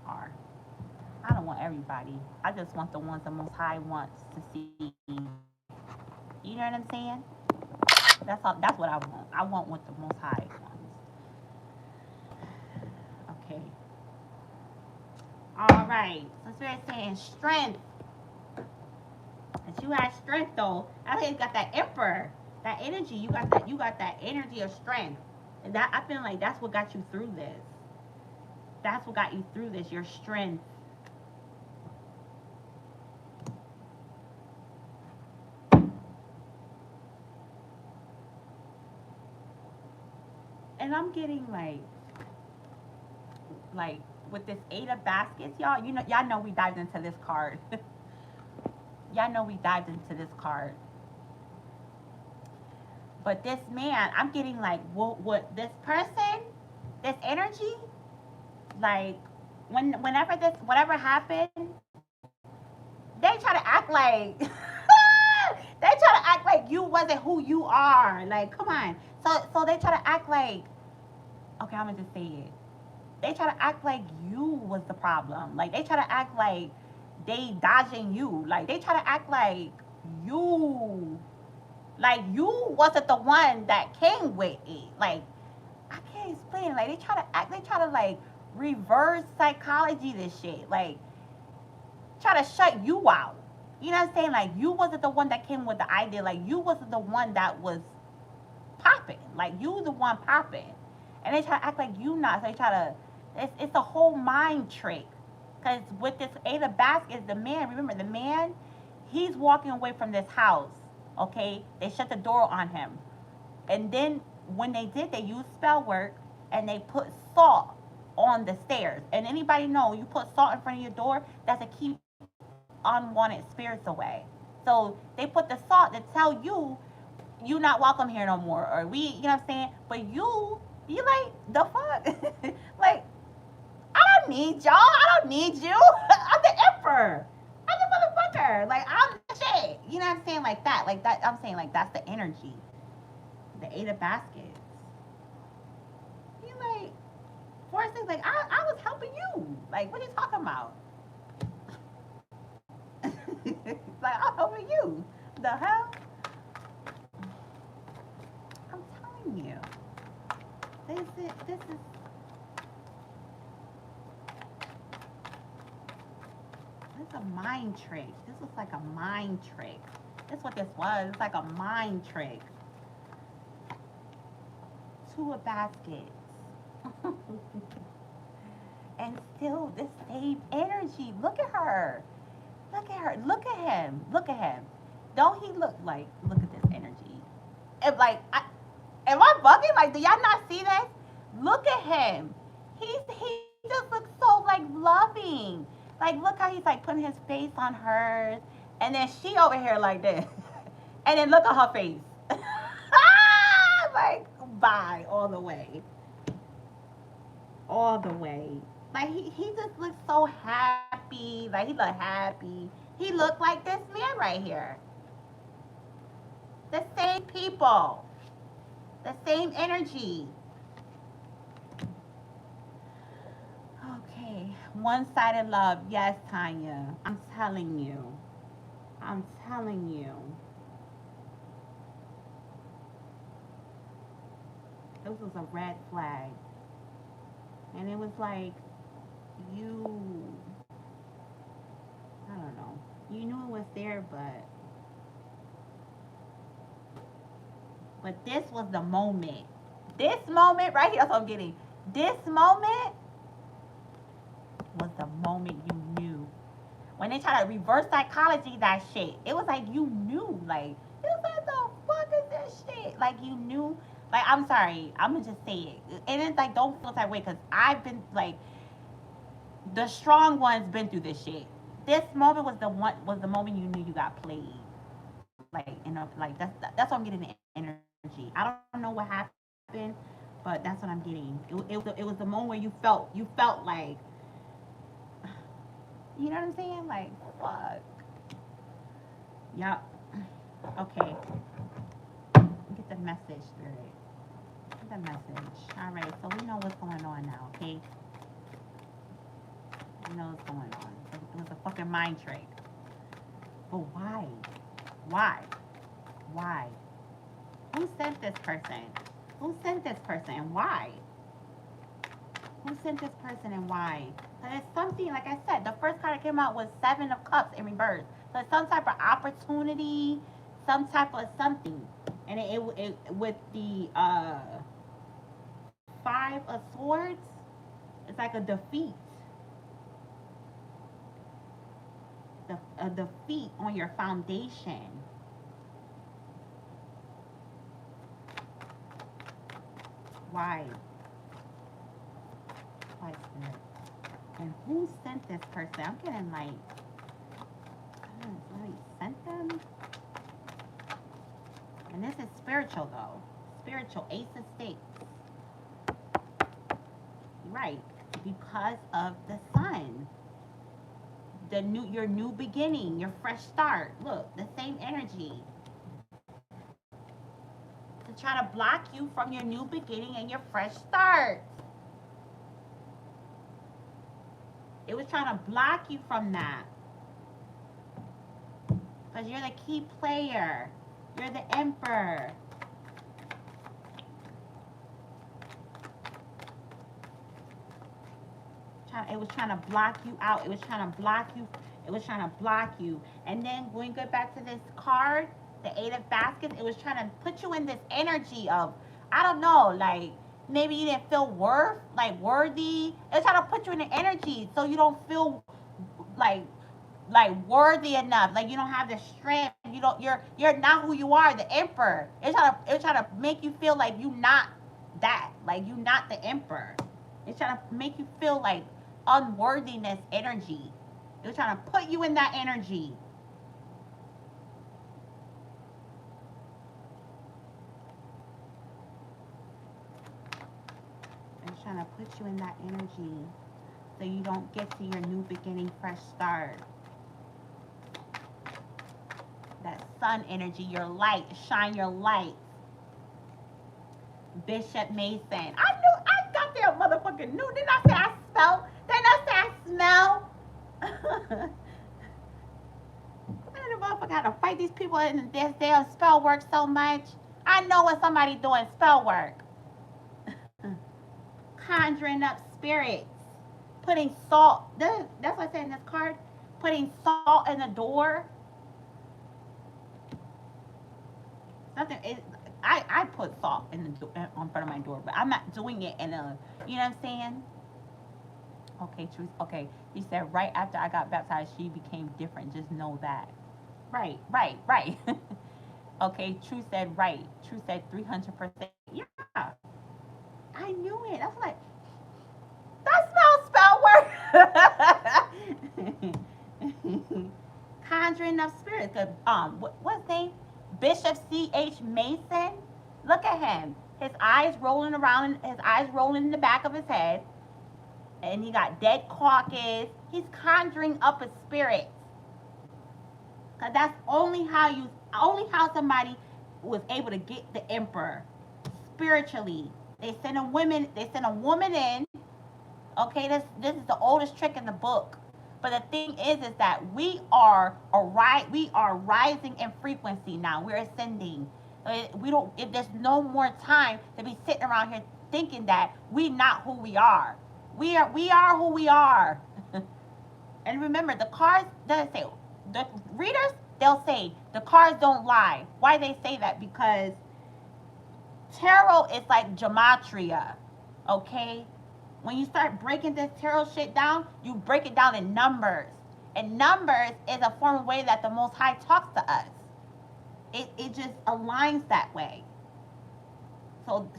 are. I don't want everybody. I just want the ones the Most High wants to see. You know what I'm saying? That's all. That's what I want. I want what the Most High wants. Okay. All right. So Spirit saying strength. That you have strength though. I think you got that emperor, that energy. You got that. You got that energy of strength. And that I feel like that's what got you through this. That's what got you through this. Your strength. And I'm getting like with this eight of baskets, y'all. Y'all know we dived into this card. Y'all know we dived into this card. But this man, I'm getting like what this person, this energy, like whenever this whatever happened, they try to act like they try to act like you wasn't who you are. Like, come on. So they try to act like, okay, I'm gonna just say it. They try to act like you was the problem. Like they try to act like they dodging you. Like they try to act you you wasn't the one that came with it. Like I can't explain. Like they try to like reverse psychology this shit. Like try to shut you out. You know what I'm saying? Like you wasn't the one that came with the idea. Like you wasn't the one that was popping. Like you the one popping. And they try to act like you not. So they try to it's a whole mind trick. Cause with this Eight of Baskets, the man, remember the man, he's walking away from this house. Okay? They shut the door on him. And then when they did, they used spell work and they put salt on the stairs. And anybody know you put salt in front of your door, that's to keep unwanted spirits away. So they put the salt to tell you not welcome here no more. Or you know what I'm saying? But you like, the fuck? Like, I don't need y'all. I don't need you. I'm the emperor. I'm the motherfucker. Like, I'm the shit. You know what I'm saying? Like that. Like that. I'm saying, like, that's the energy. The Eight of Baskets. You like, Forrest is like, I was helping you. Like, what are you talking about? Like, I'm helping you. The hell? I'm telling you. This is a mind trick. This was like a mind trick. That's what this was. It's like a mind trick. Two of baskets. And still the same energy. Look at her. Look at her. Look at him. Look at him. Don't he look at this energy? If like I, if I'm bugging? Like, do y'all not see this? Look at him. He just looks so like loving. Like, look how he's like putting his face on hers, and then she over here like this, and then look at her face. Like, bye all the way, all the way. Like he just looks so happy. Like he look happy. He looked like this man right here. The same people, the same energy. Okay, one-sided love. Yes, Tanya. I'm telling you. I'm telling you. This was a red flag. And it was like, you, I don't know. You knew it was there, but this was the moment. This moment right here, that's what I'm getting. This moment was the moment you knew. When they try to reverse psychology that shit, it was like you knew. Like, it was like, the fuck is this shit? Like, you knew. Like, I'm sorry. I'm gonna just say it. And it's like, don't feel that way, because I've been, like, the strong ones been through this shit. This moment was the moment you knew you got played. Like, like that's what I'm getting, the energy. I don't know what happened, but that's what I'm getting. It was the moment where you felt like, you know what I'm saying? Like, fuck. Yup. Okay. Get the message, Spirit. Get the message. All right. So we know what's going on now. Okay. We know what's going on. It was a fucking mind trick. But why? Why? Why? Who sent this person? Who sent this person and why? Who sent this person and why? So it's something, like I said, the first card that came out was Seven of Cups in reverse. So it's some type of opportunity, some type of something. And it with the Five of Swords, it's like a defeat. A defeat on your foundation. Why? Why, Spirit? And who sent this person? I'm getting like, somebody sent them? And this is spiritual though. Spiritual, Ace of Stakes. Right. Because of the sun. Your new beginning, your fresh start. Look, the same energy. To try to block you from your new beginning and your fresh start. It was trying to block you from that. Because you're the key player. You're the emperor. It was trying to block you out. It was trying to block you. It was trying to block you. And then when we go back to this card, the Eight of Baskets, it was trying to put you in this energy of, I don't know, like, maybe you didn't feel worthy. It's trying to put you in the energy so you don't feel like worthy enough. Like, you don't have the strength. You're not who you are, the emperor. It's trying to make you feel like you not that. Like, you not the emperor. It's trying to make you feel like unworthiness energy. It was trying to put you in that energy. It's trying to put you in that energy so you don't get to your new beginning, fresh start. That sun energy, your light, shine your light. Bishop Mason. I got there motherfucking knew. Didn't I say I smell? Didn't I say I smell? I don't motherfucker how to fight these people in this damn spell work so much. I know when somebody doing spell work. Conjuring up spirits. Putting salt. That's what I said in this card. Putting salt in the door. Something is. I put salt in front of my door, but I'm not doing it in a, you know what I'm saying? Okay, Truth. Okay, he said right after I got baptized, she became different. Just know that. Right. Okay, Truth said right. Truth said 300%. Yeah, I was like, that smells spell work. Conjuring of spirits. What's his name? Bishop C.H. Mason. Look at him. His eyes rolling around. His eyes rolling in the back of his head, and he got dead carcass. He's conjuring up a spirit. Cause that's only how somebody was able to get the emperor spiritually. They send a woman in. Okay, this is the oldest trick in the book. But the thing is that we are rising in frequency now. We're ascending. We don't. There's no more time to be sitting around here thinking that we not who we are. We are who we are. And remember, the cards doesn't say, the readers, they'll say the cards don't lie. Why they say that? Because tarot is like gematria. Okay, when you start breaking this tarot shit down, you break it down in numbers. And numbers is a form of way that the Most High talks to us. It just aligns that way. So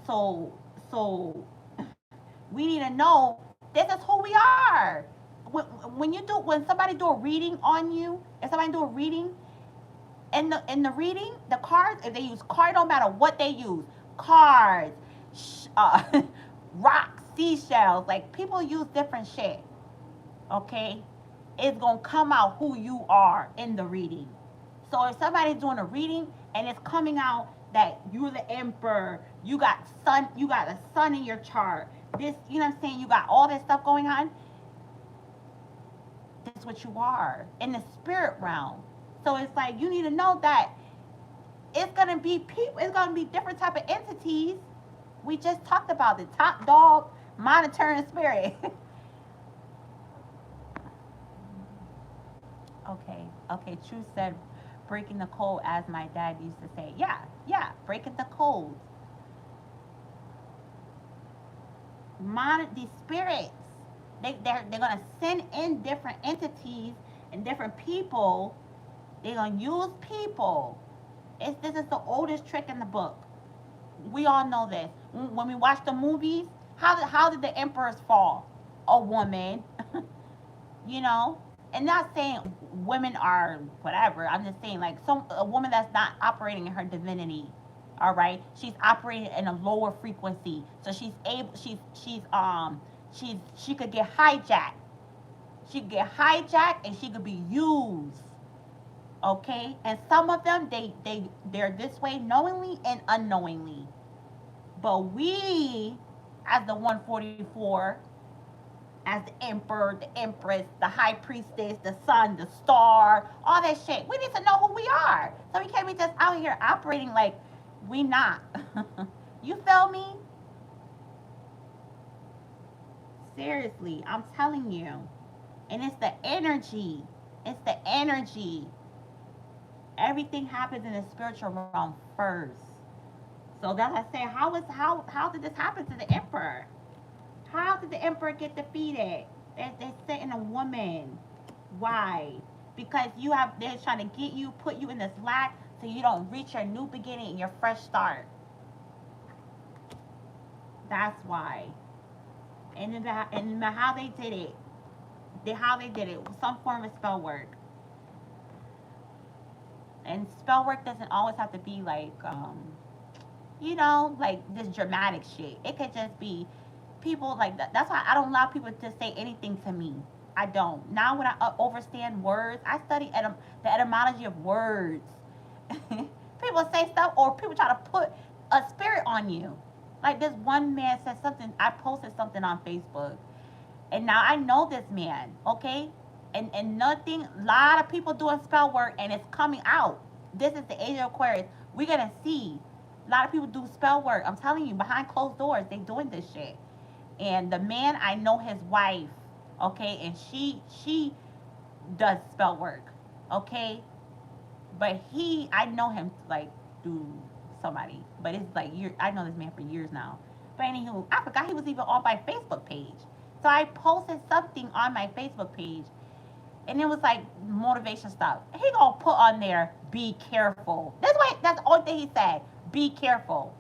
we need to know this is who we are. When somebody do a reading on you, if somebody do a reading, in the reading, the cards, if they use card, don't matter what they use, cards, rocks, seashells, like people use different shit. Okay, it's gonna come out who you are in the reading. So if somebody's doing a reading and it's coming out that you're the emperor, you got a sun in your chart. This, you know what I'm saying? You got all this stuff going on. That's what you are in the spirit realm. So it's like you need to know that it's gonna be people. It's gonna be different type of entities. We just talked about the top dog, monitoring spirit. Okay. Truth said, breaking the code, as my dad used to say. Yeah, breaking the codes. These spirits, they're gonna send in different entities and different people. They're gonna use people. This is the oldest trick in the book. We all know this. When we watch the movies, how did the emperors fall? A woman, you know. And not saying women are whatever. I'm just saying like a woman that's not operating in her divinity. All right, she's operating in a lower frequency, so she could get hijacked. She could get hijacked and she could be used. Okay, and some of them they're this way knowingly and unknowingly. But we, as the 144, as the emperor, the empress, the high priestess, the sun, the star, all that shit, we need to know who we are. So we can't be just out here operating like we not. You feel me? Seriously, I'm telling you. And it's the energy. It's the energy. Everything happens in the spiritual realm first. So that's I say, how did this happen to the emperor? How did the emperor get defeated? They're setting a woman. Why? Because they're trying to get you, put you in this lack so you don't reach your new beginning and your fresh start. That's why. And how they did it. Some form of spell work. And spell work doesn't always have to be like, like this dramatic shit. It could just be people like that. That's why I don't allow people to say anything to me. I don't. Now when I understand words, I study the etymology of words. People say stuff or people try to put a spirit on you. Like this one man said something, I posted something on Facebook. And now I know this man, okay? And nothing, a lot of people doing spell work and it's coming out. This is the age of Aquarius. We're going to see. A lot of people do spell work. I'm telling you, behind closed doors, they doing this shit. And the man, I know his wife, okay? And she does spell work, okay? But I know him like through somebody. But it's like, I know this man for years now. But anywho, I forgot he was even on my Facebook page. So I posted something on my Facebook page. And it was like motivation stuff. He gonna put on there, be careful. That's the only thing he said. Be careful.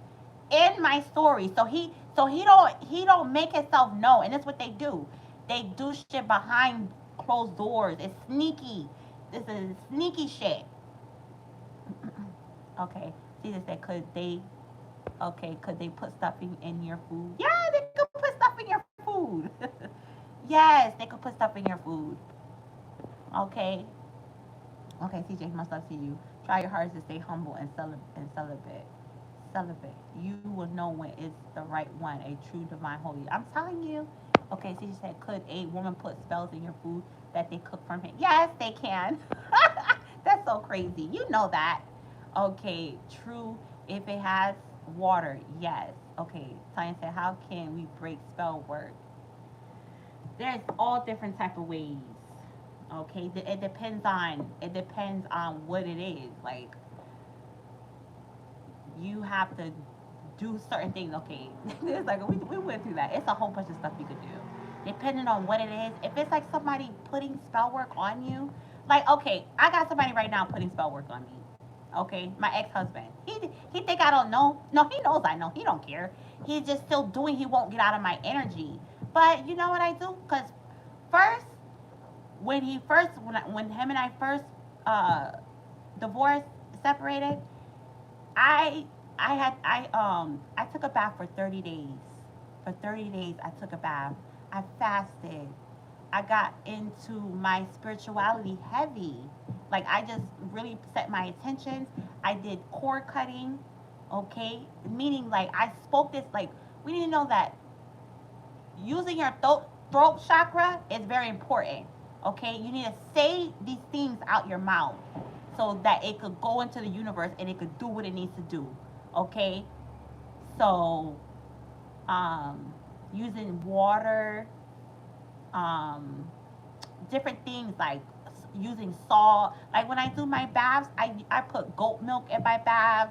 in my story. So he don't make himself know, and that's what they do. They do shit behind closed doors. It's sneaky. This is sneaky shit. Okay. See this said could they okay, could they put stuff in your food? Yeah, they could put stuff in your food. Yes, they could put stuff in your food. Okay. Okay, CJ, much love to you. Try your hardest to stay humble and celibate. Celibate. You will know when it's the right one, a true divine holy. I'm telling you. Okay, CJ said, could a woman put spells in your food that they cook from it? Yes, they can. That's so crazy. You know that. Okay, true. If it has water, yes. Okay, Tanya said, how can we break spell work? There's all different type of ways. Okay, it depends on what it is. Like you have to do certain things. Okay, it's like we went through that. It's a whole bunch of stuff you could do, depending on what it is. If it's like somebody putting spell work on you, like okay, I got somebody right now putting spell work on me. Okay, my ex husband. He think I don't know. No, he knows I know. He don't care. He's just still doing. He won't get out of my energy. But you know what I do? Cause first, when him and I first uh divorced, separated, I I took a bath for 30 days. For 30 days I took a bath. I fasted. I got into my spirituality heavy. Like I just really set my intentions. I did cord cutting, okay? Meaning like I spoke this like we need to know that using your throat chakra is very important. Okay? You need to say these things out your mouth so that it could go into the universe and it could do what it needs to do. Okay? So, um, using water, um, different things like using salt. Like when I do my baths, I put goat milk in my bath.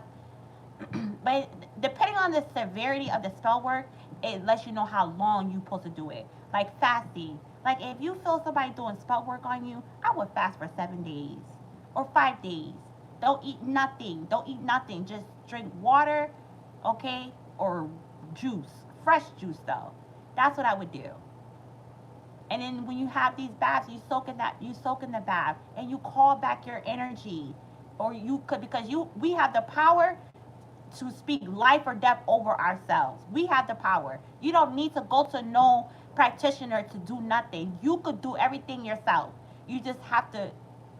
But depending on the severity of the spell work, it lets you know how long you're supposed to do it. Like fasting. Like if you feel somebody doing spell work on you, I would fast for 7 days or 5 days. Don't eat nothing. Don't eat nothing. Just drink water, okay, or juice, fresh juice though. That's what I would do. And then when you have these baths, you soak in the bath and you call back your energy. Or you could because you we have the power to speak life or death over ourselves. We have the power. You don't need to go to no practitioner to do nothing. You could do everything yourself. You just have to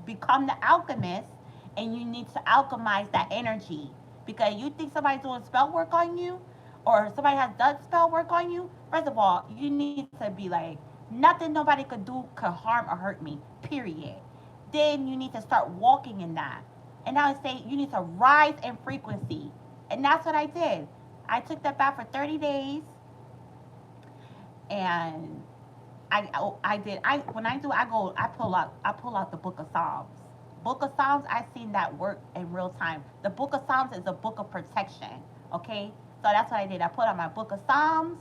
become the alchemist and you need to alchemize that energy. Because you think somebody's doing spell work on you or somebody has done spell work on you, first of all, you need to be like, nothing nobody could do could harm or hurt me, period. Then you need to start walking in that. And I would say you need to rise in frequency. And that's what I did. I took that bath for 30 days and I did I when I do I pull out the book of Psalms. Book of Psalms I seen that work in real time. The book of Psalms is a book of protection. Okay? So that's what I did. I put out my book of Psalms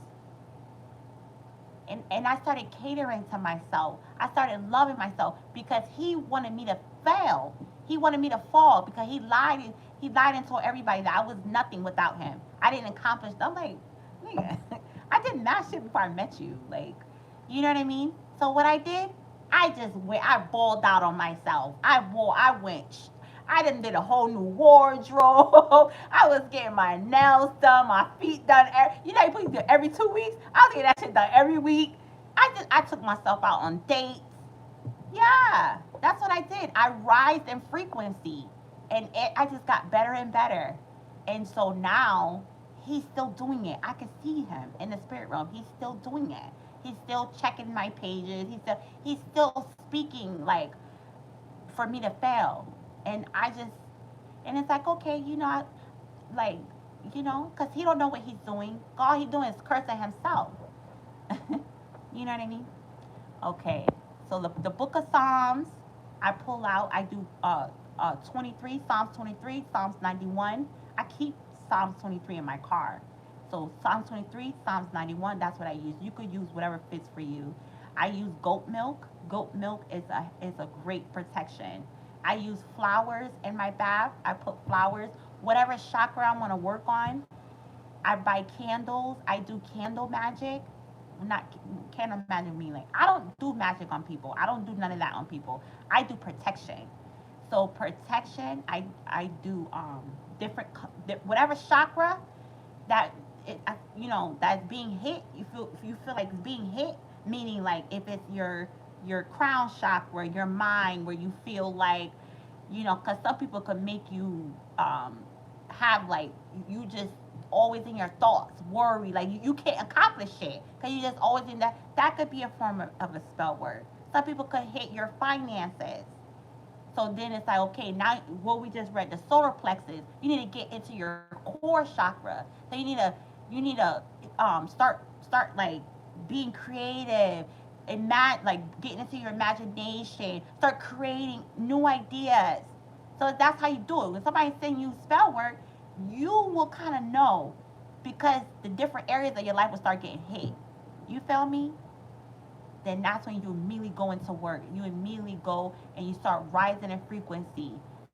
and I started catering to myself. I started loving myself because he wanted me to fail. He wanted me to fall because he lied and told everybody that I was nothing without him. I didn't accomplish. I'm like, nigga, I did not shit before I met you. Like, you know what I mean? So what I did, I balled out on myself. I went. I done did a whole new wardrobe. I was getting my nails done, my feet done. You know, you put it every 2 weeks. I was getting that shit done every week. I took myself out on dates. Yeah, that's what I did. I rise in frequency, and I just got better and better. And so now he's still doing it. I can see him in the spirit realm. He's still doing it. He's still checking my pages. He's still speaking like for me to fail. And it's like okay, like because he don't know what he's doing. All he's doing is cursing himself. You know what I mean? Okay, so the book of Psalms, I pull out. I do 23 Psalms 23, Psalms 91. I keep Psalms 23 in my car. So Psalms 23, Psalms 91. That's what I use. You could use whatever fits for you. I use goat milk. Goat milk is a great protection. I use flowers in my bath. I put flowers, whatever chakra I want to work on. I buy candles. I do candle magic. Not candle magic mean like I don't do magic on people. I don't do none of that on people. I do protection. So protection, I do different whatever chakra that that's being hit. You feel like it's being hit, meaning like if it's your crown chakra, your mind, where you feel like because some people could make you have like you just always in your thoughts, worry, like you can't accomplish it because you just always in that. That could be a form of a spell word. Some people could hit your finances. So then it's like, okay, now what we just read, the solar plexus, you need to get into your core chakra. So you need to start like being creative, like getting into your imagination, start creating new ideas. So that's how you do it. When somebody's saying you spell work, you will kind of know because the different areas of your life will start getting hit. You feel me? Then that's when you immediately go into work. You immediately go and you start rising in frequency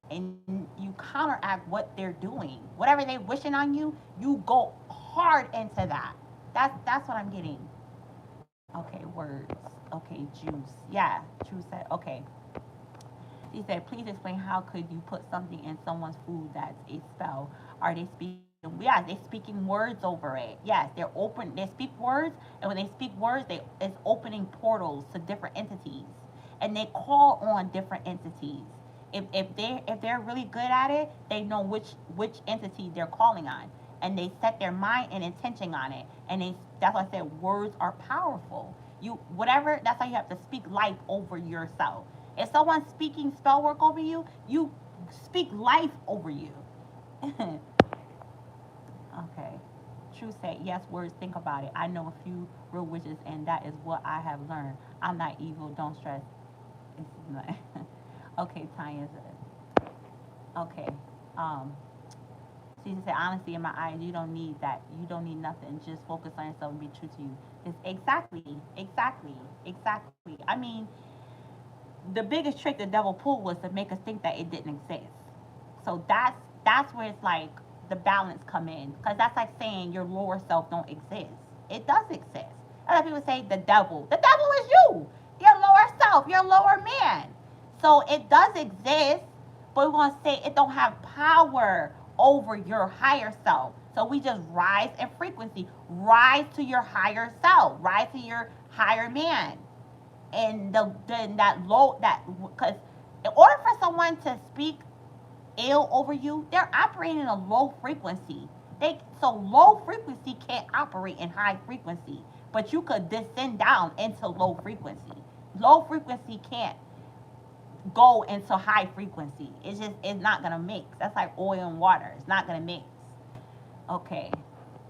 and you counteract what they're doing. Whatever they wishing on you, you go hard into that. That's what I'm getting. Okay, words. Okay, juice. Yeah, juice said, okay. She said, please explain how could you put something in someone's food that's a spell? Are they speaking? Yeah, they're speaking words over it. Yes, they're open. They speak words, and when they speak words, they it's opening portals to different entities, and they call on different entities. If they're really good at it, they know which entity they're calling on, and they set their mind and intention on it. And that's why I said words are powerful. You whatever. That's why you have to speak life over yourself. If someone's speaking spell work over you, you speak life over you. Okay. True said, yes, words, think about it. I know a few real witches, and that is what I have learned. I'm not evil, don't stress. It's not. Okay, Tanya said, okay. Um, she said, honestly, in my eyes, you don't need that. You don't need nothing. Just focus on yourself and be true to you. It's exactly. I mean, the biggest trick the devil pulled was to make us think that it didn't exist. So that's where it's like the balance come in because that's like saying your lower self don't exist. It does exist. Other people say the devil. The devil is you, your lower self, your lower man. So it does exist, but we want to say it don't have power over your higher self. So we just rise in frequency, rise to your higher self, rise to your higher man, and then that low that because in order for someone to speak ill over you, they're operating in a low frequency. So low frequency can't operate in high frequency, but you could descend down into low frequency. Low frequency can't go into high frequency. It's not gonna mix. That's like oil and water. It's not gonna mix. Okay,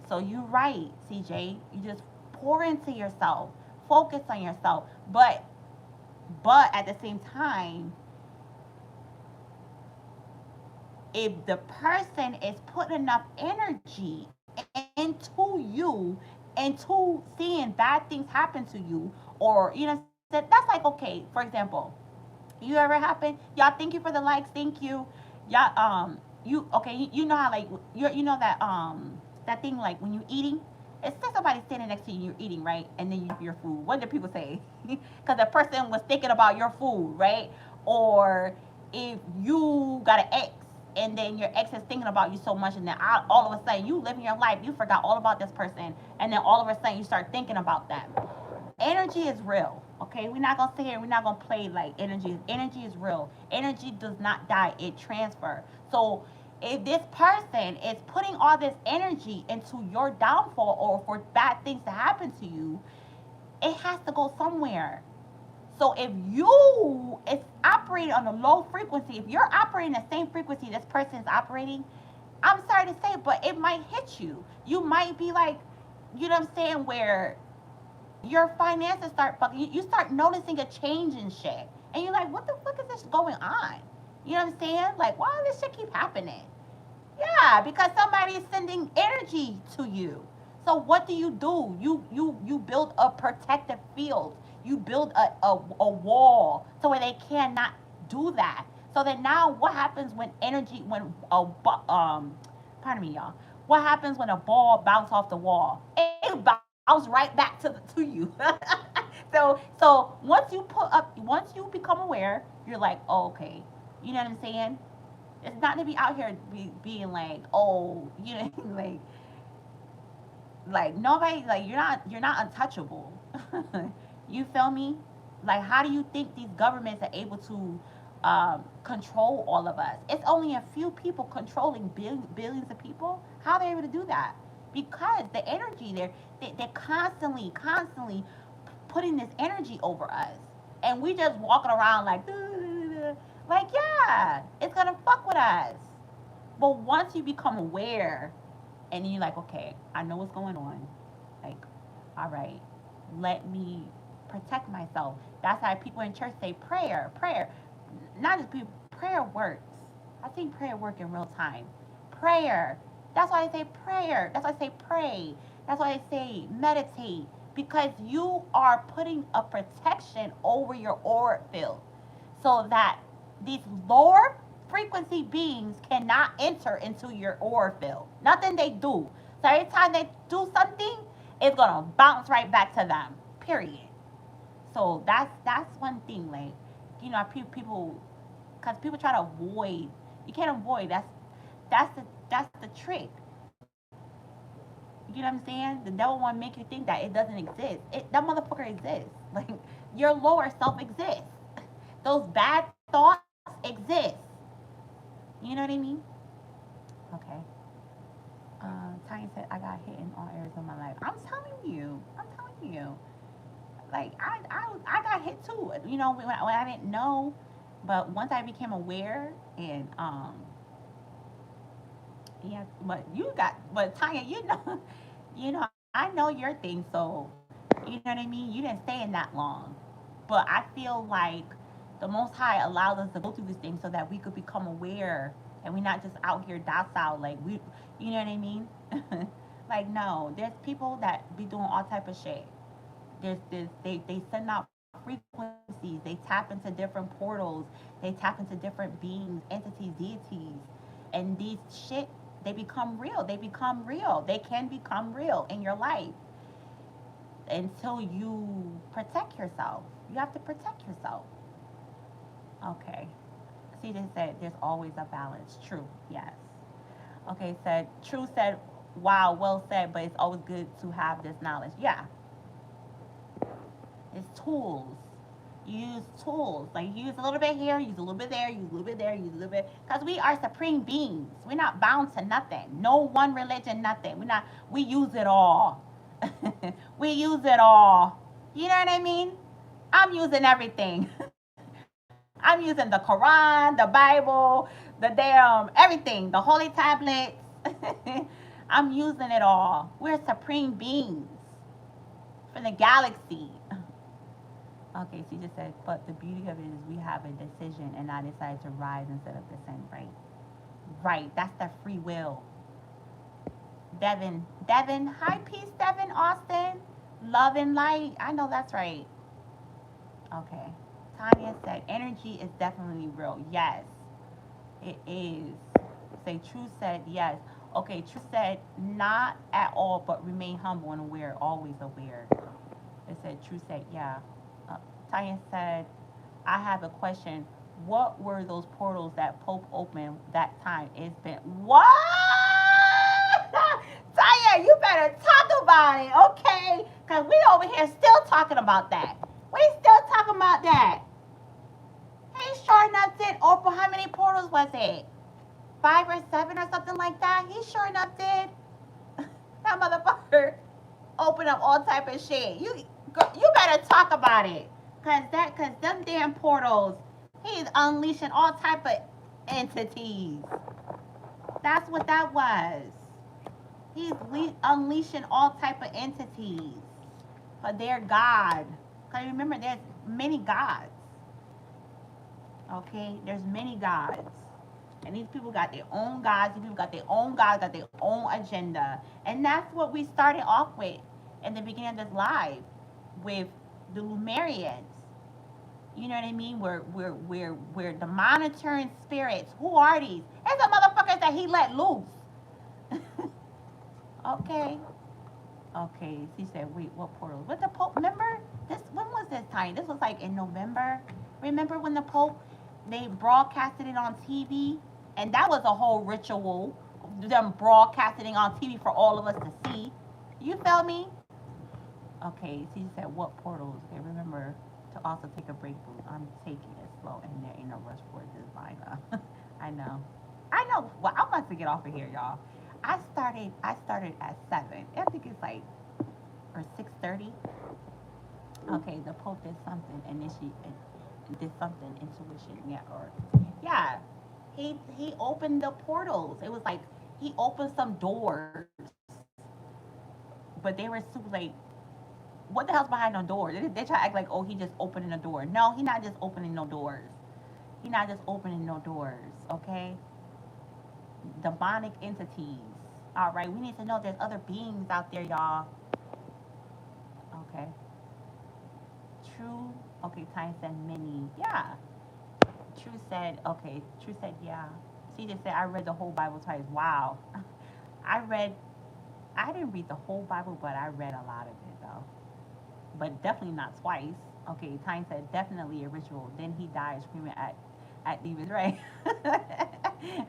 so you're right, CJ. You just pour into yourself, focus on yourself, but at the same time, if the person is putting enough energy into you, into seeing bad things happen to you, or that's like, okay, for example, you ever happen, y'all, thank you for the likes, thank you, y'all, you okay, you know how like you know that thing like when you're eating, it's just somebody standing next to you, you're eating, right, and then you have your food. What do people say? Because the person was thinking about your food, right? Or if you got an ex and then your ex is thinking about you so much, and then all of a sudden you living your life, you forgot all about this person, and then all of a sudden you start thinking about them. Energy is real. Okay, we're not gonna sit here. We're not gonna play like energy. Energy is real. Energy does not die. It transfers. So if this person is putting all this energy into your downfall or for bad things to happen to you, it has to go somewhere. So if you is operating on a low frequency, if you're operating the same frequency this person is operating, I'm sorry to say, but it might hit you. You might be like, you know what I'm saying, where your finances start fucking. You start noticing a change in shit, and you're like, what the fuck is this going on? You know what I'm saying? Like, why does this shit keep happening? Yeah, because somebody is sending energy to you. So what do? You build a protective field. You build a wall so where they cannot do that. So that now what happens when energy when pardon me y'all, What happens when a ball bounces off the wall? It bounces right back to you. So once you become aware, you're like, oh, okay. You know what I'm saying? It's not to be out here being like, oh, you know, like nobody, like you're not untouchable. You feel me? Like, how do you think these governments are able to control all of us? It's only a few people controlling billions of people. How are they able to do that? Because the energy there, they're constantly putting this energy over us, and we just walking around like, like, yeah, it's gonna fuck with us. But once you become aware, and you're like, okay, I know what's going on. Like, all right, let me protect myself. That's why people in church say prayer. Not just people, prayer works. I think prayer works in real time. Prayer. That's why I say prayer. That's why I say pray. That's why I say meditate. Because you are putting a protection over your aura field so that these lower frequency beings cannot enter into your aura field. Nothing they do. So every time they do something, it's gonna bounce right back to them. Period. So that's one thing. Like, people, because people try to avoid. You can't avoid. That's the trick. You know what I'm saying? The devil want to make you think that it doesn't exist. That motherfucker exists. Like, your lower self exists. Those bad thoughts exist. You know what I mean? Okay. Tanya said, I got hit in all areas of my life. I'm telling you. I'm telling you. Like, I got hit too. You know, when I didn't know. But once I became aware, and, yeah, but Tanya, I know your thing, so, you know what I mean? You didn't stay in that long. But I feel like the Most High allowed us to go through this thing so that we could become aware, and we're not just out here docile, like, you know what I mean? Like, no, there's people that be doing all type of shit. They send out frequencies, they tap into different portals, they tap into different beings, entities, deities, and these shit, they can become real in your life until you protect yourself. You have to protect yourself. Okay. See, they said there's always a balance. True. Yes. Okay. Said True said, wow, well said, but it's always good to have this knowledge. Yeah. It's tools. You use tools. Like, you use a little bit here, use a little bit there, use a little bit there, use a little bit. Because we are supreme beings. We're not bound to nothing. No one religion, nothing. We use it all. We use it all. You know what I mean? I'm using everything. I'm using the Quran, the Bible, the damn everything, the holy tablets. I'm using it all. We're supreme beings from the galaxy. Okay, she just said, but the beauty of it is we have a decision, and I decided to rise instead of descend. Right. Right. That's the free will. Devin, hi, peace, Devin, Austin. Love and light. I know that's right. Okay. Tanya said, energy is definitely real. Yes, it is. Say, True said, yes. Okay, True said, not at all, but remain humble and aware, always aware. It said, True said, yeah. Uh, Tanya said, I have a question. What were those portals that Pope opened that time? It's been, what? Taya, you better talk about it, okay? Because we over here still talking about that. We still talking about that. He sure enough did open, how many portals was it? 5 or 7 or something like that? He sure enough did. That motherfucker open up all type of shit. You better talk about it. Cause them damn portals, he's unleashing all type of entities. That's what that was. He's unleashing all type of entities for their God. Cause remember, there's many gods. Okay, there's many gods. And these people got their own gods. These people got their own gods, got their own agenda. And that's what we started off with in the beginning of this live with the Lumerians. You know what I mean? We're the monitoring spirits. Who are these? It's the motherfuckers that he let loose. Okay. Okay. She said, wait, what portal? What the Pope? Remember this? When was this time? This was like in November. Remember when the Pope they broadcasted it on TV, and that was a whole ritual. Them broadcasting on TV for all of us to see. You feel me? Okay. She said, what portals? Okay. Remember to also take a break, boo. I'm taking it slow, and there ain't no rush for this line up. I know. I know. Well, I'm about to get off of here, y'all. I started at 7. I think it's like or 6:30. Okay, the Pope did something and then she did something intuition. Yeah, or yeah. He opened the portals. It was like he opened some doors, but they were super like what the hell's behind the door? They try to act like, oh, he just opening a door. No, he not just opening no doors. He not just opening no doors. Okay, demonic entities. All right, we need to know there's other beings out there, y'all. Okay. True. Okay, Time said many. Yeah. True said, okay. True said, yeah. She just said, I read the whole Bible twice. Wow. I read, I didn't read the whole Bible, but I read a lot of it, though. But definitely not twice. Okay, Time said, definitely a ritual. Then he died screaming at demons, right?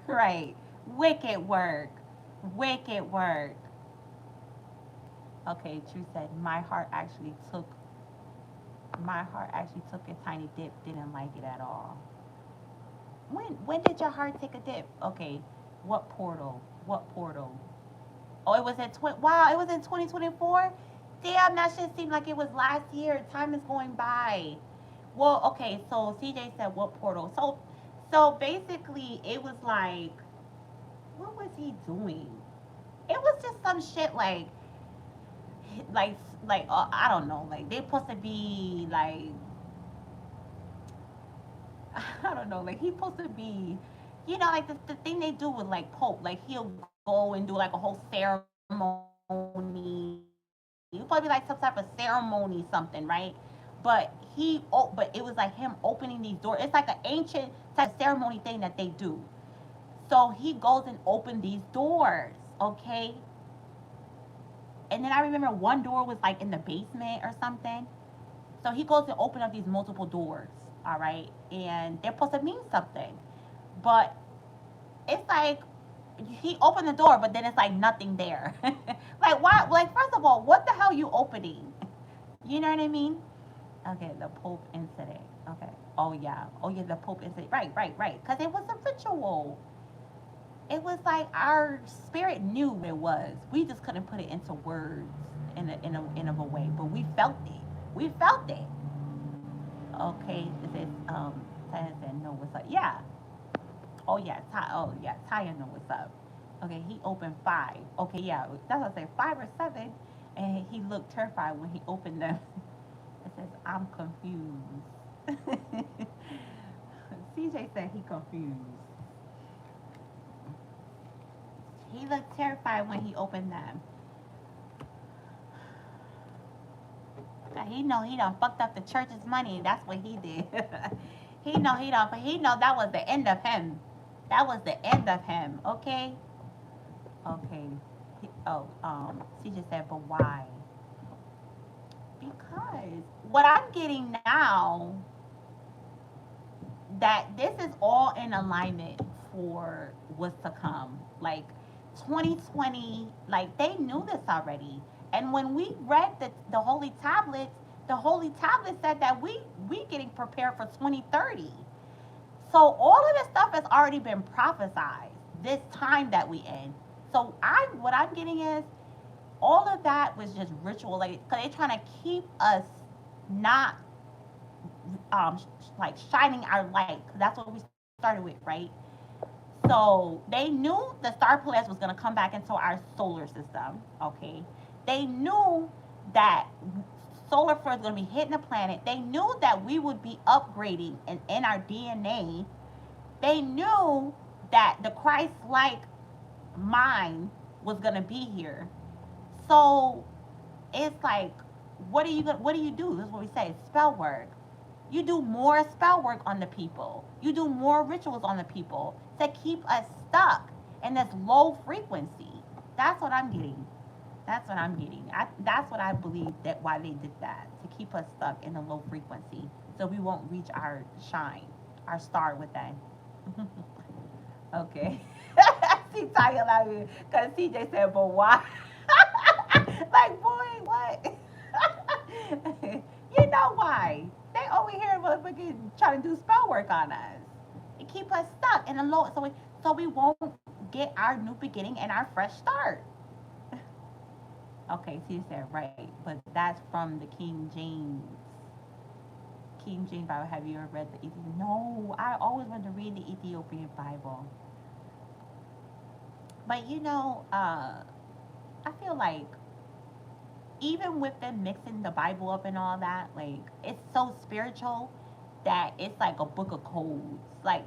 Right. Wicked work. Wicked work. Okay, True said, my heart actually took a tiny dip, didn't like it at all. When did your heart take a dip? Okay, what portal? What portal? Oh, it was wow, it was in 2024. Damn, that shit seemed like it was last year. Time is going by. Well, okay, so CJ said what portal? So basically, it was like, what was he doing? It was just some shit like I don't know, like they supposed to be like I don't know, like he's supposed to be, like the thing they do with like Pope, like he'll go and do like a whole ceremony. It'll probably be like some type of ceremony, something, right? But it was like him opening these doors. It's like an ancient type of ceremony thing that they do. So he goes and opens these doors, okay? And then I remember one door was like in the basement or something. So he goes to open up these multiple doors, all right? And they're supposed to mean something. But it's like he opened the door, but then it's like nothing there. Like, why? Like, first of all, what the hell you opening? You know what I mean? Okay, the Pope incident. Okay. Oh, yeah. Oh, yeah, the Pope incident. Right, right, right. Because it was a ritual. It was like our spirit knew what it was. We just couldn't put it into words in a way, but we felt it. We felt it. Okay, it says Taya said no what's up. Yeah. Oh yeah, Taya know what's up. Okay, he opened 5. Okay, yeah, that's what I said, 5 or 7, and he looked terrified when he opened them. It says I'm confused. CJ said he confused. He looked terrified when he opened them. He know he done fucked up the church's money. That's what he did. He know that was the end of him. That was the end of him. Okay. Okay. She just said, but why? Because what I'm getting now, that this is all in alignment for what's to come. Like 2020, like they knew this already. And when we read the holy tablets, the holy tablet said that we getting prepared for 2030. So all of this stuff has already been prophesied. This time that we in. So what I'm getting is all of that was just ritual, like because they're trying to keep us not like shining our light. Cause that's what we started with, right? So they knew the star players was gonna come back into our solar system. Okay, they knew that solar flares was gonna be hitting the planet. They knew that we would be upgrading in our DNA. They knew that the Christ-like mind was gonna be here. So it's like, what do you do? This is what we say, spell work. You do more spell work on the people. You do more rituals on the people to keep us stuck in this low frequency. That's what I'm getting. That's what I'm getting. That's what I believe that why they did that to keep us stuck in a low frequency, so we won't reach our shine, our star within. Okay. See Tanya laughing because CJ said, "But why?" Like, boy, what? You know why? They over here motherfucking trying to do spell work on us. It keep us stuck in a low, so we won't get our new beginning and our fresh start. Okay, so you said right, but that's from the King James. King James Bible. Have you ever read the Ethiopian? No, I always wanted to read the Ethiopian Bible, but I feel like even with them mixing the Bible up and all that, like it's so spiritual that it's like a book of codes. Like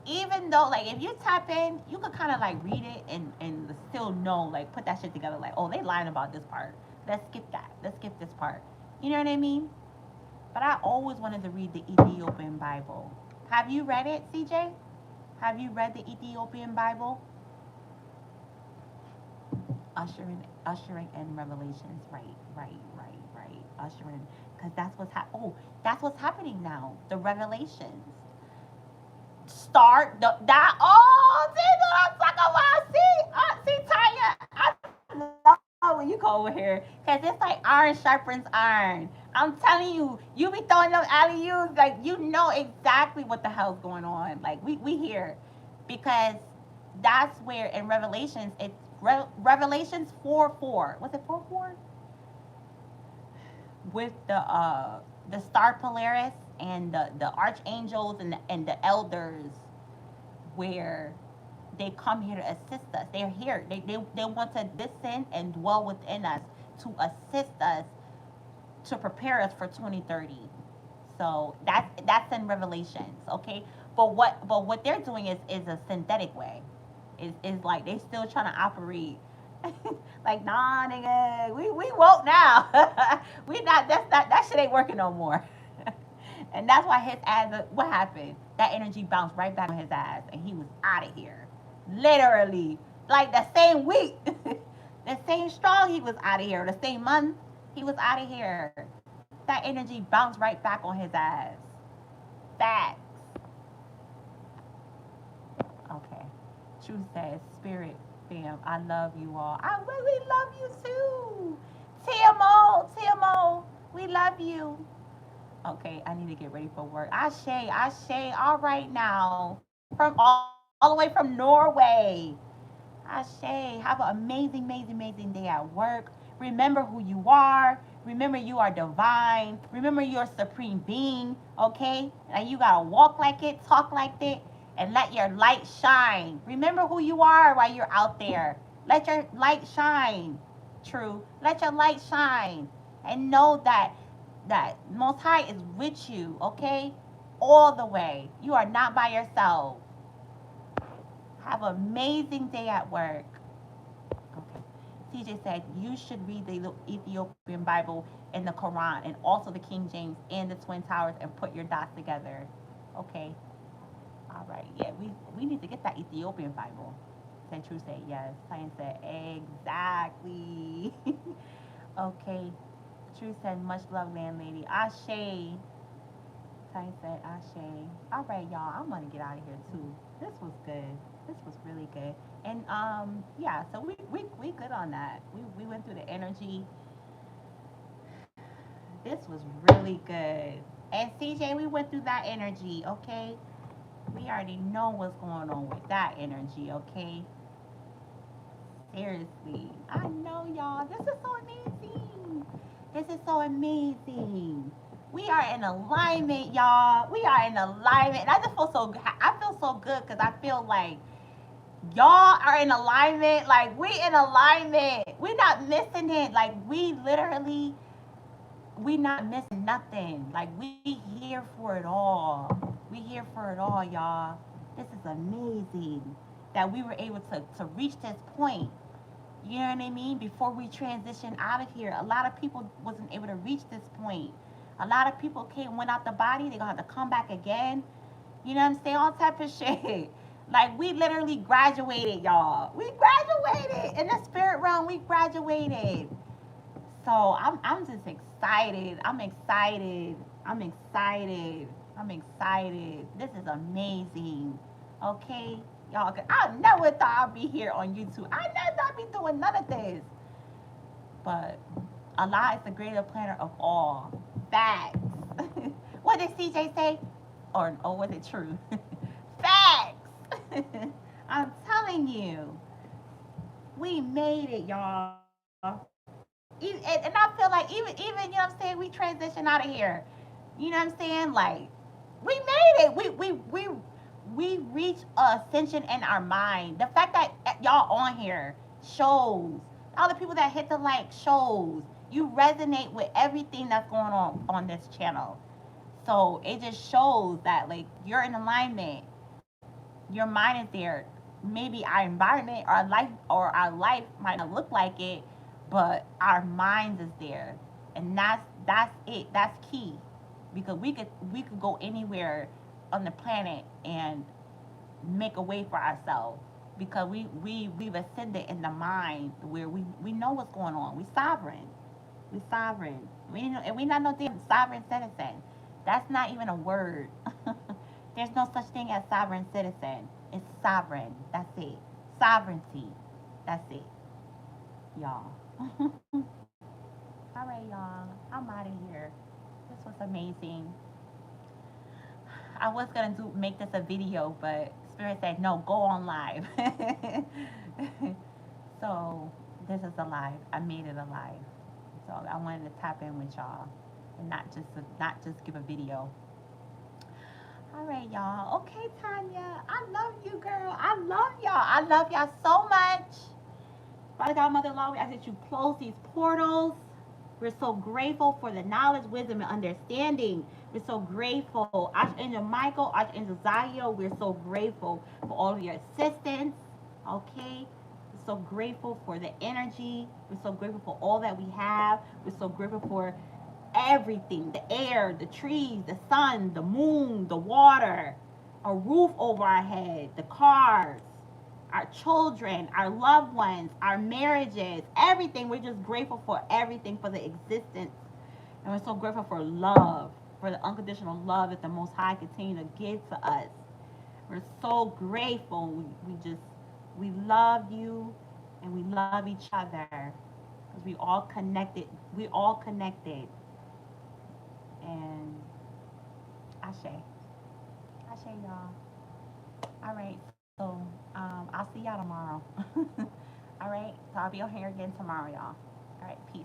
even though like if you tap in, you could kind of like read it and still know like put that shit together. Like oh they lying about this part. Let's skip that. Let's skip this part. You know what I mean? But I always wanted to read the Ethiopian Bible. Have you read it, CJ? Have you read the Ethiopian Bible? Ushering and Revelations. Right. Ushering, because that's what's happening now. The Revelations start that. Oh, see what I'm talking about? See, Tanya, I love when you go over here because it's like iron sharpens iron. I'm telling you, you be throwing them alley oops like you know exactly what the hell's going on. Like we here because that's where in Revelations it's Revelations 4:4. Was it 4:4? With the star Polaris and the archangels and the elders where they come here to assist us. They're here. They want to descend and dwell within us to assist us to prepare us for 2030. So that's in Revelations, okay? But what they're doing is a synthetic way. Is like they still trying to operate like nah nigga we woke now. We not that's not that shit ain't working no more. And that's why his ass what happened? That energy bounced right back on his ass and he was out of here. Literally. Like the same week. The same strong he was out of here. The same month he was out of here. That energy bounced right back on his ass. Facts. Okay. True says, Spirit fam, I love you all. I really love you too. TMO, we love you. Okay, I need to get ready for work. Ashe, all right now. From all the way from Norway. Ashe, have an amazing day at work. Remember who you are. Remember you are divine. Remember you're supreme being, okay? And you gotta walk like it, talk like it, and let your light shine. Remember who you are while you're out there. Let your light shine. True. Let your light shine. And know that Most High is with you, okay? All the way. You are not by yourself. Have an amazing day at work. Okay. CJ said you should read the Ethiopian Bible and the Quran and also the King James and the Twin Towers and put your dots together. Okay. All right. Yeah, we need to get that Ethiopian Bible. Said True said yes. Science said exactly. Okay. True said much love, landlady. Ashe. Ty said Ashe. All right, y'all. I'm gonna get out of here too. This was good. This was really good. And yeah, so we good on that. We went through the energy. This was really good. And CJ, we went through that energy, okay? We already know what's going on with that energy, okay? Seriously. I know y'all. This is so amazing. This is so amazing. We are in alignment, y'all. We are in alignment. And I just feel so I feel so good because I feel like y'all are in alignment. Like we in alignment. We not missing it. Like we not missing nothing. Like we here for it all. We here for it all, y'all. This is amazing that we were able to reach this point. You know what I mean? Before we transition out of here, a lot of people wasn't able to reach this point. A lot of people went out the body. They're gonna have to come back again. You know what I'm saying? All type of shit. Like we literally graduated, y'all. We graduated in the spirit realm. We graduated. So I'm just excited. I'm excited. I'm excited. I'm excited. This is amazing. Okay, y'all. I never thought I'd be here on YouTube. I never thought I'd be doing none of this. But Allah is the greater planner of all. Facts. What did CJ say? Or was it true? Facts. I'm telling you, we made it, y'all. And I feel like even you know what I'm saying, we transition out of here. You know what I'm saying? Like we made it. We reached ascension in our mind. The fact that y'all on here shows. All the people that hit the like shows. You resonate with everything that's going on this channel. So it just shows that like you're in alignment. Your mind is there. Maybe our environment, our life might not look like it, but our minds is there, and that's it. That's key, because we could go anywhere on the planet and make a way for ourselves, because we've ascended in the mind where we know what's going on. We sovereign. We sovereign. And we not no damn sovereign citizen. That's not even a word. There's no such thing as sovereign citizen. It's sovereign. That's it. Sovereignty. That's it. Y'all. All right, y'all. I'm out of here. This was amazing. I was gonna make this a video, but Spirit said no. Go on live. So this is alive. I made it alive. So I wanted to tap in with y'all, and not just give a video. All right, y'all. Okay, Tanya. I love you, girl. I love y'all. I love y'all so much. Father God, Mother Law, we ask that you close these portals. We're so grateful for the knowledge, wisdom, and understanding. We're so grateful. Archangel Michael, Archangel Zayo, we're so grateful for all of your assistance. Okay? We're so grateful for the energy. We're so grateful for all that we have. We're so grateful for everything, the air, the trees, the sun, the moon, the water, a roof over our head, the cars, our children, our loved ones, our marriages, everything. We're just grateful for everything, for the existence. And we're so grateful for love, for the unconditional love that the Most High continue to give to us. We're so grateful. We love you, and we love each other, because we all connected. We all connected. And Ashe. Ashe, y'all. All right, so I'll see y'all tomorrow. All right, so I'll be on here again tomorrow, y'all. All right, peace.